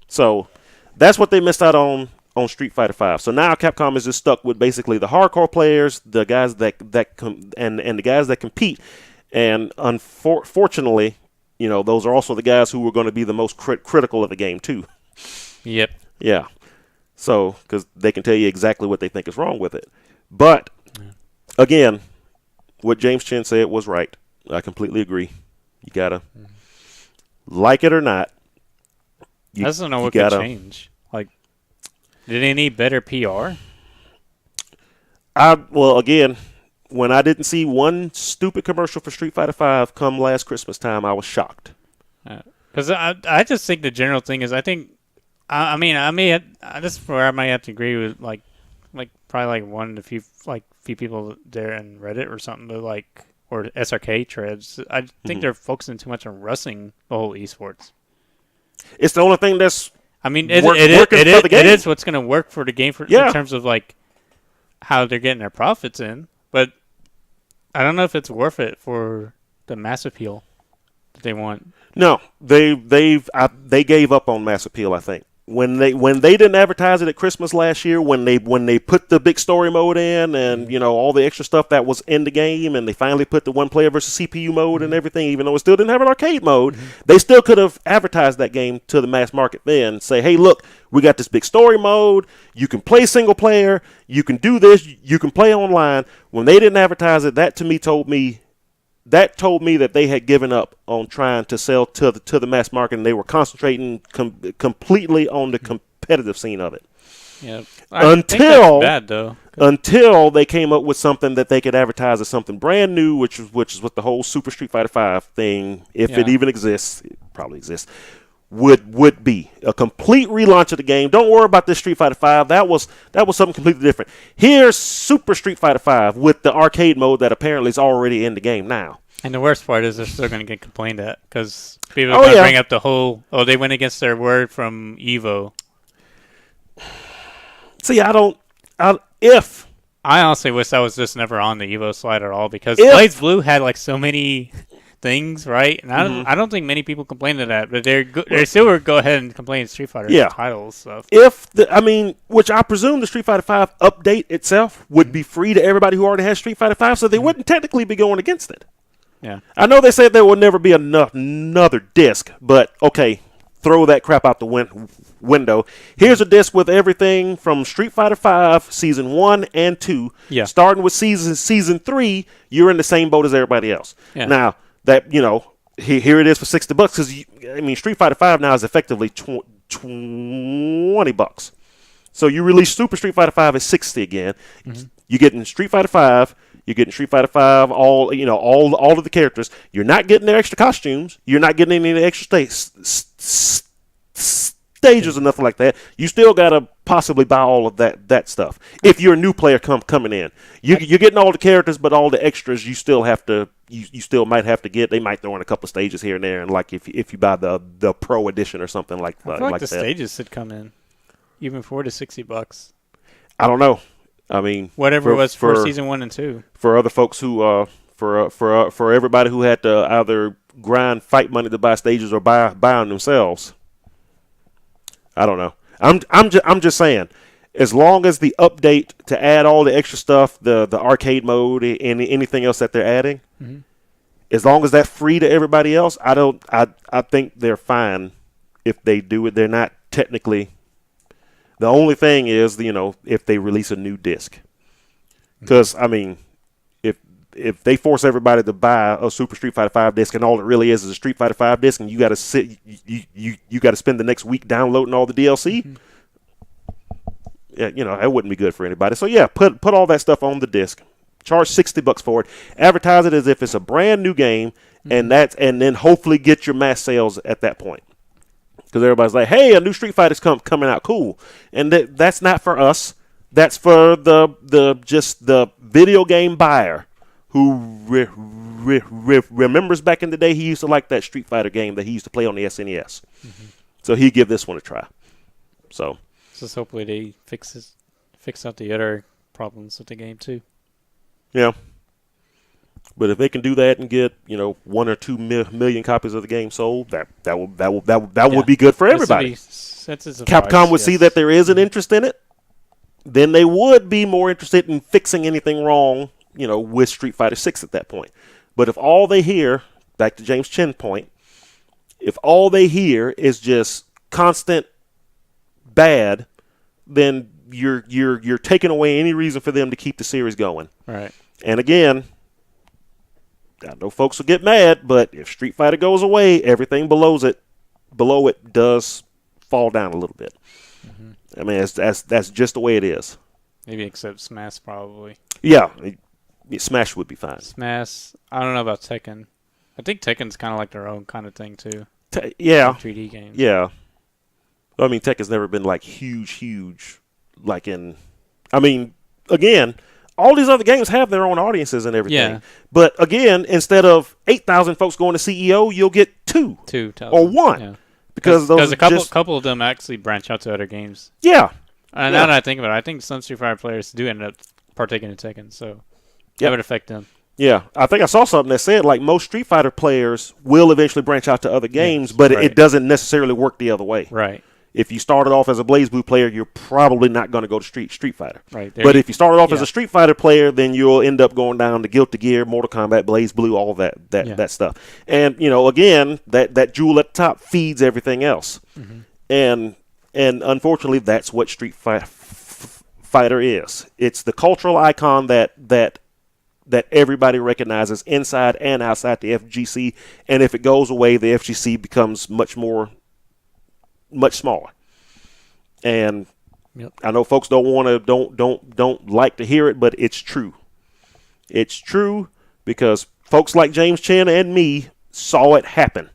So that's what they missed out on Street Fighter V. So now Capcom is just stuck with basically the hardcore players, the guys and the guys that compete, and unfortunately, those are also the guys who are going to be the most critical of the game too. Yep. Yeah. So, because they can tell you exactly what they think is wrong with it. But, again, what James Chen said was right. I completely agree. You got to like it or not. I just don't know what could change. Like, did they need better PR? Well, again, when I didn't see one stupid commercial for Street Fighter V come last Christmas time, I was shocked. Because I just think the general thing is, I think, this is where I might have to agree with like probably like one of the few people there in Reddit or something or SRK threads. I think they're focusing too much on wrestling the whole esports. It's the only thing that's it is what's going to work for the game in terms of like how they're getting their profits in, but I don't know if it's worth it for the mass appeal that they want. No, they gave up on mass appeal, I think. When they didn't advertise it at Christmas last year, when they put the big story mode in and all the extra stuff that was in the game, and they finally put the one player versus CPU mode and everything, even though it still didn't have an arcade mode, they still could have advertised that game to the mass market then. Say, hey, look, we got this big story mode. You can play single player. You can do this. You can play online. When they didn't advertise it, that to me told me that they had given up on trying to sell to the mass market, and they were concentrating completely on the competitive scene of it. Yeah, until they came up with something that they could advertise as something brand new, which is what the whole Super Street Fighter V thing, if it even exists, it probably exists, would be a complete relaunch of the game. Don't worry about this Street Fighter V. That was something completely different. Here's Super Street Fighter V with the arcade mode that apparently is already in the game now. And the worst part is they're still going to get complained at because people are going to bring up the whole, they went against their word from Evo. See, I honestly wish that was just never on the Evo slide at all because Blaze Blue had like so many things, right? And I don't think many people complained to that, but they still would go ahead and complain Street Fighter titles. So. Which I presume the Street Fighter V update itself would be free to everybody who already has Street Fighter V, so they wouldn't technically be going against it. Yeah, I know they said there will never be another disc, but okay, throw that crap out the window. Here's a disc with everything from Street Fighter V Season 1 and 2. Yeah. Starting with Season 3, you're in the same boat as everybody else. Yeah. Now, that, here it is for $60 because, Street Fighter V now is effectively $20. So you release Super Street Fighter V at $60 again. Mm-hmm. You're getting Street Fighter V. You're getting Street Fighter V, all of the characters. You're not getting their extra costumes. You're not getting any of the extra stages or nothing like that. You still gotta possibly buy all of that stuff if you're a new player coming in. You're getting all the characters, but all the extras you still have to. You still might have to get. They might throw in a couple of stages here and there, and like if you buy the Pro Edition or something like that. I feel like the stages should come in even for the $60. I don't know. Whatever it was for Season 1 and 2. For other folks who, for everybody who had to either grind fight money to buy stages or buy them themselves. I don't know. I'm just saying, as long as the update to add all the extra stuff, the arcade mode, and anything else that they're adding, as long as that's free to everybody else, I think they're fine if they do it. They're not technically. The only thing is, if they release a new disc. Because, if they force everybody to buy a Super Street Fighter V disc and all it really is a Street Fighter V disc and you got to you got to spend the next week downloading all the DLC, that wouldn't be good for anybody. So, yeah, put all that stuff on the disc. Charge $60 for it. Advertise it as if it's a brand new game, and then hopefully get your mass sales at that point. Because everybody's like, hey, a new Street Fighter's coming out, cool. And that's not for us. That's for the video game buyer who remembers back in the day he used to like that Street Fighter game that he used to play on the SNES. So he'd give this one a try. So just hopefully they fix out the other problems with the game too. Yeah. But if they can do that and get 1 or 2 million copies of the game sold, that would be good for everybody. Capcom would see that there is an interest in it. Then they would be more interested in fixing anything wrong, with Street Fighter 6 at that point. But if all they hear, back to James Chen's point, if all they hear is just constant bad, then you're taking away any reason for them to keep the series going. Right. And again, I know folks will get mad, but if Street Fighter goes away, everything below it does fall down a little bit. That's just the way it is. Maybe except Smash, probably. Yeah, Smash would be fine. Smash, I don't know about Tekken. I think Tekken's kind of like their own kind of thing too. Yeah. 3D games. Yeah. Tekken's never been like huge, like in. Again. All these other games have their own audiences and everything. Yeah. But again, instead of 8,000 folks going to CEO, you'll get 2 or 1. Yeah. Because a couple of them actually branch out to other games. Yeah. And now that I think about it, I think some Street Fighter players do end up partaking in Tekken, so that would affect them. Yeah. I think I saw something that said like most Street Fighter players will eventually branch out to other games, but it doesn't necessarily work the other way. Right. If you started off as a Blaze Blue player, you're probably not going to go to Street Fighter. Right. But if you started off as a Street Fighter player, then you'll end up going down to Guilty Gear, Mortal Kombat, Blaze Blue, all that stuff. And again, that jewel at the top feeds everything else. And unfortunately, that's what Street Fighter is. It's the cultural icon that everybody recognizes inside and outside the FGC. And if it goes away, the FGC becomes much smaller. And I know folks don't like to hear it, but it's true. It's true because folks like James Chen and me saw it happen.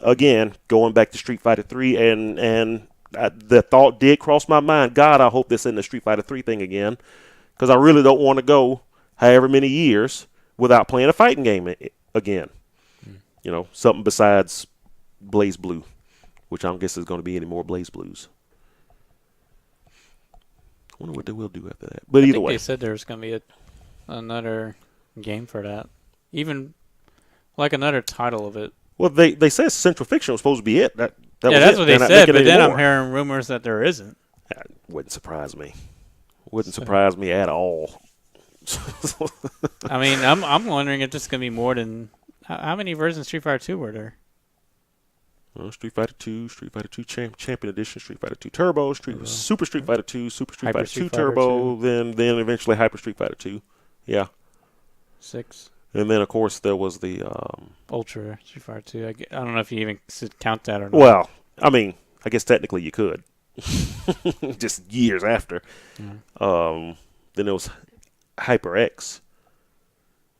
again, going back to Street Fighter 3, and the thought did cross my mind, God, I hope this isn't the Street Fighter 3 thing again, because I really don't want to go however many years without playing a fighting game again. You know, something besides Blaze Blue, which I don't guess there's going to be any more Blaze Blues. I wonder what they will do after that. But either way. They said there was going to be another game for that. Even like another title of it. Well, they said Central Fiction was supposed to be it. That was that's it. What they said, but then I'm hearing rumors that there isn't. That wouldn't surprise me. Wouldn't surprise me at all. I mean, I'm wondering if this is going to be more than... How many versions of Street Fighter 2 were there? Street Fighter 2, Street Fighter 2 Champion Edition, Street Fighter 2 Turbo, Super Street Fighter 2, Super Street Fighter 2 Turbo, then eventually Hyper Street Fighter 2. Yeah. 6. And then, of course, there was the... Ultra Street Fighter 2. I don't know if you even count that or not. Well, I mean, I guess technically you could. Just years after. Mm-hmm. Then there was Hyper X.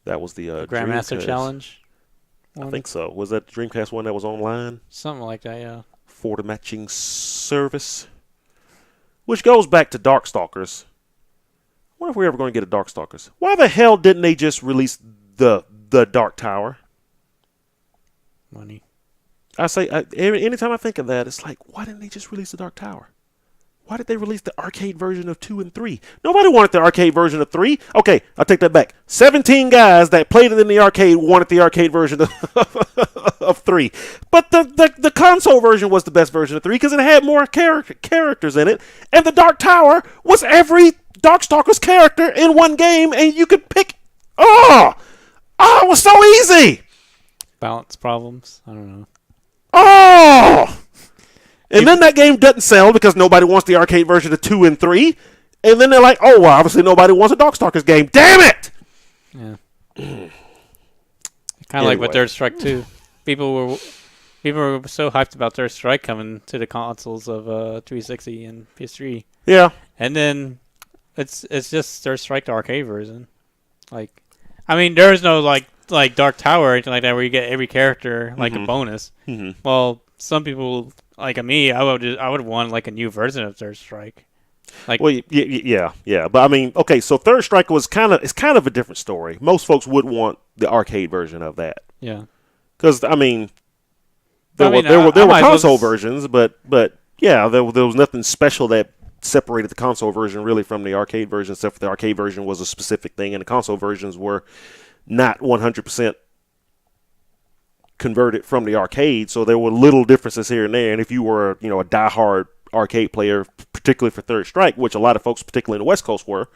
That was the Grandmaster Challenge. I think so. Was that the Dreamcast one that was online? Something like that, yeah. For the matching service. Which goes back to Darkstalkers. I wonder if we're ever going to get a Darkstalkers. Why the hell didn't they just release the Dark Tower? Money. I say, anytime I think of that, it's like, why didn't they just release the Dark Tower? Why did they release the arcade version of 2 and 3? Nobody wanted the arcade version of 3. Okay, I'll take that back. 17 guys that played it in the arcade wanted the arcade version of 3. But the console version was the best version of 3 because it had more characters in it. And the Dark Tower was every Darkstalkers character in one game, and you could pick... Oh, it was so easy! Balance problems? I don't know. Oh! And then that game doesn't sell because nobody wants the arcade version of 2 and 3. And then they're like, oh, well, obviously nobody wants a Darkstalkers game. Damn it! Yeah. Kind of like with Third Strike 2. People were so hyped about Third Strike coming to the consoles of 360 and PS3. Yeah. And then it's just Third Strike the arcade version. Like, I mean, there's no like Dark Tower or anything like that where you get every character like a bonus. Mm-hmm. Well, some people... Like me, I would want like a new version of Third Strike. Like, well, yeah. But I mean, okay, so Third Strike was kind of a different story. Most folks would want the arcade version of that. Yeah. Because I mean, there were console versions, but yeah, there was nothing special that separated the console version really from the arcade version, except for the arcade version was a specific thing, and the console versions were not 100% converted from the arcade, so there were little differences here and there. And if you were, a diehard arcade player, particularly for Third Strike, which a lot of folks, particularly in the West Coast, were,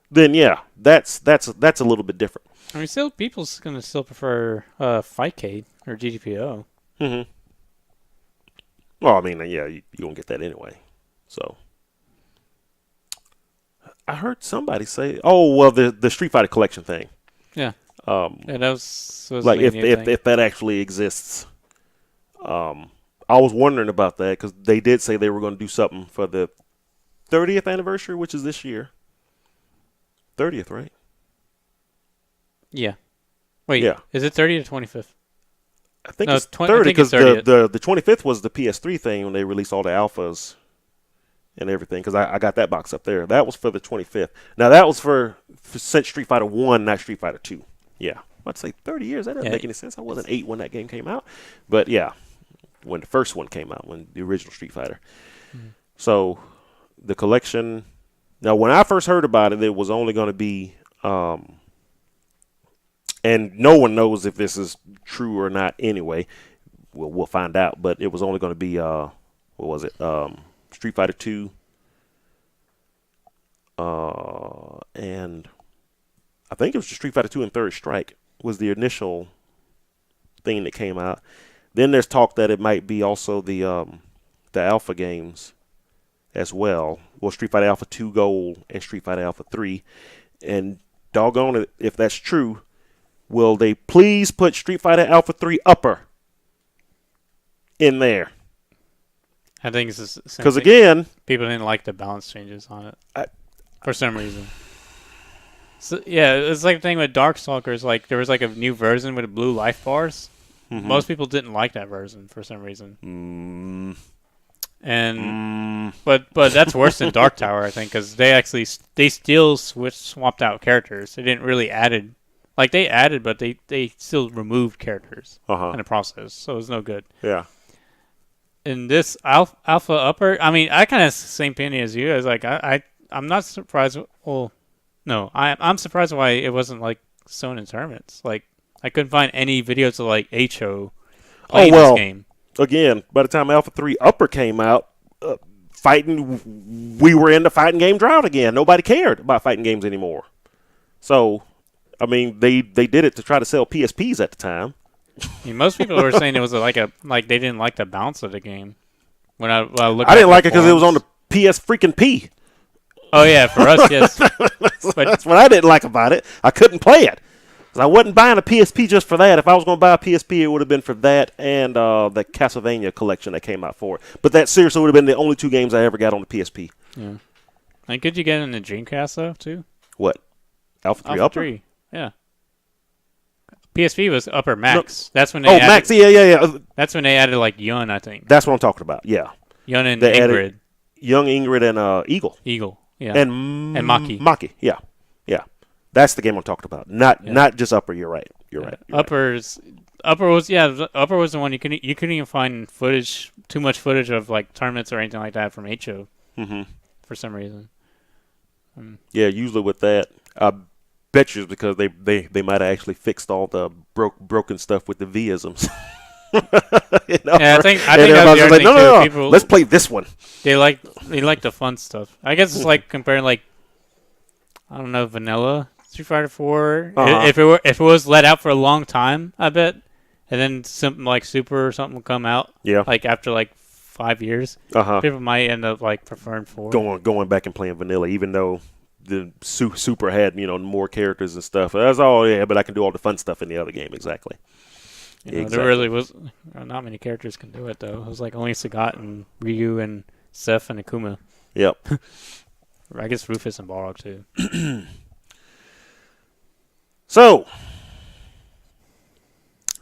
then yeah, that's a little bit different. I mean, still, people's gonna still prefer Fightcade or GDPO. Mm-hmm. Well, I mean, yeah, you won't get that anyway. So I heard somebody say, "Oh, well, the Street Fighter collection thing." Yeah. That was like if that actually exists. I was wondering about that because they did say they were going to do something for the 30th anniversary, which is this year. 30th, right? Yeah. Wait. Yeah. Is it 30th or 25th? I think it's 30 because the 25th was the PS3 thing when they released all the alphas and everything. Because I got that box up there. That was for the 25th. Now that was for since Street Fighter 1, not Street Fighter 2. Yeah, I'd say 30 years. That doesn't make any sense. I wasn't 8 when that game came out. But, yeah, when the first one came out, when the original Street Fighter. Mm-hmm. So, the collection... Now, when I first heard about it, it was only going to be... and no one knows if this is true or not anyway. We'll find out. But it was only going to be... what was it? Street Fighter 2. And... I think it was just Street Fighter 2 and Third Strike was the initial thing that came out. Then there's talk that it might be also the Alpha games as well. Well, Street Fighter Alpha 2 Gold and Street Fighter Alpha 3. And doggone it, if that's true, will they please put Street Fighter Alpha 3 Upper in there? I think it's the same thing. Because again... People didn't like the balance changes on it. For some reason. So, yeah, it's like the thing with Darkstalkers. Like there was like a new version with blue life bars, Most people didn't like that version for some reason. But that's worse than Dark Tower, I think, because they still swapped out characters. They didn't really added, like they added, but they still removed characters in the process, so it was no good. Yeah. In this Alpha Upper, I mean, I kind of same opinion as you. I was like, I'm not surprised. Well, no, I'm surprised why it wasn't like shown in tournaments. Like I couldn't find any videos of like HO playing this game. Again, by the time Alpha 3 Upper came out, we were in the fighting game drought again. Nobody cared about fighting games anymore. So, I mean, they did it to try to sell PSPs at the time. I mean, most people were saying it was like they didn't like the bounce of the game. When I looked, I didn't like it because it was on the PS freaking P. Oh yeah, for us, yes. That's what I didn't like about it. I couldn't play it. I wasn't buying a PSP just for that. If I was going to buy a PSP, it would have been for that and the Castlevania collection that came out for it. But that seriously would have been the only 2 games I ever got on the PSP. Yeah. And could you get it in the Dreamcast, though, too? What? Alpha 3 Alpha Upper? 3, yeah. PSP was Upper Max. No. That's when they added, Max, yeah. That's when they added, like, Yun, I think. That's what I'm talking about, yeah. Yun and Ingrid. Young Ingrid and Eagle. Eagle, yeah. And Maki. Maki, yeah. That's the game I'm talking about. Not just Upper. You're right. You're right. Upper was the one you couldn't even find too much footage of like tournaments or anything like that from HO for some reason. Yeah, usually with that, I bet you it's because they might have actually fixed all the broken stuff with the V-isms. I think that's the other thing too. No. People, let's play this one. They like the fun stuff. I guess it's like comparing like I don't know vanilla Street Fighter 4. If it was let out for a long time, I bet, and then something like Super or something will come out. Yeah. Like after like 5 years, people might end up like preferring 4. Going back and playing vanilla, even though the Super had more characters and stuff. That's all. Yeah, but I can do all the fun stuff in the other game. Exactly. There really was not many characters can do it though. It was like only Sagat and Ryu and Seth and Akuma. Yep. I guess Rufus and Balrog too. So,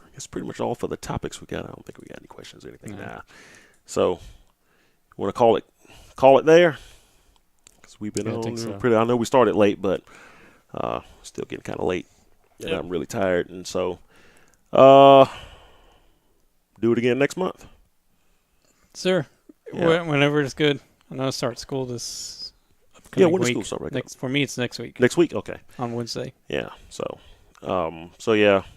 I guess pretty much all for the topics we got. I don't think we got any questions or anything now. So, want to call it there? Because we've been on pretty. I know we started late, but still getting kind of late, and I'm really tired. And so, do it again next month. Sure. Yeah. Whenever it's good. I know I start school this. When does school start? Right for me, it's next week. Next week, okay. On Wednesday. Yeah. So,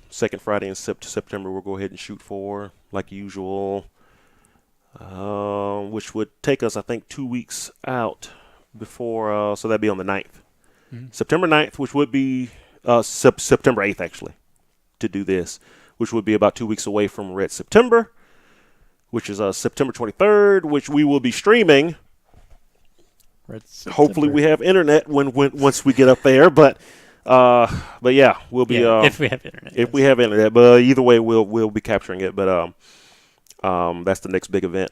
second Friday in September, we'll go ahead and shoot for like usual, which would take us, I think, 2 weeks out before. So that'd be on the 9th, September 9th, which would be September 8th actually, to do this, which would be about 2 weeks away from Red September, which is September 23rd, which we will be streaming. Hopefully we have internet once we get up there, but yeah, we'll be if we have internet. If we have internet, but either way we'll be capturing it. But that's the next big event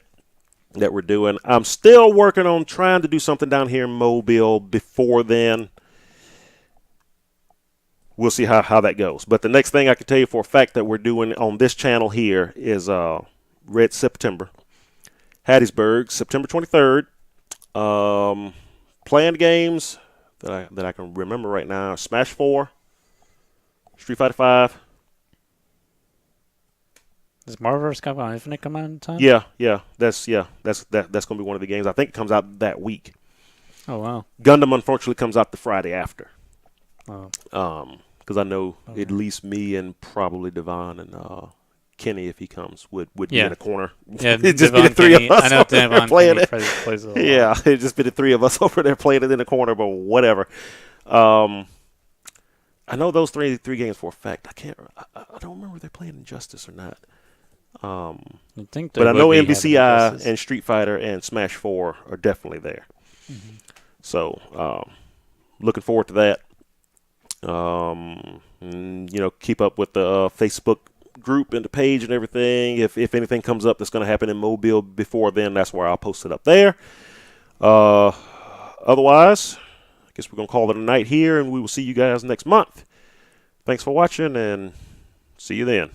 that we're doing. I'm still working on trying to do something down here in Mobile before then. We'll see how that goes. But the next thing I can tell you for a fact that we're doing on this channel here is Red September, Hattiesburg, September 23rd. Planned games that I can remember right now: Smash 4, Street Fighter 5. Does Marvel vs. Capcom Infinite come out in time? Yeah. That's gonna be one of the games. I think it comes out that week. Oh wow. Gundam unfortunately comes out the Friday after. Oh. Because I know at least me and probably Devon and Kenny, if he comes, would be in a corner. Yeah, it'd just be the three of us I know Devon playing it. Plays a lot. Yeah, it'd just be the three of us over there playing it in the corner, but whatever. I know those three games for a fact. I don't remember if they're playing Injustice or not. But I know MVCI and Street Fighter and Smash 4 are definitely there. Mm-hmm. So, looking forward to that. Keep up with the Facebook group and the page and everything. If anything comes up that's going to happen in Mobile before then, that's where I'll post it up there. Otherwise, I guess we're going to call it a night here, and we will see you guys next month. Thanks for watching, and see you then.